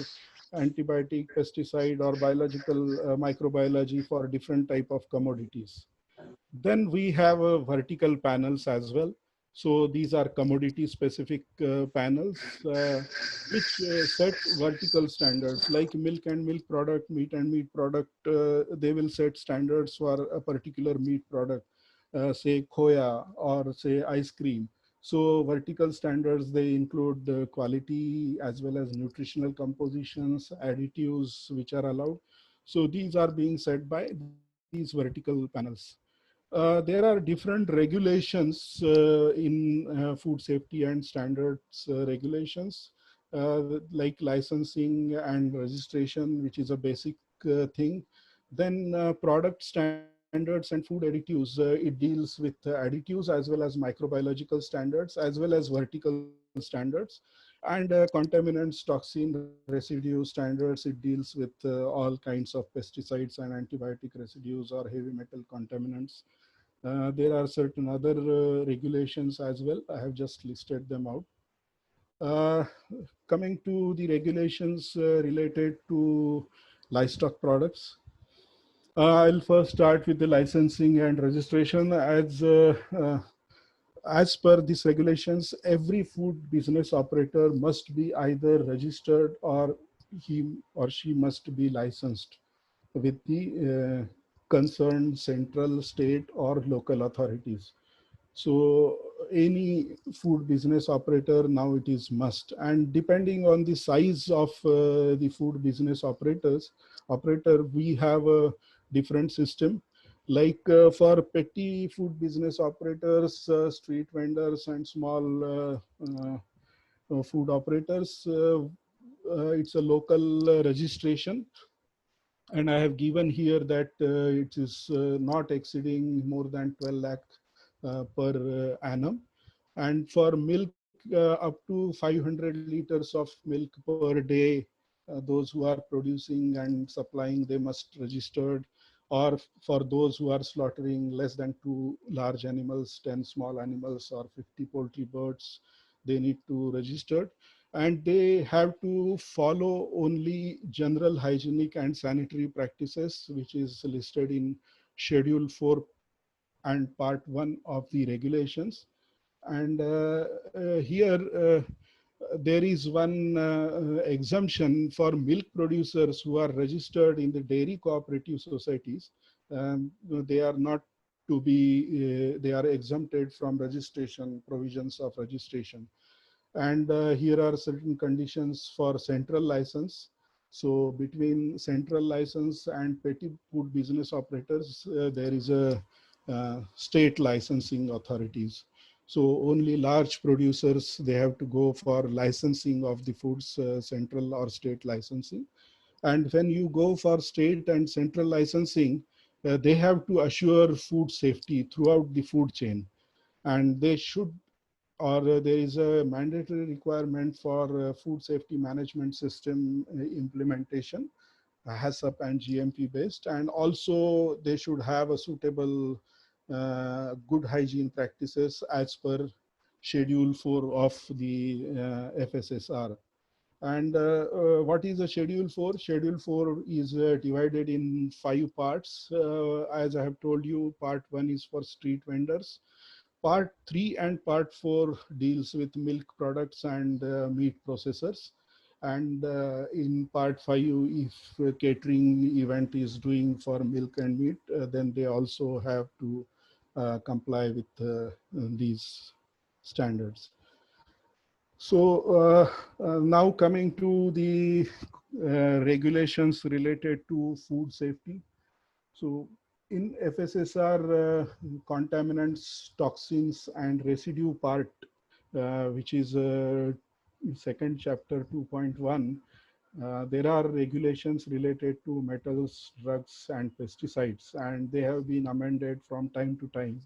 antibiotic, pesticide, or biological microbiology for different type of commodities. Then we have vertical panels as well. So these are commodity specific panels which set vertical standards, like milk and milk product, meat and meat product. They will set standards for a particular meat product, say khoya or say ice cream. So vertical standards, they include quality as well as nutritional compositions, additives which are allowed. So these are being set by these vertical panels. There are different regulations in food safety and standards regulations, like licensing and registration, which is a basic thing. Then product standards standards and food additives, it deals with additives as well as microbiological standards, as well as vertical standards, and contaminants, toxin, residue standards. It deals with all kinds of pesticides and antibiotic residues or heavy metal contaminants. There are certain other regulations as well. I have just listed them out. Coming to the regulations related to livestock products. I'll first start with the licensing and registration. As per these regulations, every food business operator must be either registered or he or she must be licensed with the concerned central, state, or local authorities. So any food business operator now it is must, and depending on the size of the food business operator, we have a different system. Like for petty food business operators, street vendors, and small food operators, it's a local registration. And I have given here that it is not exceeding more than 12 lakh per annum. And for milk, up to 500 liters of milk per day, those who are producing and supplying, they must registered. Or for those who are slaughtering less than 2 large animals, 10 small animals, or 50 poultry birds, they need to register. And they have to follow only general hygienic and sanitary practices, which is listed in Schedule 4 and Part 1 of the regulations. And here there is one exemption for milk producers who are registered in the dairy cooperative societies. They are not to be, they are exempted from registration, provisions of registration. And here are certain conditions for central license. So between central license and petty food business operators, there is a state licensing authorities. So only large producers, they have to go for licensing of the foods, central or state licensing. And when you go for state and central licensing, they have to assure food safety throughout the food chain. And they should, or there is a mandatory requirement for food safety management system implementation, HACCP and GMP based. And also they should have a suitable good hygiene practices as per Schedule 4 of the FSSR. And what is the Schedule 4? Schedule 4 is divided in 5 parts. As I have told you, Part 1 is for street vendors. Part 3 and Part 4 deals with milk products and meat processors. And in Part 5, if a catering event is doing for milk and meat, then they also have to comply with these standards. So now coming to the regulations related to food safety. So in FSSR, contaminants, toxins, and residue part, which is second chapter 2.1, there are regulations related to metals, drugs, and pesticides, and they have been amended from time to time.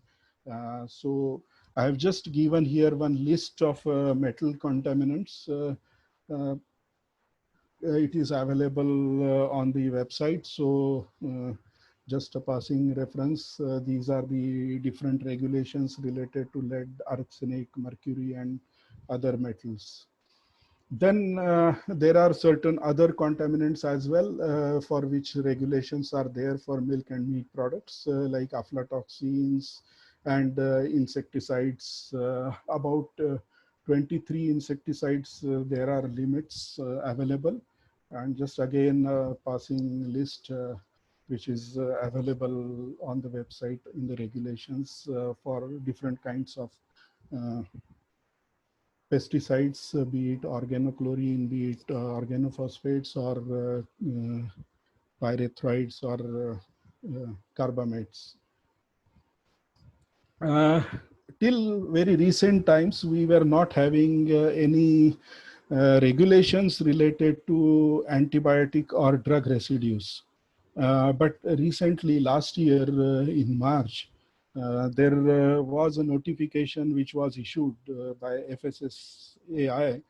So I have just given here one list of metal contaminants. It is available on the website. So just a passing reference, these are the different regulations related to lead, arsenic, mercury, and other metals. Then there are certain other contaminants as well for which regulations are there for milk and meat products like aflatoxins and insecticides. About 23 insecticides, there are limits available. And just again, passing list which is available on the website in the regulations for different kinds of pesticides, be it organochlorine, be it organophosphates, or pyrethroids, or carbamates. Till very recent times, we were not having any regulations related to antibiotic or drug residues. But recently, last year in March, there was a notification which was issued by FSSAI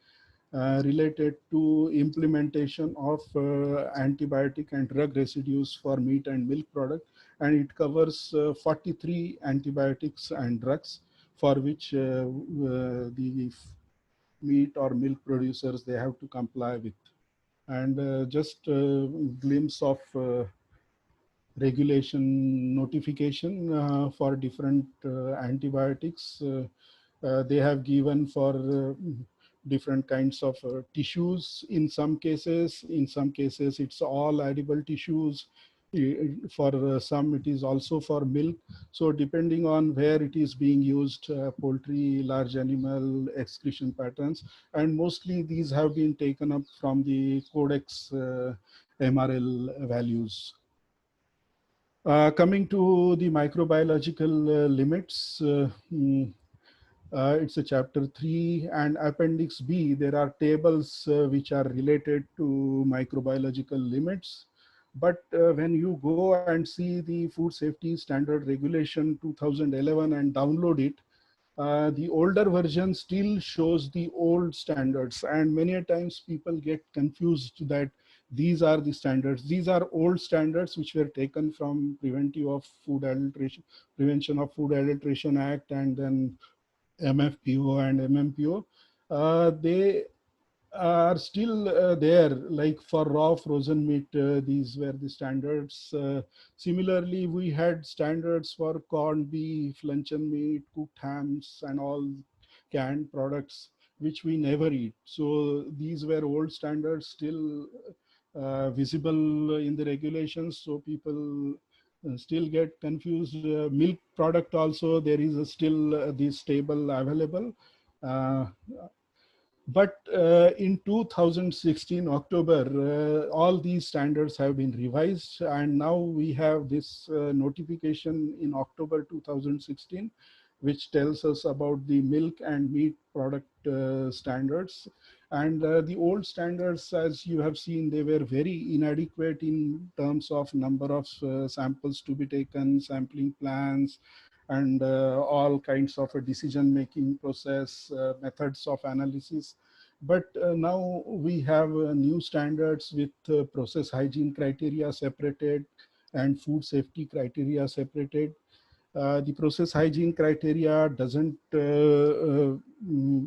related to implementation of antibiotic and drug residues for meat and milk product, and it covers 43 antibiotics and drugs for which the meat or milk producers, they have to comply with. And just a glimpse of regulation notification for different antibiotics. They have given for different kinds of tissues in some cases it's all edible tissues. For some it is also for milk. So depending on where it is being used, poultry, large animal excretion patterns, and mostly these have been taken up from the Codex MRL values. Coming to the microbiological limits, it's a chapter 3 and appendix B. There are tables which are related to microbiological limits. But when you go and see the Food Safety Standard Regulation 2011 and download it, the older version still shows the old standards, and many a times people get confused that these are the standards. These are old standards which were taken from Prevention of Food Adulteration Act, and then MFPO and MMPO. They are still there, like for raw frozen meat, these were the standards. Similarly, we had standards for corned beef, luncheon meat, cooked hams, and all canned products, which we never eat. So these were old standards still visible in the regulations. So people still get confused. Milk product also, there is still this table available. Uh, but in 2016 October, all these standards have been revised, and now we have this notification in October 2016, which tells us about the milk and meat product standards. And the old standards, as you have seen, they were very inadequate in terms of number of samples to be taken, sampling plans, and all kinds of a decision-making process, methods of analysis. But now we have new standards with process hygiene criteria separated and food safety criteria separated. The process hygiene criteria doesn't,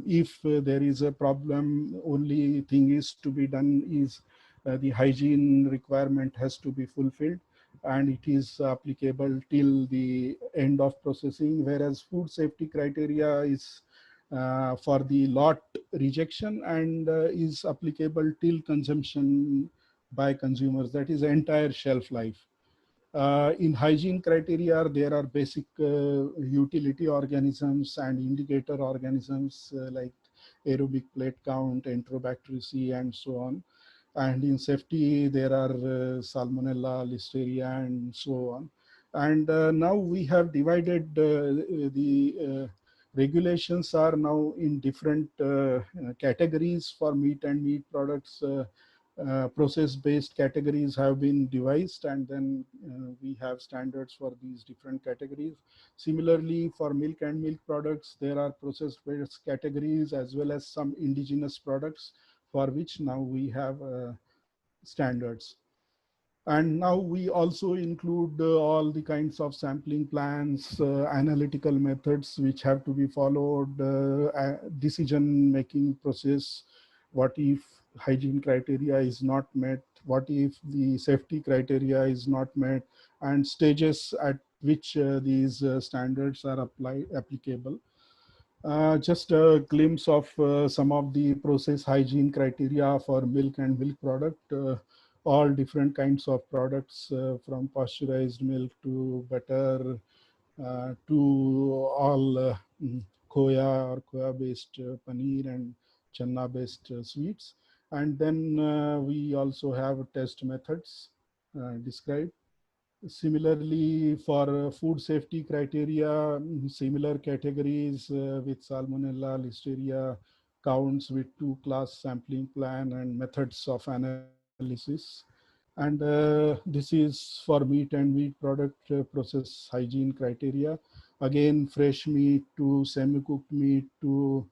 if there is a problem, only thing is to be done is the hygiene requirement has to be fulfilled, and it is applicable till the end of processing, whereas food safety criteria is for the lot rejection and is applicable till consumption by consumers, that is entire shelf life. In hygiene criteria, there are basic utility organisms and indicator organisms like aerobic plate count, enterobacteriaceae, and so on. And in safety, there are Salmonella, Listeria, and so on. And now we have divided the regulations are now in different categories for meat and meat products. Process-based categories have been devised, and then we have standards for these different categories. Similarly, for milk and milk products, there are process-based categories as well as some indigenous products for which now we have standards. And now we also include all the kinds of sampling plans, analytical methods which have to be followed, decision-making process. What if hygiene criteria is not met? What if the safety criteria is not met? And stages at which these standards are applicable. Just a glimpse of some of the process hygiene criteria for milk and milk product. All different kinds of products from pasteurized milk to butter to all khoya or khoya based paneer and channa based sweets. And then we also have test methods described. Similarly, for food safety criteria, similar categories with Salmonella, Listeria, counts with 2-class sampling plan and methods of analysis. And And this is for meat and meat product process hygiene criteria. Again, fresh meat to semi-cooked meat to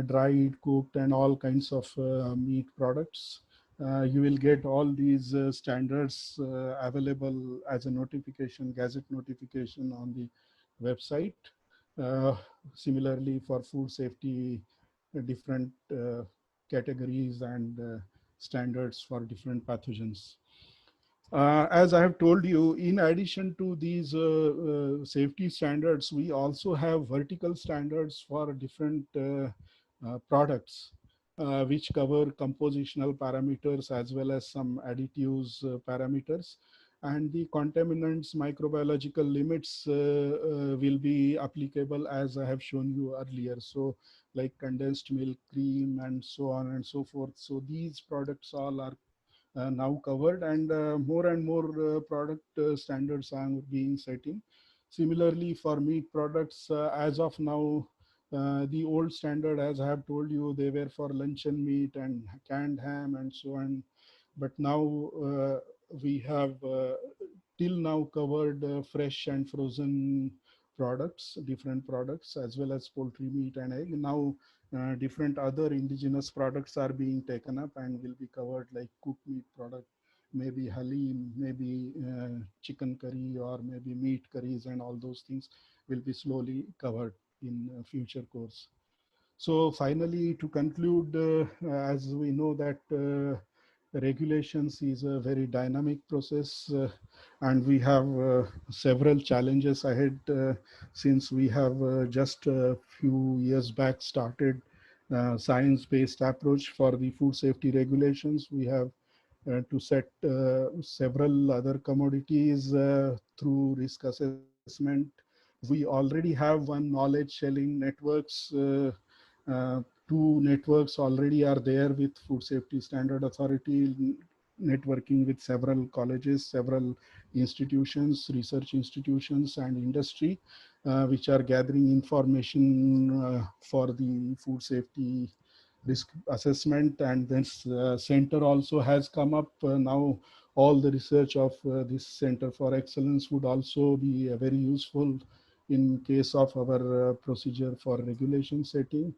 dried, cooked, and all kinds of meat products. You will get all these standards available as a notification, gazette notification on the website. Similarly, for food safety, different categories and standards for different pathogens. As I have told you, in addition to these safety standards, we also have vertical standards for different products, which cover compositional parameters as well as some additives parameters. And the contaminants microbiological limits will be applicable as I have shown you earlier. So like condensed milk, cream, and so on and so forth. So these products all are now covered, and more product standards are being setting. Similarly, for meat products, as of now, the old standard, as I have told you, they were for luncheon meat and canned ham and so on. But now we have till now covered fresh and frozen products, different products, as well as poultry, meat, and egg. Now different other indigenous products are being taken up and will be covered, like cooked meat product, maybe halim, maybe chicken curry, or maybe meat curries, and all those things will be slowly covered in future course. So finally, to conclude, as we know that regulations is a very dynamic process, and we have several challenges ahead since we have just a few years back started science-based approach for the food safety regulations. We have to set several other commodities through risk assessment. We already have one knowledge sharing networks. Two networks already are there with Food Safety Standard Authority, networking with several colleges, several institutions, research institutions, and industry, which are gathering information for the food safety risk assessment. And this center also has come up now. All the research of this Center for Excellence would also be very useful in case of our procedure for regulation setting.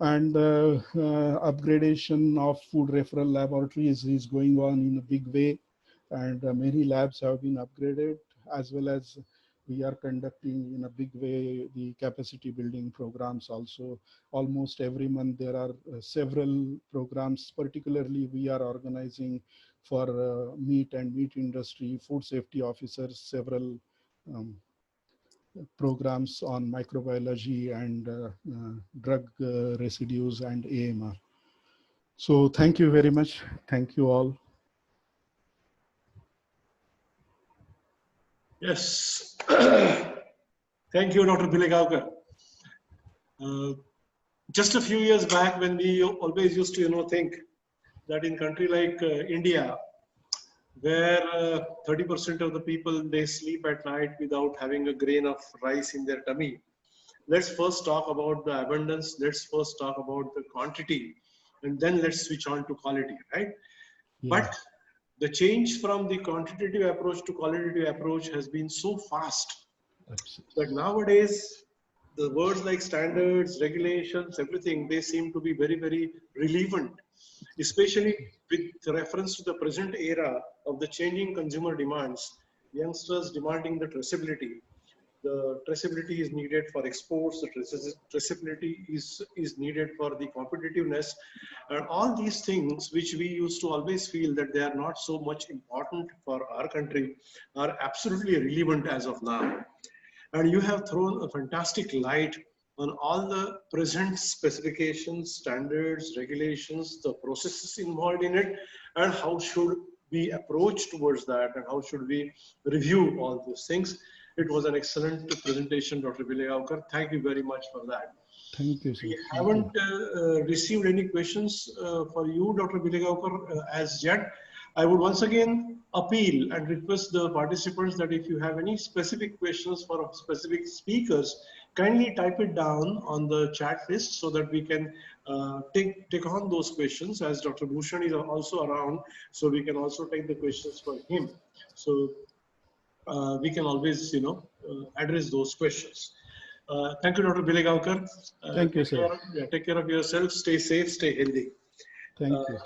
And upgradation of food referral laboratories is going on in a big way, and many labs have been upgraded, as well as we are conducting in a big way the capacity building programs also. Almost every month there are several programs. Particularly we are organizing for meat and meat industry, food safety officers, several programs on microbiology and drug residues and AMR. So thank you very much. Thank you all. Yes. Thank you, Dr. Bilegaonkar. Just a few years back, when we always used to, think that in country like India, where 30% of the people, they sleep at night without having a grain of rice in their tummy. Let's first talk about the abundance. Let's first talk about the quantity, and then let's switch on to quality, right? Yeah. But the change from the quantitative approach to qualitative approach has been so fast that nowadays the words like standards, regulations, everything, they seem to be very, very relevant, especially with reference to the present era of the changing consumer demands, youngsters demanding the traceability. The traceability is needed for exports, the traceability is needed for the competitiveness, and all these things which we used to always feel that they are not so much important for our country are absolutely relevant as of now. And you have thrown a fantastic light on all the present specifications, standards, regulations, the processes involved in it, and how should we approach towards that, and how should we review all those things. It was an excellent presentation, Dr. Bilegaonkar. Thank you very much for that. Thank you, sir. We haven't received any questions for you, Dr. Bilegaonkar, as yet. I would once again appeal and request the participants that if you have any specific questions for specific speakers, kindly type it down on the chat list so that we can take on those questions, as Dr. Bhushan is also around, so we can also take the questions for him. So we can always, address those questions. Thank you, Dr. Bilegaonkar. Thank you, sir. Take care of yourself. Stay safe. Stay healthy. Thank you.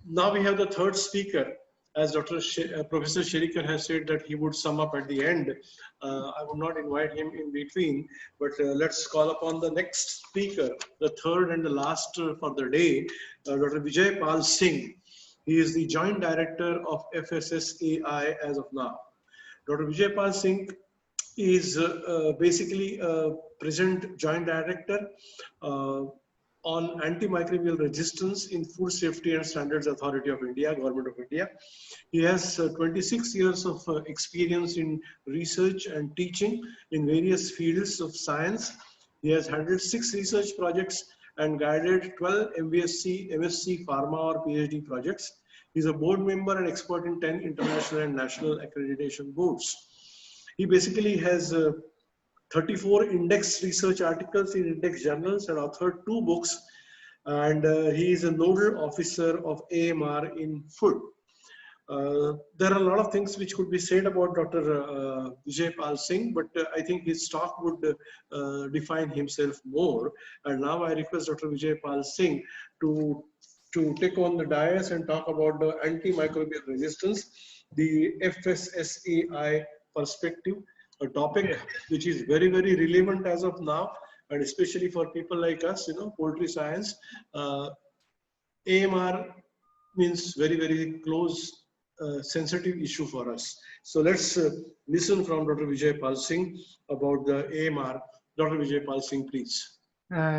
Now we have the third speaker. As Professor Sherikar has said that he would sum up at the end. I would not invite him in between, but let's call upon the next speaker, the third and the last for the day, Dr. Vijay Pal Singh. He is the Joint Director of FSSAI as of now. Dr. Vijay Pal Singh is basically a present Joint Director on Anti-Microbial Resistance in Food Safety and Standards Authority of India, Government of India. He has 26 years of experience in research and teaching in various fields of science. He has handled 6 research projects and guided 12 MSc, Pharma or PhD projects. He's a board member and expert in 10 international and national accreditation boards. He basically has 34 index research articles in index journals and authored 2 books, and he is a nodal officer of AMR in food. There are a lot of things which could be said about Dr. Vijay Pal Singh, but I think his talk would define himself more. And now I request Dr. Vijay Pal Singh to take on the dais and talk about the antimicrobial resistance, the FSSAI perspective, a topic which is very, very relevant as of now, and especially for people like us, poultry science. AMR means very, very close, sensitive issue for us. So let's listen from Dr. Vijay Pal Singh about the AMR. Dr. Vijay Pal Singh, please.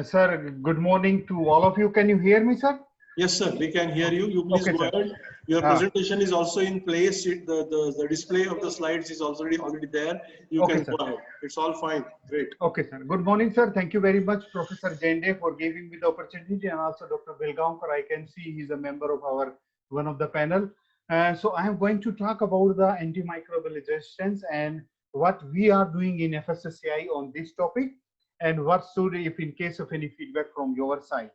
Sir, good morning to all of you. Can you hear me, sir? Yes, sir, we can hear you. You please go ahead. Your presentation is also in place. The display of the slides is already there. You can go ahead. It's all fine. Great. Okay, sir. Good morning, sir. Thank you very much, Professor Jende, for giving me the opportunity, and also Dr. Bilegaonkar. I can see he's a member of one of the panel. So I am going to talk about the antimicrobial resistance and what we are doing in FSSAI on this topic, and what should, if in case of any feedback from your side.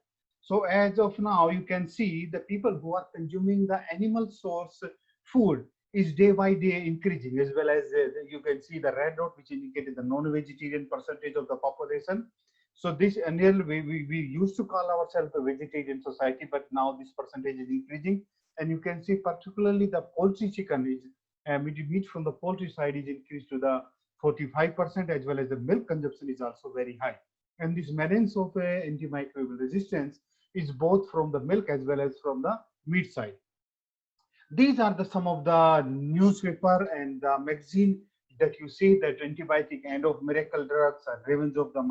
So as of now, you can see the people who are consuming the animal source food is day by day increasing, as well as you can see the red dot, which indicated the non-vegetarian percentage of the population. So this earlier we used to call ourselves a vegetarian society, but now this percentage is increasing. And you can see particularly the poultry chicken is meat from the poultry side is increased to the 45%, as well as the milk consumption is also very high. And this menace of antimicrobial resistance is both from the milk as well as from the meat side. These are some of the newspaper and the magazine that you see, that antibiotic end of miracle drugs are revenge of the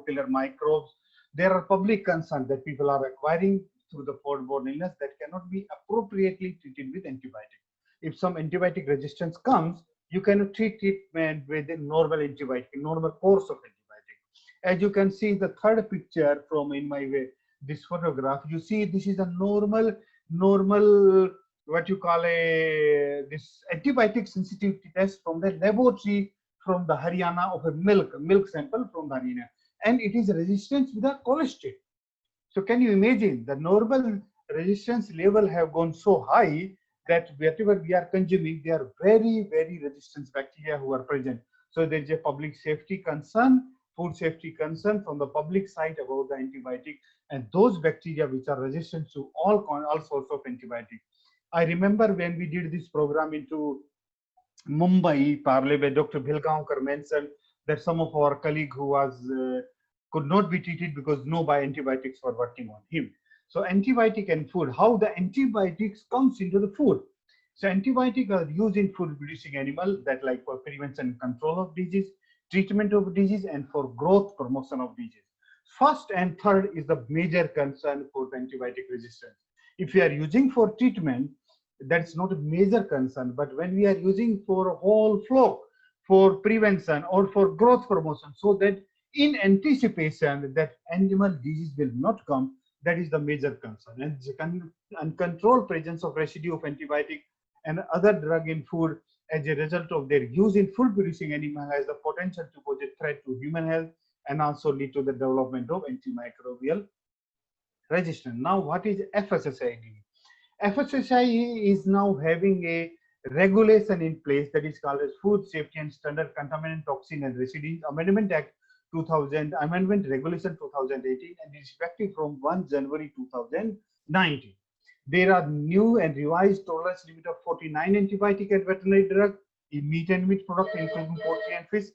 killer microbes. There are public concerns that people are acquiring through the foodborne illness that cannot be appropriately treated with antibiotic. If some antibiotic resistance comes, you cannot treat it with a normal antibiotic, normal course of antibiotic. As you can see the third picture from this photograph, you see this is a normal what you call this antibiotic sensitivity test from the laboratory from the Haryana of a milk sample from the Haryana, and it is resistance with the cholesterol. So can you imagine the normal resistance level have gone so high that whatever we are consuming, they are very, very resistant bacteria who are present. So there is a public safety concern, food safety concern from the public side about the antibiotic and those bacteria which are resistant to all sorts of antibiotics. I remember when we did this program into Mumbai, where Dr. Bilegaonkar mentioned that some of our colleagues who could not be treated because no antibiotics were working on him. So antibiotic and food, how the antibiotics comes into the food. So antibiotics are used in food producing animals, that like for prevention and control of disease, treatment of disease, and for growth promotion of disease. First and third is the major concern for the antibiotic resistance. If we are using for treatment, that's not a major concern, but when we are using for a whole flock, for prevention or for growth promotion, so that in anticipation that animal disease will not come, that is the major concern. And uncontrolled presence of residue of antibiotic and other drug in food as a result of their use in food producing animal has the potential to pose a threat to human health and also lead to the development of antimicrobial resistance. Now, what is FSSAI doing? FSSAI is now having a regulation in place that is called as Food Safety and Standard Contaminant Toxin and Residue Amendment Act 2000, Amendment Regulation 2018, and is effective from 1 January 2019. There are new and revised tolerance limit of 49 antibiotic and veterinary drug in meat and meat products, including poultry and fish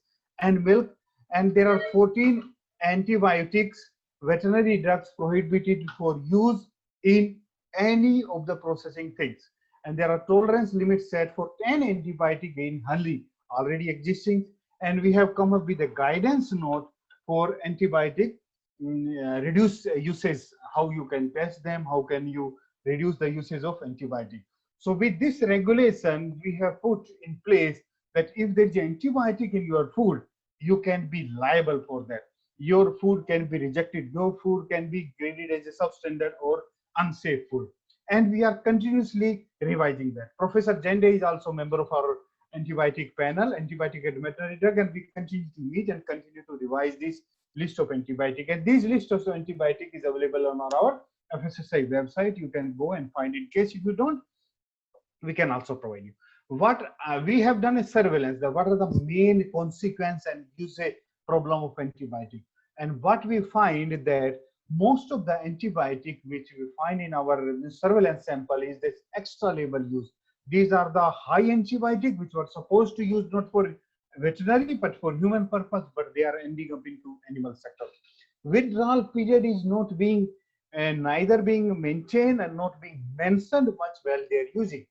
and milk, and there are 14 antibiotics, veterinary drugs prohibited for use in any of the processing things. And there are tolerance limits set for 10 antibiotic in honey already existing. And we have come up with a guidance note for antibiotic reduce uses, how you can test them, how can you reduce the usage of antibiotic. So with this regulation, we have put in place that if there is an antibiotic in your food, you can be liable for that. Your food can be rejected. Your food can be graded as a substandard or unsafe food. And we are continuously revising that. Professor Jende is also a member of our antibiotic panel, antibiotic and veterinary drug, and we continue to meet and continue to revise this list of antibiotic. And this list of antibiotic is available on our FSSAI website. You can go and find it. In case if you don't, we can also provide you. What we have done is surveillance. What are the main consequence and usage problem of antibiotic? And what we find that most of the antibiotic which we find in our surveillance sample is this extra label use. These are the high antibiotic which were supposed to use not for veterinary but for human purpose, but they are ending up into animal sector. Withdrawal period is not being neither being maintained and not being mentioned much while they are using.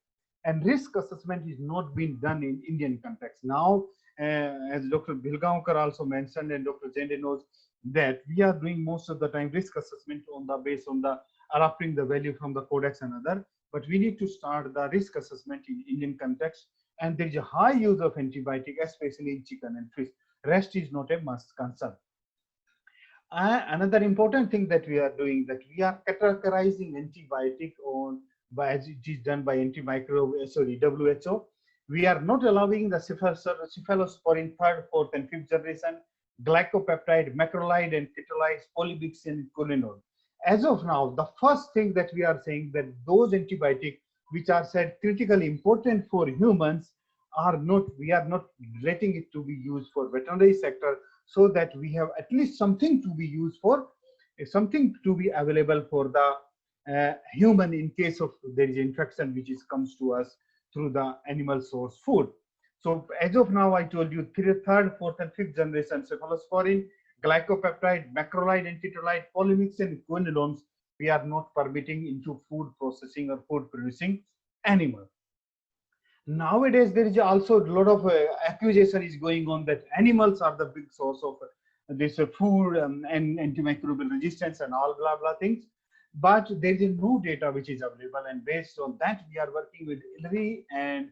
And risk assessment is not being done in Indian context. Now, as Dr. Bilgaonkar also mentioned and Dr. Jende knows, that we are doing most of the time risk assessment on the based on the adapting the value from the codex and other, but we need to start the risk assessment in Indian context. And there is a high use of antibiotic, especially in chicken and fish. Rest is not a must concern. Another important thing that we are doing, that we are categorizing antibiotic on by as it is done by WHO. We are not allowing the cephalosporin third, fourth, and fifth generation, glycopeptide, macrolide, and ketolide, polybixin, and quinolone. As of now, the first thing that we are saying that those antibiotics which are said critically important for humans are not, we are not letting it to be used for veterinary sector, so that we have at least something to be used for, something to be available for the human in case of there is infection which is comes to us through the animal source food. So as of now, I told you third, fourth, and fifth generation cephalosporin, glycopeptide, macrolide, and ketolide, polymix, and quinolones we are not permitting into food processing or food producing animal. Nowadays, there is also a lot of accusation is going on that animals are the big source of this food and antimicrobial resistance and all blah blah things. But there is no data which is available, and based on that, we are working with ILRI and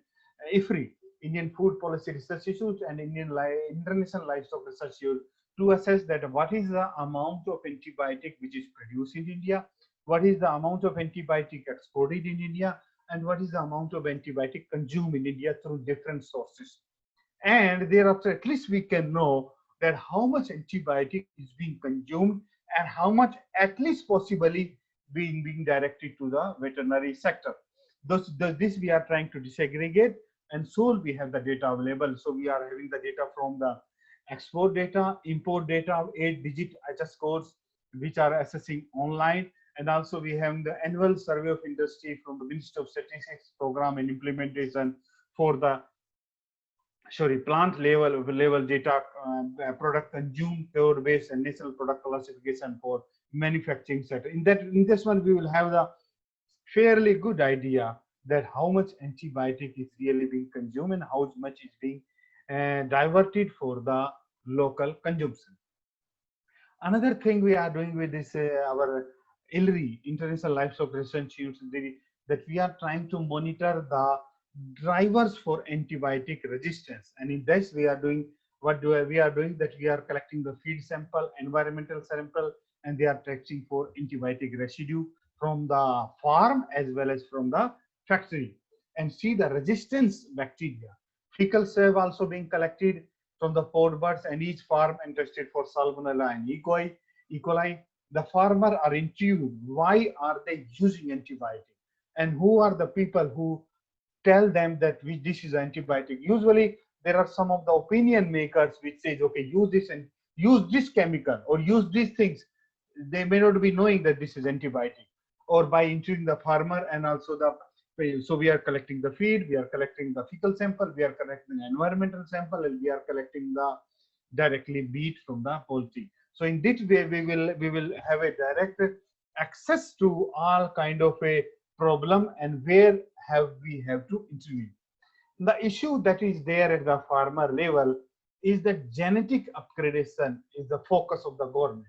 IFRI, Indian Food Policy Research Institute, and International Livestock Research Institute, to assess that what is the amount of antibiotic which is produced in India, what is the amount of antibiotic exported in India, and what is the amount of antibiotic consumed in India through different sources. And thereafter, at least we can know that how much antibiotic is being consumed and how much at least possibly being directed to the veterinary sector. This we are trying to disaggregate, and soon we have the data available. So we are having the data from the export data, import data, 8-digit HS codes, which are assessing online. And also we have the annual survey of industry from the Ministry of Statistics Program and Implementation for the plant level data, product consumed, pure base, and national product classification for manufacturing sector. In this one, we will have the fairly good idea that how much antibiotic is really being consumed and how much is being diverted for the local consumption. Another thing we are doing with this our ILRI, International Livestock Research Institute, that we are trying to monitor the drivers for antibiotic resistance. And in this, we are doing we are doing that we are collecting the feed sample, environmental sample, and they are testing for antibiotic residue from the farm as well as from the factory. and see the resistance bacteria. Fecals have also been collected from the pod birds, and each farm and tested for Salmonella and E. coli. The farmer are intrigued. Why are they using antibiotic? And who are the people who tell them that this is antibiotic? Usually, there are some of the opinion makers which says, okay, use this and use this chemical or use these things. They may not be knowing that this is antibiotic. Or by intriguing the farmer and also so we are collecting the feed, we are collecting the fecal sample, we are collecting the environmental sample, and we are collecting the directly meat from the poultry. So in this way, we will have a direct access to all kind of a problem and where we have to intervene. The issue that is there at the farmer level is that genetic upgradation is the focus of the government.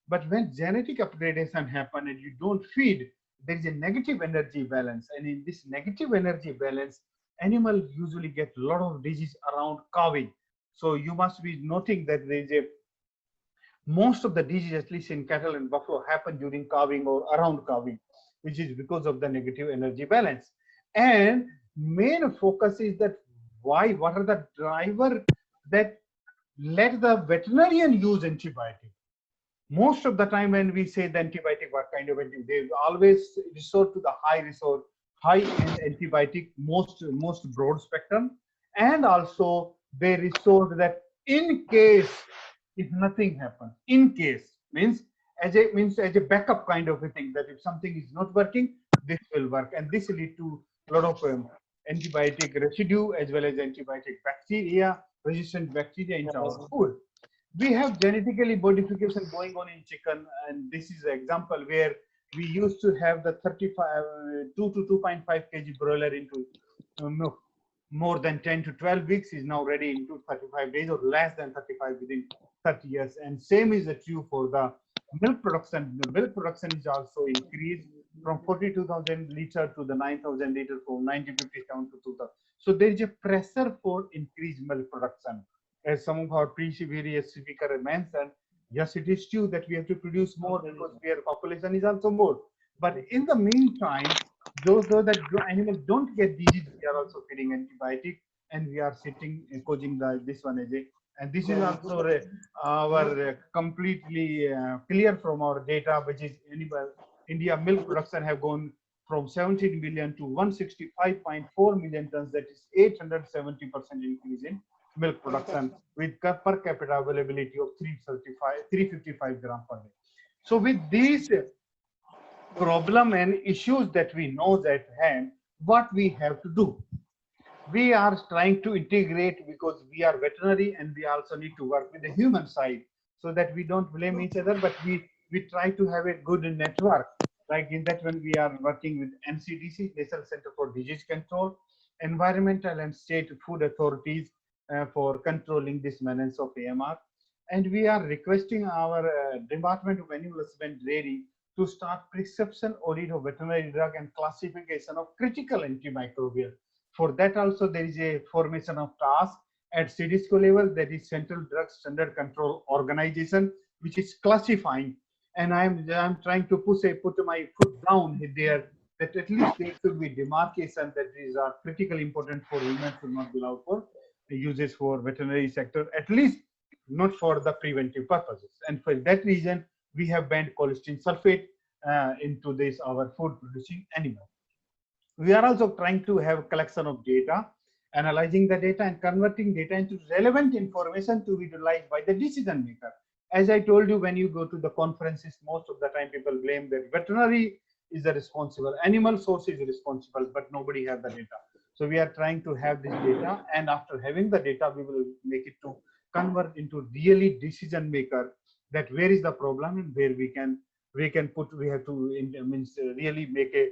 But when genetic upgradation happen and you don't feed, there is a negative energy balance. And in this negative energy balance, animals usually get a lot of disease around calving. So you must be noting that there is most of the disease, at least in cattle and buffalo, happen during calving or around calving, which is because of the negative energy balance. And main focus is that what are the driver that let the veterinarian use antibiotic? Most of the time when we say the antibiotic, what kind of antibiotic, they always resort to the high-end antibiotic, most broad spectrum, and also they resort that in case if nothing happens, in case means as a backup kind of a thing, that if something is not working, this will work, and this lead to a lot of antibiotic residue as well as antibiotic bacteria, resistant bacteria into our food. We have genetically modification going on in chicken, and this is an example where we used to have the 2 to 2.5 kg broiler into more than 10 to 12 weeks is now ready into 35 days or less than 35 within 30 years. And same is true for the milk production. The milk production is also increased from 42,000 liter to the 9,000 liter, from 1957 to 2000. So there is a pressure for increased milk production. As some of our previous speaker mentioned, yes, it is true that we have to produce more because our population is also more. But in the meantime, those that animals don't get disease, we are also feeding antibiotic, and we are causing this one as a. And this is also our completely clear from our data, which is India milk production have gone from 17 million to 165.4 million tons. That is 870% increase in milk production with per capita availability of 355 gram per day. So with these problem and issues that we know at hand, what we have to do? We are trying to integrate because we are veterinary and we also need to work with the human side so that we don't blame each other, but we try to have a good network. Like in that when we are working with NCDC, National Center for Disease Control, environmental and state food authorities for controlling this menace of AMR. And we are requesting our Department of Animal Husbandry to start prescription audit of veterinary drug and classification of critical antimicrobial. For that also there is a formation of task at CDSCO level, that is Central Drug Standard Control Organization, which is classifying. And I'm trying to put my foot down there that at least there should be demarcation that these are critically important for women, should not be allowed for uses for veterinary sector, at least not for the preventive purposes. And for that reason, we have banned cholesterol sulfate into this our food producing animal. We are also trying to have collection of data, analyzing the data and converting data into relevant information to be utilized by the decision maker. As I told you, when you go to the conferences, most of the time people blame that veterinary is the responsible, animal source is responsible, but nobody has the data. So we are trying to have this data, and after having the data, we will make it to convert into really decision maker, that where is the problem and where we have to really make a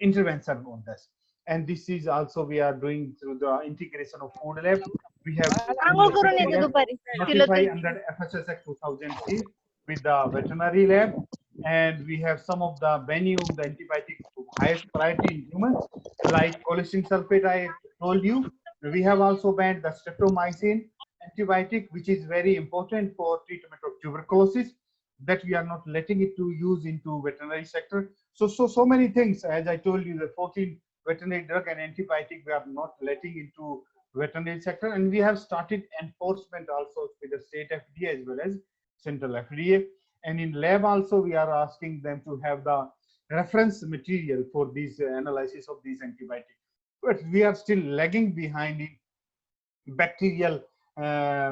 intervention on this. And this is also we are doing through the integration of food lab. We have notified under FSS Act 2003 with the veterinary lab, and we have some of the venue, the antibiotic highest priority in humans, like cholesterol sulfate I told you. We have also banned the streptomycin antibiotic, which is very important for treatment of tuberculosis, that we are not letting it to use into veterinary sector. So many things, as I told you, the 14 veterinary drug and antibiotic we are not letting into veterinary sector, and we have started enforcement also with the state FDA as well as central FDA. And in lab also we are asking them to have the reference material for these analysis of these antibiotics. But we are still lagging behind in bacterial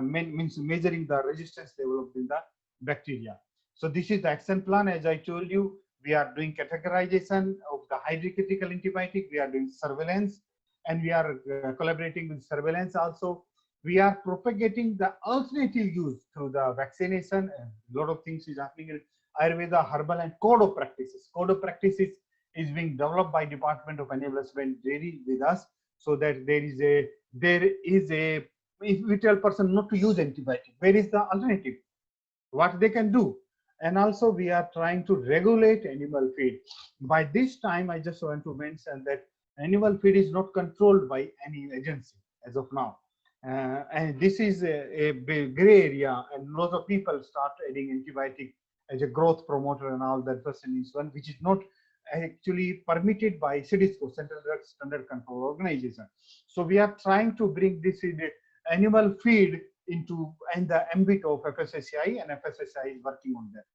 means measuring the resistance developed in the bacteria. So this is the action plan. As I told you, we are doing categorization of the highly critical antibiotic. We are doing surveillance, and we are collaborating with surveillance also. We are propagating the alternative use through the vaccination. A lot of things is happening in Ayurveda, herbal, and code of practices. Code of practices is being developed by Department of Animal Husbandry daily with us, so that there is a if we tell person not to use antibiotic, where is the alternative? What they can do? And also we are trying to regulate animal feed. By this time, I just want to mention that animal feed is not controlled by any agency as of now. And this is a gray area, and lots of people start adding antibiotic as a growth promoter and all that person is one, which is not actually permitted by CDSCO, Central Drug Standard Control Organization. So we are trying to bring this in animal feed into the ambit of FSSAI, and FSSAI is working on that.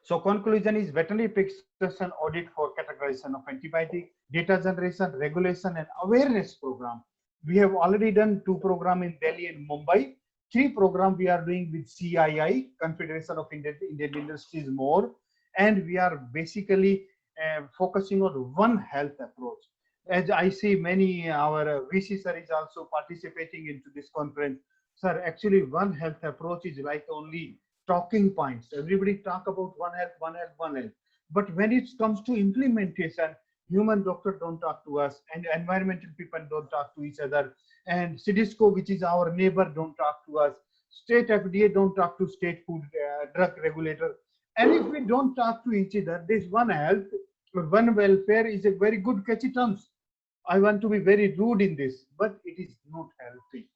So conclusion is veterinary prescription audit for categorization of antibiotic, data generation, regulation, and awareness program. We have already done 2 programs in Delhi and Mumbai. 3 programs we are doing with CII, Confederation of Indian Industries more. And we are basically focusing on One Health approach. As I see many, our VC sir is also participating into this conference. Sir, actually One Health approach is like only talking points. Everybody talk about One Health, One Health, One Health. But when it comes to implementation, human doctor don't talk to us, and environmental people don't talk to each other, and CDSCO, which is our neighbor, don't talk to us. State FDA don't talk to state food drug regulator. And if we don't talk to each other, this One Health, One Welfare is a very good catchy terms. I want to be very rude in this, but it is not healthy.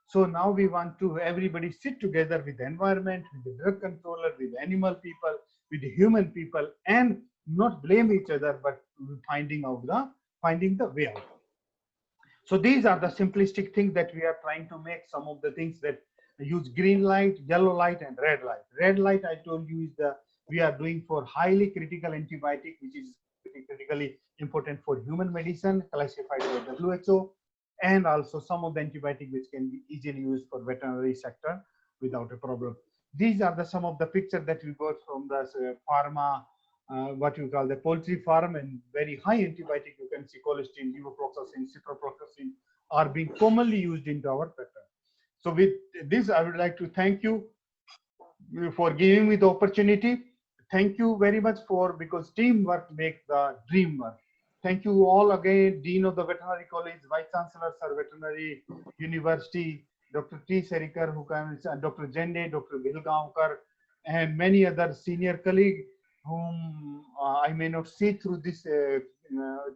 So now we want to everybody sit together with the environment, with the drug controller, with animal people, with the human people, and not blame each other, but finding the way out. So these are the simplistic things that we are trying to make. Some of the things that use green light, yellow light, and red light. Red light, I told you, is we are doing for highly critical antibiotic, which is critically important for human medicine, classified by WHO, and also some of the antibiotic which can be easily used for veterinary sector without a problem. These are some of the pictures that we got from the pharma, what you call the poultry farm, and very high antibiotic. You can see colistin, levofloxacin, ciprofloxacin are being commonly used into our pattern. So with this, I would like to thank you for giving me the opportunity. Thank you very much because teamwork makes the dream work. Thank you all again, Dean of the Veterinary College, Vice Chancellor, Sir Veterinary University, Dr. T. Serikar, who comes, Dr. Jende, Dr. Vilgaonkar, and many other senior colleagues whom I may not see through this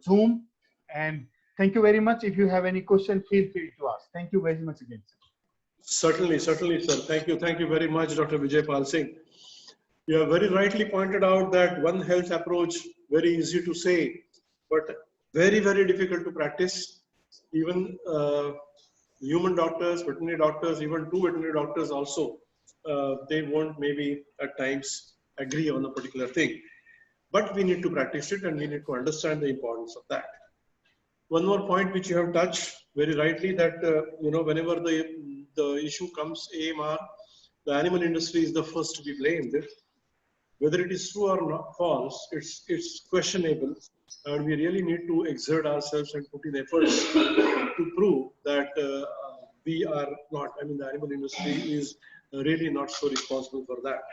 Zoom. And thank you very much. If you have any question, feel free to ask. Thank you very much again, sir. Certainly, sir. Thank you very much, Dr. Vijay Pal Singh. You have very rightly pointed out that One Health approach, very easy to say, but very, very difficult to practice. Even human doctors, veterinary doctors, even 2 veterinary doctors also, they won't maybe at times agree on a particular thing. But we need to practice it, and we need to understand the importance of that. One more point which you have touched very rightly, that whenever the issue comes, AMR, the animal industry is the first to be blamed. Whether it is true or not false, it's questionable, and we really need to exert ourselves and put in efforts to prove that we are not. I mean, the animal industry is really not so responsible for that.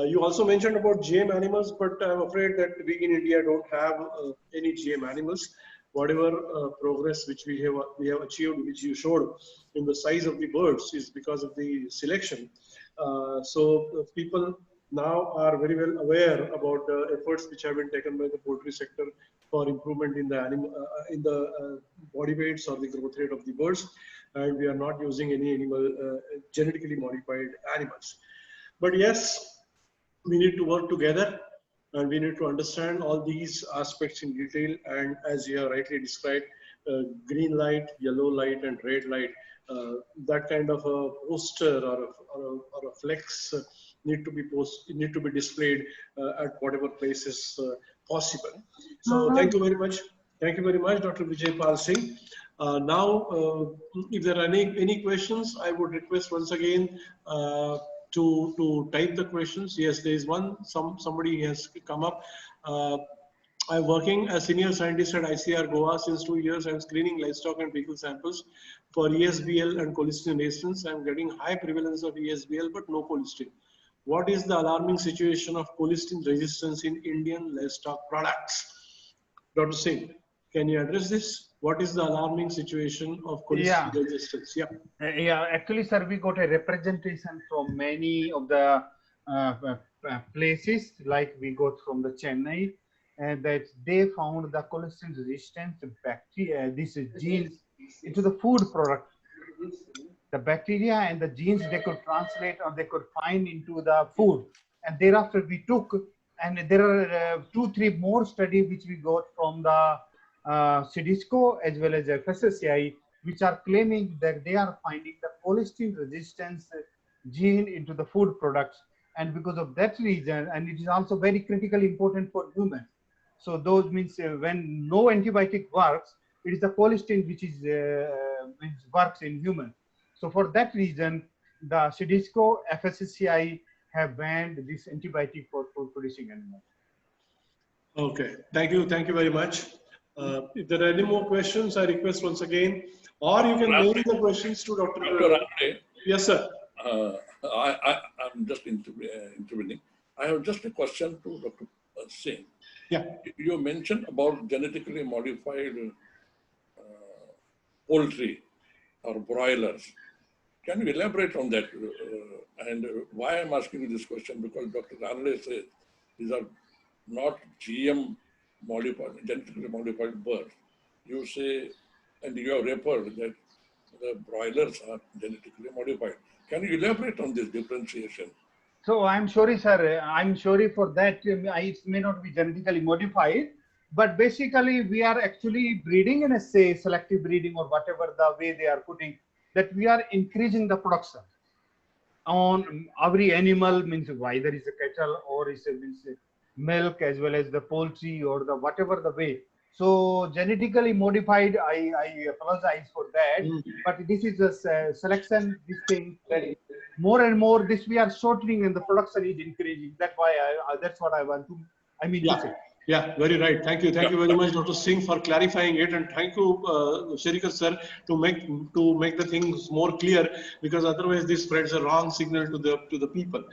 You also mentioned about GM animals, but I'm afraid that we in India don't have any GM animals. Whatever progress which we have achieved, which you showed in the size of the birds, is because of the selection. So people now are very well aware about the efforts which have been taken by the poultry sector for improvement in the animal, body weights or the growth rate of the birds, and we are not using any animal genetically modified animals. But yes, we need to work together and we need to understand all these aspects in detail. And as you have rightly described, green light, yellow light, and red light, that kind of a poster or a flex need to be displayed at whatever places possible. So thank you very much. Thank you very much, Dr. Vijay Pal Singh. Now, if there are any questions, I would request once again to type the questions. Yes, there is one. Somebody has come up. I'm working as senior scientist at ICR Goa since 2 years. I'm screening livestock and vehicle samples for ESBL and colistin resistance. I'm getting high prevalence of ESBL but no colistin. What is the alarming situation of colistin resistance in Indian livestock products? Dr. Singh, can you address this? What is the alarming situation of colistin resistance? Yeah. Yeah, actually, sir, we got a representation from many of the places, like we got from the Chennai, and that they found the colistin resistant bacteria, these genes into the food product. The bacteria and the genes they could translate or they could find into the food. And thereafter we took, and there are 2-3 more studies which we got from the CDSCO as well as FSSAI, which are claiming that they are finding the colistin resistance gene into the food products. And because of that reason, and it is also very critically important for humans. So those means when no antibiotic works, it is the colistin which is which works in humans. So for that reason, the CDSCO, FSSAI have banned this antibiotic for food producing animals. Okay, thank you very much. If there are any more questions, I request once again, or you can mail the questions to Dr. Ramde. Yes, sir. I'm just intervening. I have just a question to Dr. Singh. Yeah. You mentioned about genetically modified poultry or broilers. Can you elaborate on that? And why I'm asking you this question? Because Dr. Ramde said these are not GM modified, genetically modified birds. You say, and you have referred that the broilers are genetically modified. Can you elaborate on this differentiation? So I'm sorry, sir. I'm sorry for that. It may not be genetically modified, but basically we are actually breeding in a say selective breeding or whatever the way they are putting, that we are increasing the production on every animal, means either is a cattle or is a means milk as well as the poultry or the whatever the way. So genetically modified, I apologize for that, but this is a selection, this thing that more and more this we are shortening and the production is increasing. That's why that's what I want to, to say. Yeah, very right. Thank you very much, Dr. Singh, for clarifying it, and thank you, Sherikar sir, to make the things more clear, because otherwise this spreads a wrong signal to the people.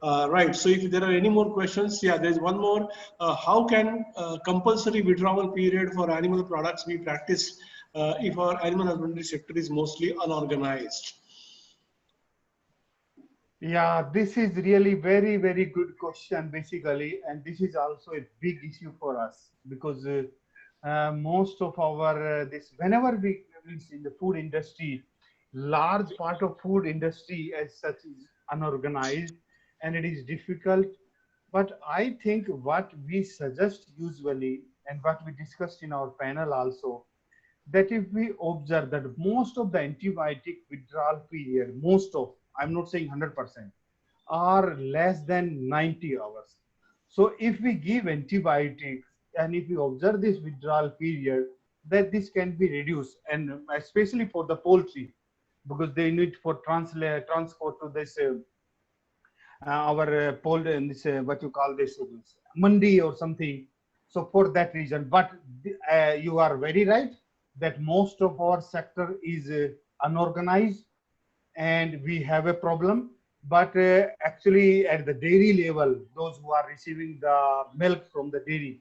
Right. So if there are any more questions, yeah, there's one more. How can compulsory withdrawal period for animal products be practiced if our animal husbandry sector is mostly unorganized? Yeah, this is really very, very good question, basically. And this is also a big issue for us, because most of our, whenever we means in the food industry, large part of food industry as such is unorganized and it is difficult. But I think what we suggest usually, and what we discussed in our panel also, that if we observe that most of the antibiotic withdrawal period, I'm not saying 100%, are less than 90 hours. So if we give antibiotics and if we observe this withdrawal period, that this can be reduced, and especially for the poultry, because they need for transport to this our poultry and this what you call this mandi or something. So for that reason, but you are very right that most of our sector is unorganized and we have a problem. But actually at the dairy level, those who are receiving the milk from the dairy,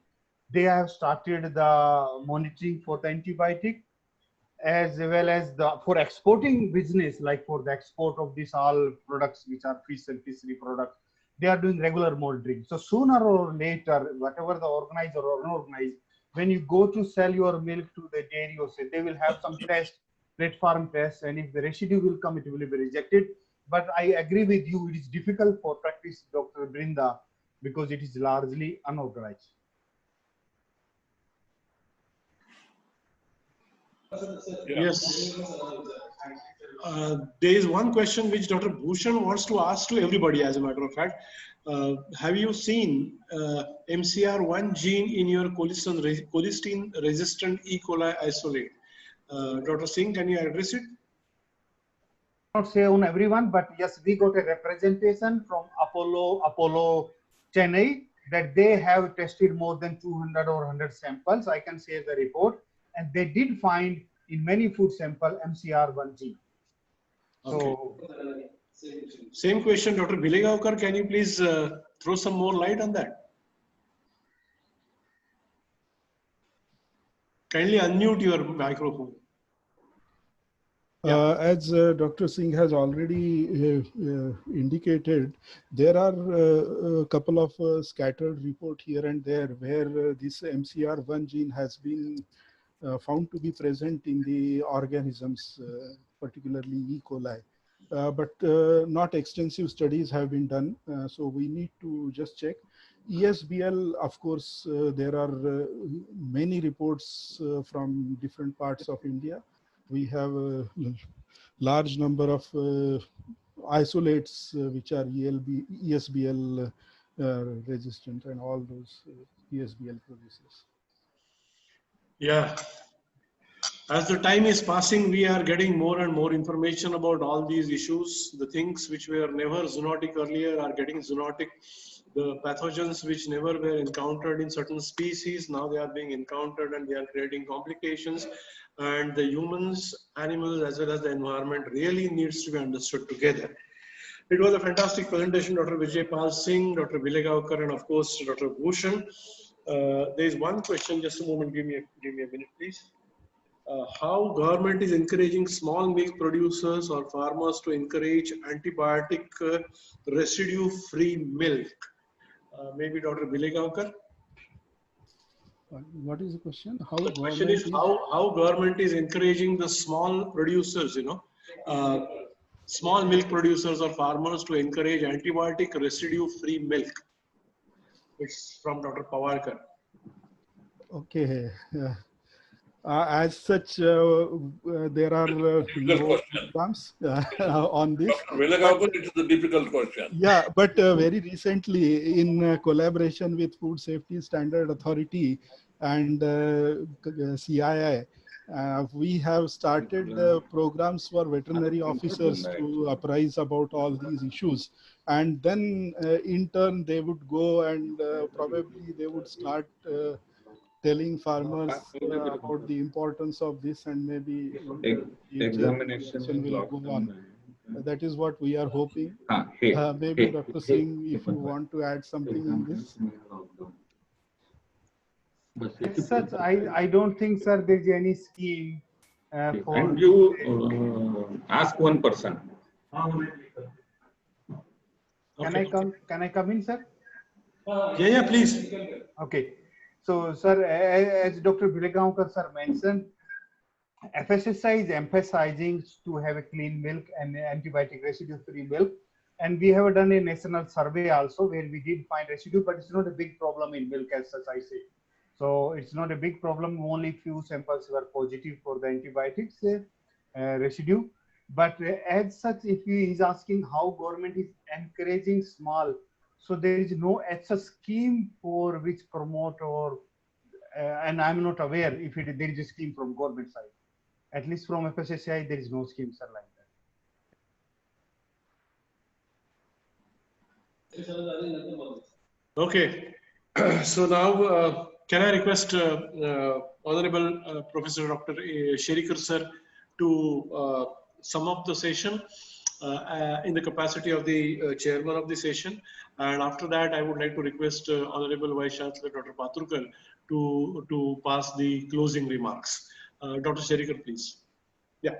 they have started the monitoring for the antibiotic, as well as for exporting business, like for the export of these all products which are fish and fishery products, they are doing regular monitoring. So sooner or later, whatever the organized or unorganized, when you go to sell your milk to the dairy or say, they will have some test, platform test, and if the residue will come, it will be rejected. But I agree with you, it is difficult for practice, Dr. Brinda, because it is largely unorganized. Yes. There is one question which Dr. Bhushan wants to ask to everybody, as a matter of fact. Have you seen MCR1 gene in your colistin-resistant E. coli isolate? Dr. Singh, can you address it? Not say on everyone, but yes, we got a representation from Apollo Chennai that they have tested more than 200 or 100 samples. I can say the report, and they did find in many food sample MCR1 gene. So, same question, Dr. Bilegaonkar, can you please throw some more light on that? Kindly unmute your microphone. As Dr. Singh has already indicated, there are a couple of scattered reports here and there where this MCR1 gene has been found to be present in the organisms, particularly E. coli. But not extensive studies have been done, so we need to just check. ESBL, of course, there are many reports from different parts of India. We have a large number of isolates which are ESBL resistant, and all those ESBL producers. Yeah. As the time is passing, we are getting more and more information about all these issues. The things which were never zoonotic earlier are getting zoonotic. The pathogens which never were encountered in certain species, now they are being encountered and they are creating complications. And the humans, animals, as well as the environment really needs to be understood together. It was a fantastic presentation, Dr. Vijay Pal Singh, Dr. Bilegaonkar, and of course, Dr. Bhushan. There is one question, just a moment, give me a minute, please. How government is encouraging small milk producers or farmers to encourage antibiotic residue-free milk? Maybe Dr. Bilegaonkar? What is the question? How the question is how government is encouraging the small producers, small milk producers or farmers to encourage antibiotic residue-free milk. It's from Dr. Pawarkar. Okay. As such, there are no programs on this. It is a difficult question. Yeah, but very recently, in collaboration with Food Safety Standard Authority and CII, we have started programs for veterinary officers to apprise about all these issues. And then in turn, they would go and probably they would start telling farmers about the importance of this, and maybe examination will go on. That is what we are hoping. Maybe Dr. Singh, if you want to add something in this. As such, I don't think, sir, there is any scheme for. And you ask one person. Can I come in, sir? Yeah, please. Okay. So, sir, as Dr. Bilegaonkar sir mentioned, FSSI is emphasizing to have a clean milk and antibiotic residue-free milk. And we have done a national survey also where we did find residue, but it's not a big problem in milk as such, I say. So it's not a big problem. Only few samples were positive for the antibiotics residue. But as such, if he is asking how government is encouraging small, so there is no such scheme for which promote or, and I'm not aware if there is a scheme from government side. At least from FSSAI, there is no scheme, sir, like that. Okay. So now, can I request Honorable Professor Dr. Sherikar sir to sum up the session in the capacity of the chairman of the session, and after that I would like to request Honorable Vice Chancellor Dr. Paturkar to pass the closing remarks. Dr. Sherikar, please. Yeah.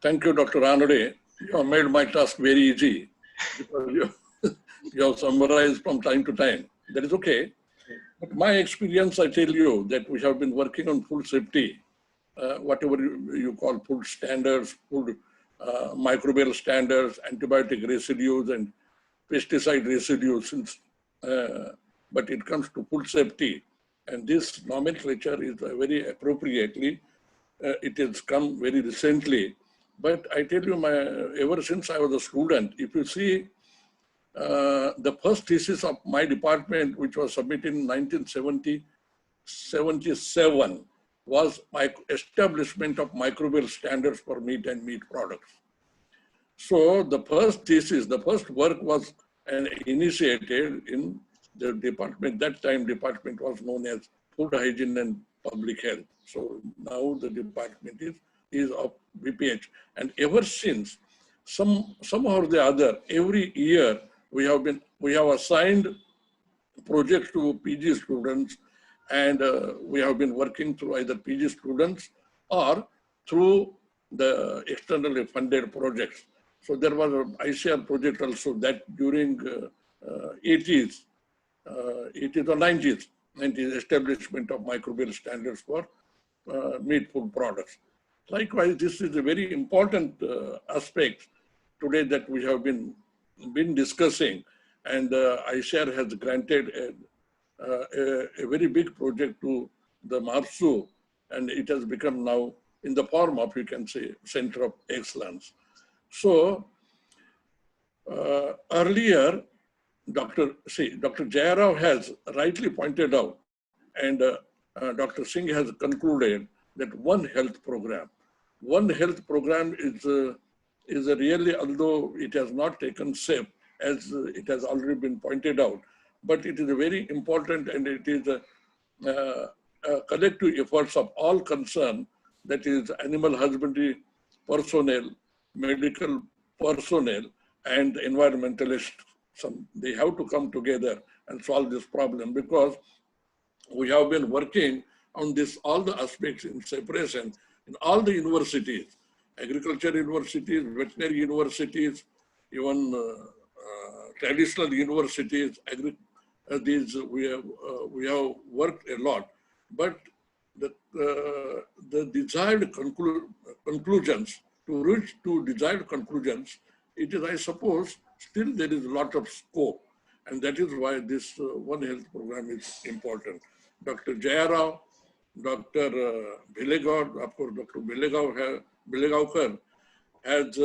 Thank you, Dr. Anade. You have made my task very easy because you have summarized from time to time. That is okay. But my experience, I tell you that we have been working on food safety, whatever you call food standards, food microbial standards, antibiotic residues, and pesticide residues since but it comes to food safety. And this nomenclature is very appropriately, it has come very recently. But I tell you, ever since I was a student, if you see the first thesis of my department, which was submitted in 1977, was my establishment of microbial standards for meat and meat products. So the first thesis, the first work was initiated in the department. That time department was known as Food Hygiene and Public Health. So now the department is of BPH. And ever since, somehow or the other, every year we have assigned projects to PG students, and we have been working through either PG students or through the externally funded projects. So there was an ICR project also that during 80s or 90s, establishment of microbial standards for meat food products. Likewise, this is a very important aspect today that we have been discussing, and ICR has granted a very big project to the MAFSU, and it has become now in the form of, you can say, Center of Excellence. So earlier, Dr. Jayarao has rightly pointed out, and Dr. Singh has concluded that One Health program is a really, although it has not taken shape as it has already been pointed out, but it is a very important, and it is a collective efforts of all concerned, that is animal husbandry personnel, medical personnel, and environmentalists. They have to come together and solve this problem, because we have been working on this, all the aspects in separation in all the universities, agriculture universities, veterinary universities, even traditional universities. These we have worked a lot, but the desired conclusions, to reach to desired conclusions, it is, I suppose, still there is a lot of scope, and that is why this One Health program is important. Dr. Jayarao, Dr. Bhilegaur, of course, Dr. Bhilegaukar has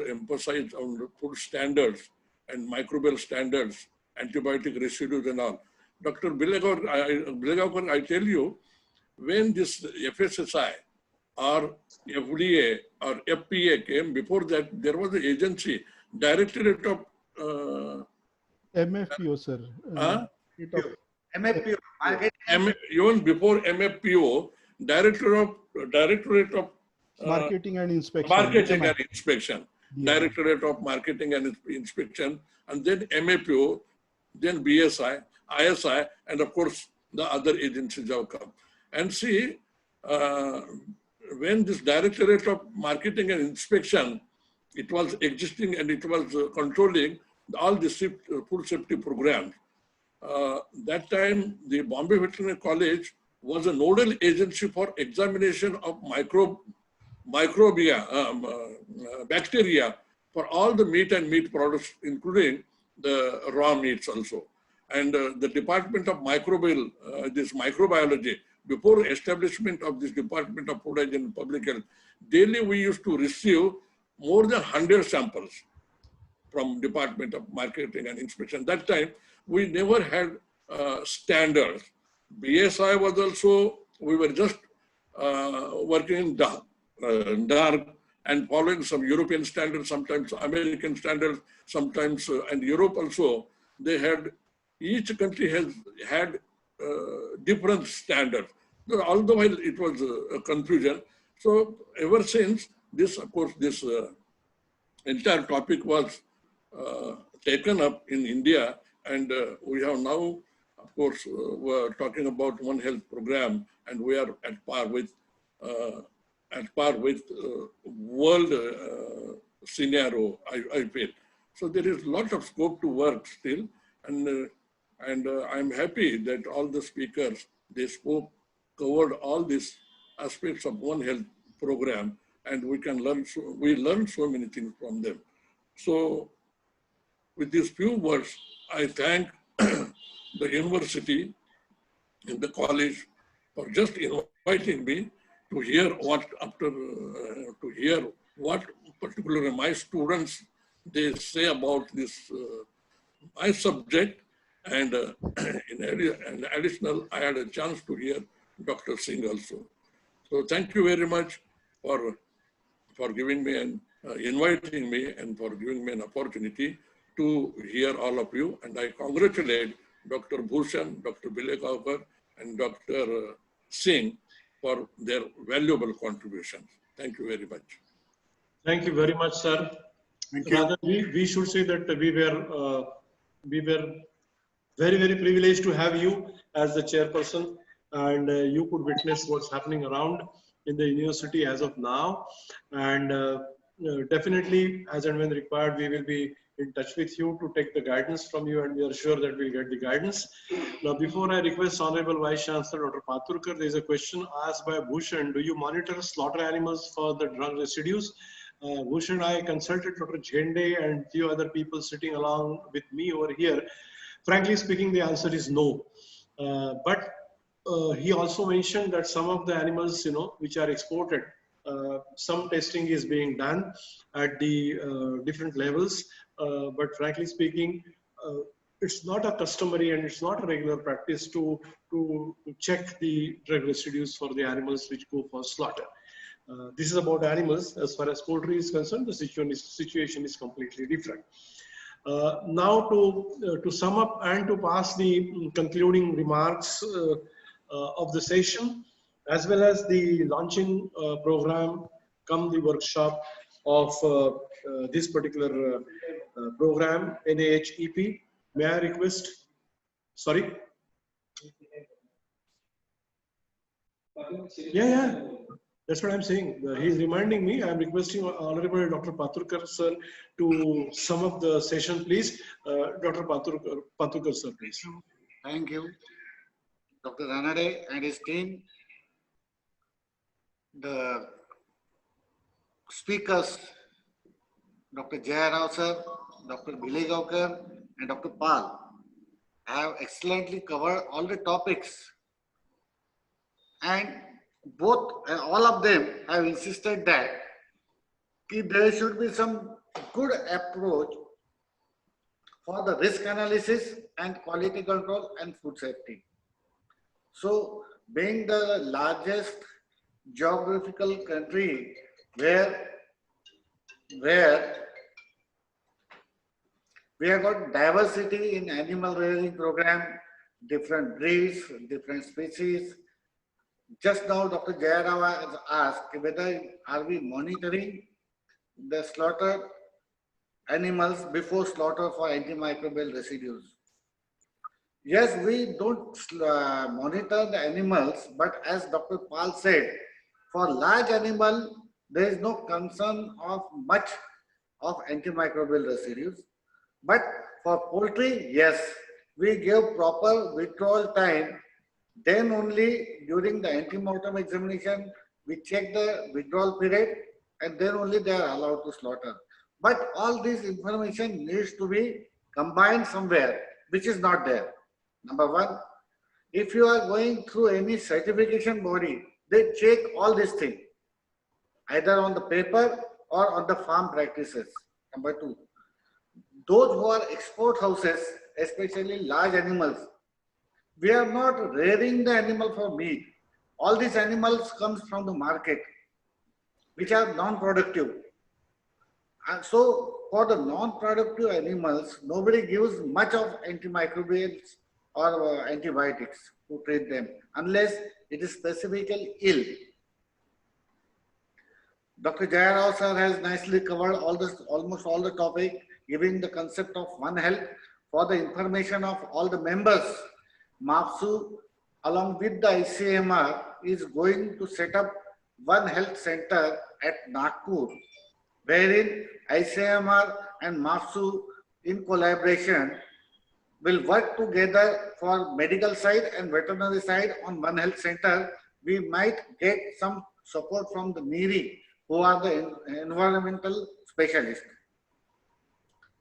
emphasized on the food standards and microbial standards, antibiotic residues and all. Dr. Bhilegaukar, I tell you, when this FSSI or FDA or FPA came, before that there was an agency, Directorate of MFPO, sir. MFPO. Even before MFPO, Directorate of Marketing and Inspection. Marketing and Inspection. Yeah. Directorate of Marketing and Inspection, and then MFPO, then BSI, ISI, and of course the other agencies have come. And see, when this Directorate of Marketing and Inspection, it was existing and it was controlling all the food safety programs. That time, the Bombay Veterinary College was a nodal agency for examination of bacteria for all the meat and meat products, including the raw meats also. And the Department of Microbiology, before establishment of this Department of Food Hygiene and Public Health, daily we used to receive more than 100 samples from Department of Marketing and Inspection. That time, we never had standards. BSI was also, we were just working in dark and following some European standards, sometimes American standards, sometimes, and Europe also, they had, each country has had different standards. Although it was a confusion. So ever since this, of course, this entire topic was taken up in India, and we have now, of course, we're talking about One Health program, and we are at par with world scenario, I feel. So there is a lot of scope to work still, and I'm happy that all the speakers, they covered all these aspects of One Health program, and we learn so many things from them. So with these few words, I thank the university and the college for just inviting me to hear what particularly my students they say about this my subject, and in additional, I had a chance to hear Dr. Singh also. So thank you very much for giving me and inviting me and for giving me an opportunity to hear all of you. And I congratulate Dr. Bhushan, Dr. Bilekawkar, and Dr. Singh for their valuable contributions. Thank you very much. Thank you very much, sir. Rather, we should say that we were very, very privileged to have you as the chairperson, and you could witness what's happening around in the university as of now. And definitely, as and when required, we will be in touch with you to take the guidance from you, and we are sure that we'll get the guidance. Now, before I request Honorable Vice Chancellor Dr. Paturkar, there is a question asked by Bhushan. Do you monitor slaughter animals for the drug residues? Bhushan, I consulted Dr. Jhende and few other people sitting along with me over here. Frankly speaking, the answer is no. But he also mentioned that some of the animals, which are exported, some testing is being done at the different levels. But frankly speaking, it's not a customary and it's not a regular practice to check the drug residues for the animals which go for slaughter. This is about animals. As far as poultry is concerned, the situation is completely different. Now to sum up and to pass the concluding remarks of the session, as well as the launching program, come the workshop of this particular program, NAHEP. May I request, sorry? Yeah. That's what I'm saying. He's reminding me. I'm requesting Honorable Dr. Paturkar sir to sum up the session, please. Dr. Paturkar sir, please. Thank you, Dr. Ranade and his team. The speakers, Dr. Jayarao sir, Dr. Bilekawkar, and Dr. Pal have excellently covered all the topics, and all of them have insisted that there should be some good approach for the risk analysis and quality control and food safety. So, being the largest geographical country where we have got diversity in animal rearing program, different breeds, different species. Just now, Dr. Jayarao has asked whether are we monitoring the slaughter animals before slaughter for antimicrobial residues. Yes, we don't monitor the animals, but as Dr. Pal said, for large animal, there is no concern of much of antimicrobial residues. But for poultry, yes, we give proper withdrawal time. Then only during the antemortem examination, we check the withdrawal period, and then only they are allowed to slaughter. But all this information needs to be combined somewhere, which is not there. Number one, if you are going through any certification body, they check all these things, either on the paper or on the farm practices. Number two, those who are export houses, especially large animals, we are not rearing the animal for meat. All these animals comes from the market, which are non-productive. And so for the non-productive animals, nobody gives much of antimicrobials or antibiotics to treat them unless it is specifically ill. Dr. Jayarao sir has nicely covered almost all the topic, giving the concept of One Health for the information of all the members. MAFSU, along with the ICMR, is going to set up One Health Center at Nagpur, wherein ICMR and MAFSU in collaboration will work together for medical side and veterinary side on One Health Center. We might get some support from the NIRI, who are the environmental specialists.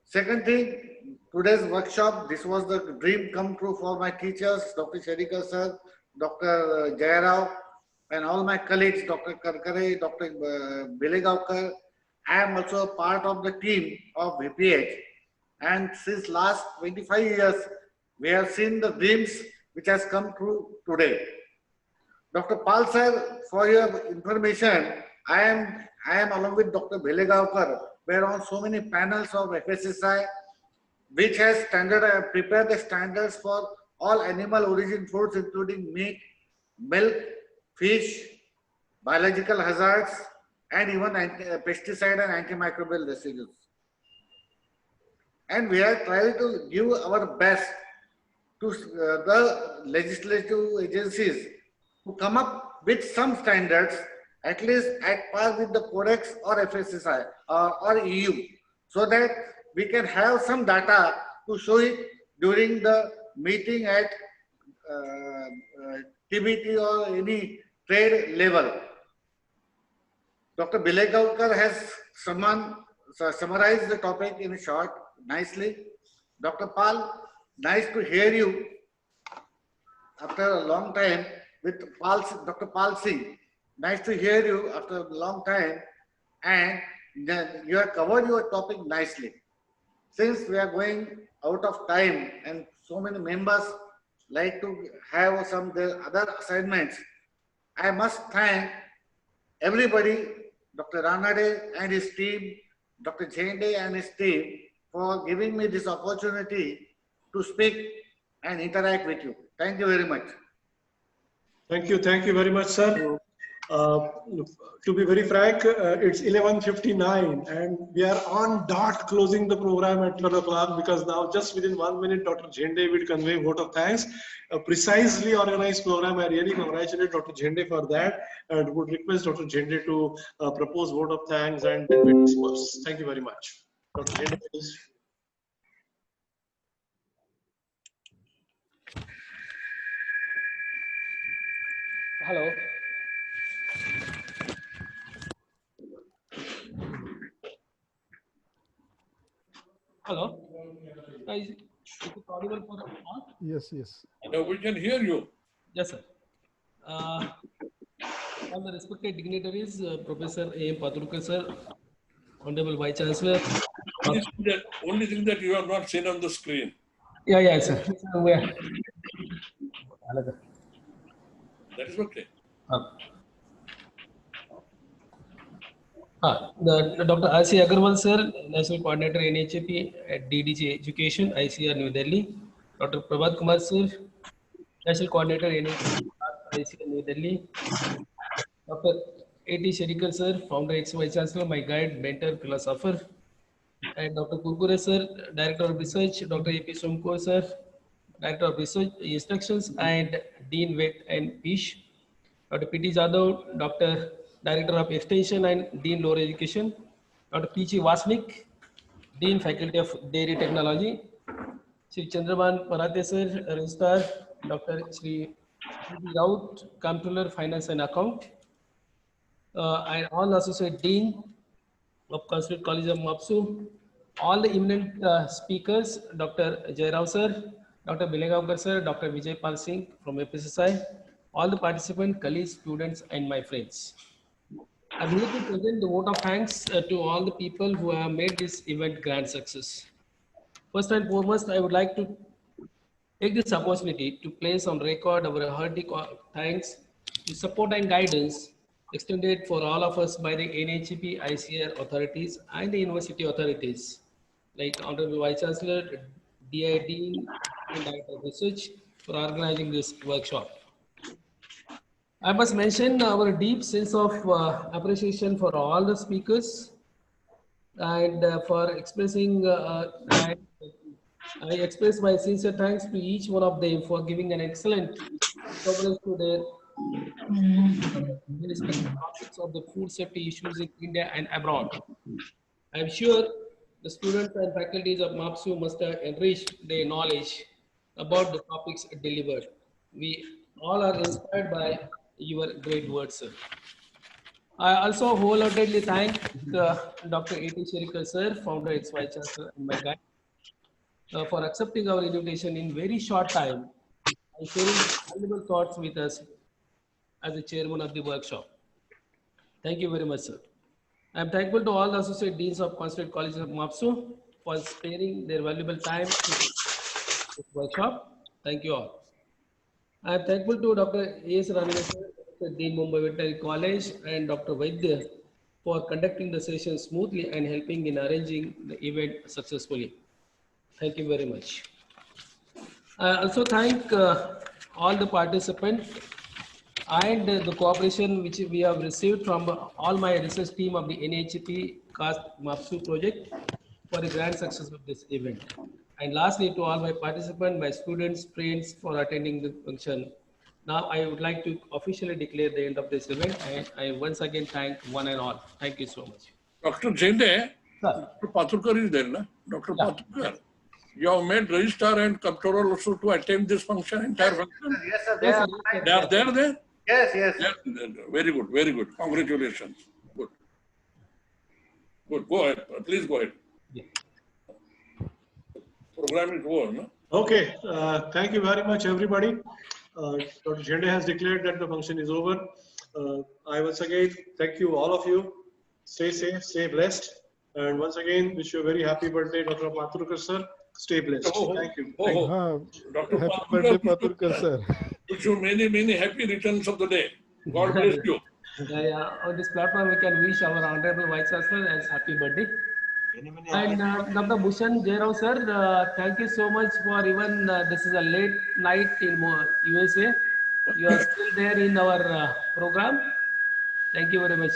Second thing, today's workshop. This was the dream come true for my teachers, Dr. Sherikar sir, Dr. Jayarao, and all my colleagues, Dr. Karkare, Dr. Bilegaonkar. I am also a part of the team of VPH. And since last 25 years, we have seen the dreams which has come true today. Dr. Pal sir, for your information, I am along with Dr. Bilegaonkar. We are on so many panels of FSSI, which has prepared the standards for all animal origin foods, including meat, milk, fish, biological hazards, and even pesticide and antimicrobial residues. And we are trying to give our best to the legislative agencies to come up with some standards, at least at par with the Codex or FSSI or EU, so that we can have some data to show it during the meeting at TBT or any trade level. Dr. Bilegaonkar has summarized the topic in short, nicely. Dr. Pal, nice to hear you after a long time with Dr. Pal Singh. Nice to hear you after a long time, and you have covered your topic nicely. Since we are going out of time and so many members like to have some other assignments, I must thank everybody, Dr. Ranade and his team, Dr. Jende and his team, for giving me this opportunity to speak and interact with you. Thank you very much. Thank you very much, sir. To be very frank, it's 11:59 and we are on dot closing the program at 12 o'clock, because now just within 1 minute, Dr. Jende will convey a vote of thanks. A precisely organized program. I really congratulate Dr. Jende for that and would request Dr. Jende to propose vote of thanks and then we disperse. Thank you very much. Dr. Jende, please. Hello. Hello. Is it audible for all? Yes, yes. No, we can hear you. Yes, sir. All the respected dignitaries, Professor A. M. Patrulkar, sir, Honorable Vice Chancellor. Only thing that you have not seen on the screen. Yeah, sir. That is okay. Dr. R.C. Agarwal, sir, National Coordinator NAHP at DDG Education, ICR, New Delhi. Dr. Prabhat Kumar, sir, National Coordinator NAHP, ICR, New Delhi. Dr. A.T. Sherikar, sir, Founder, Vice Chancellor, my guide, mentor, philosopher. And Dr. Kurkure, sir, Director of Research. Dr. A.P. Somko, sir, Director of Research, Instructions, and Dean, Vet and Fish. Dr. P.T. Jadhav, Dr. Director of Extension and Dean Lower Education. Dr. P.G. Vasnik, Dean Faculty of Dairy Technology. Shri Chandraban Parate, sir, Registrar. Dr. Shri P.D. Raut, Comptroller, Finance and Account. And all Associate Dean of Consulate College of MAFSU. All the eminent speakers, Dr. Jayarao, sir, Dr. Bilegaonkar, sir, Dr. Vijay Pal Singh from FSSI, all the participants, colleagues, students, and my friends. I'm here to present the vote of thanks to all the people who have made this event grand success. First and foremost, I would like to take this opportunity to place on record our hearty thanks to support and guidance extended for all of us by the NAHP, ICR authorities and the university authorities, like Honorable Vice Chancellor, DID, and Director of Research for organizing this workshop. I must mention our deep sense of appreciation for all the speakers and for expressing, I express my sincere thanks to each one of them for giving an excellent coverage to their respective topics of the food safety issues in India and abroad. I am sure the students and faculties of MAFSU must have enriched their knowledge about the topics delivered. We all are inspired by your great words, sir. I also wholeheartedly thank Dr. A.T. Sherikar, sir, Founder, Vice Chancellor, and my guide. for accepting our invitation in very short time and sharing valuable thoughts with us as the chairman of the workshop. Thank you very much, sir. I am thankful to all the associate deans of constituent colleges of MAFSU for sparing their valuable time to this workshop. Thank you all. I am thankful to Dr. A.S. Ranganathan, Dean Mumbai Veterinary College, and Dr. Vaidya for conducting the session smoothly and helping in arranging the event successfully. Thank you very much. I also thank all the participants and the cooperation which we have received from all my research team of the NAHEP-CAAST-MAFSU project for the grand success of this event. And lastly, to all my participants, my students, friends for attending the function. Now I would like to officially declare the end of this event, and I once again thank one and all. Thank you so much. Dr. Jende, Dr. Paturkar is there, na? Dr. Paturkar, you have made registrar and comptroller also to attend this function, entire function? Yes, sir. Yes, sir. They are there, there? Yes, yes. Very good, very good. Congratulations. Good. Good. Go ahead. Please go ahead. Yeah. Program is over, no? Okay, thank you very much, everybody. Dr. Jende has declared that the function is over. I once again thank you, all of you. Stay safe, stay blessed. And once again, wish you a very happy birthday, Dr. Paturkar, sir. Stay blessed. Thank you. Thank you. Dr. Happy birthday, Paturkar, sir. Wish you many, many happy returns of the day. God bless you. On this platform, we can wish our Honorable Vice Chancellor as happy birthday. And Dr. Bhushan Jairao, sir, thank you so much for even, this is a late night in USA. You are still there in our program. Thank you very much.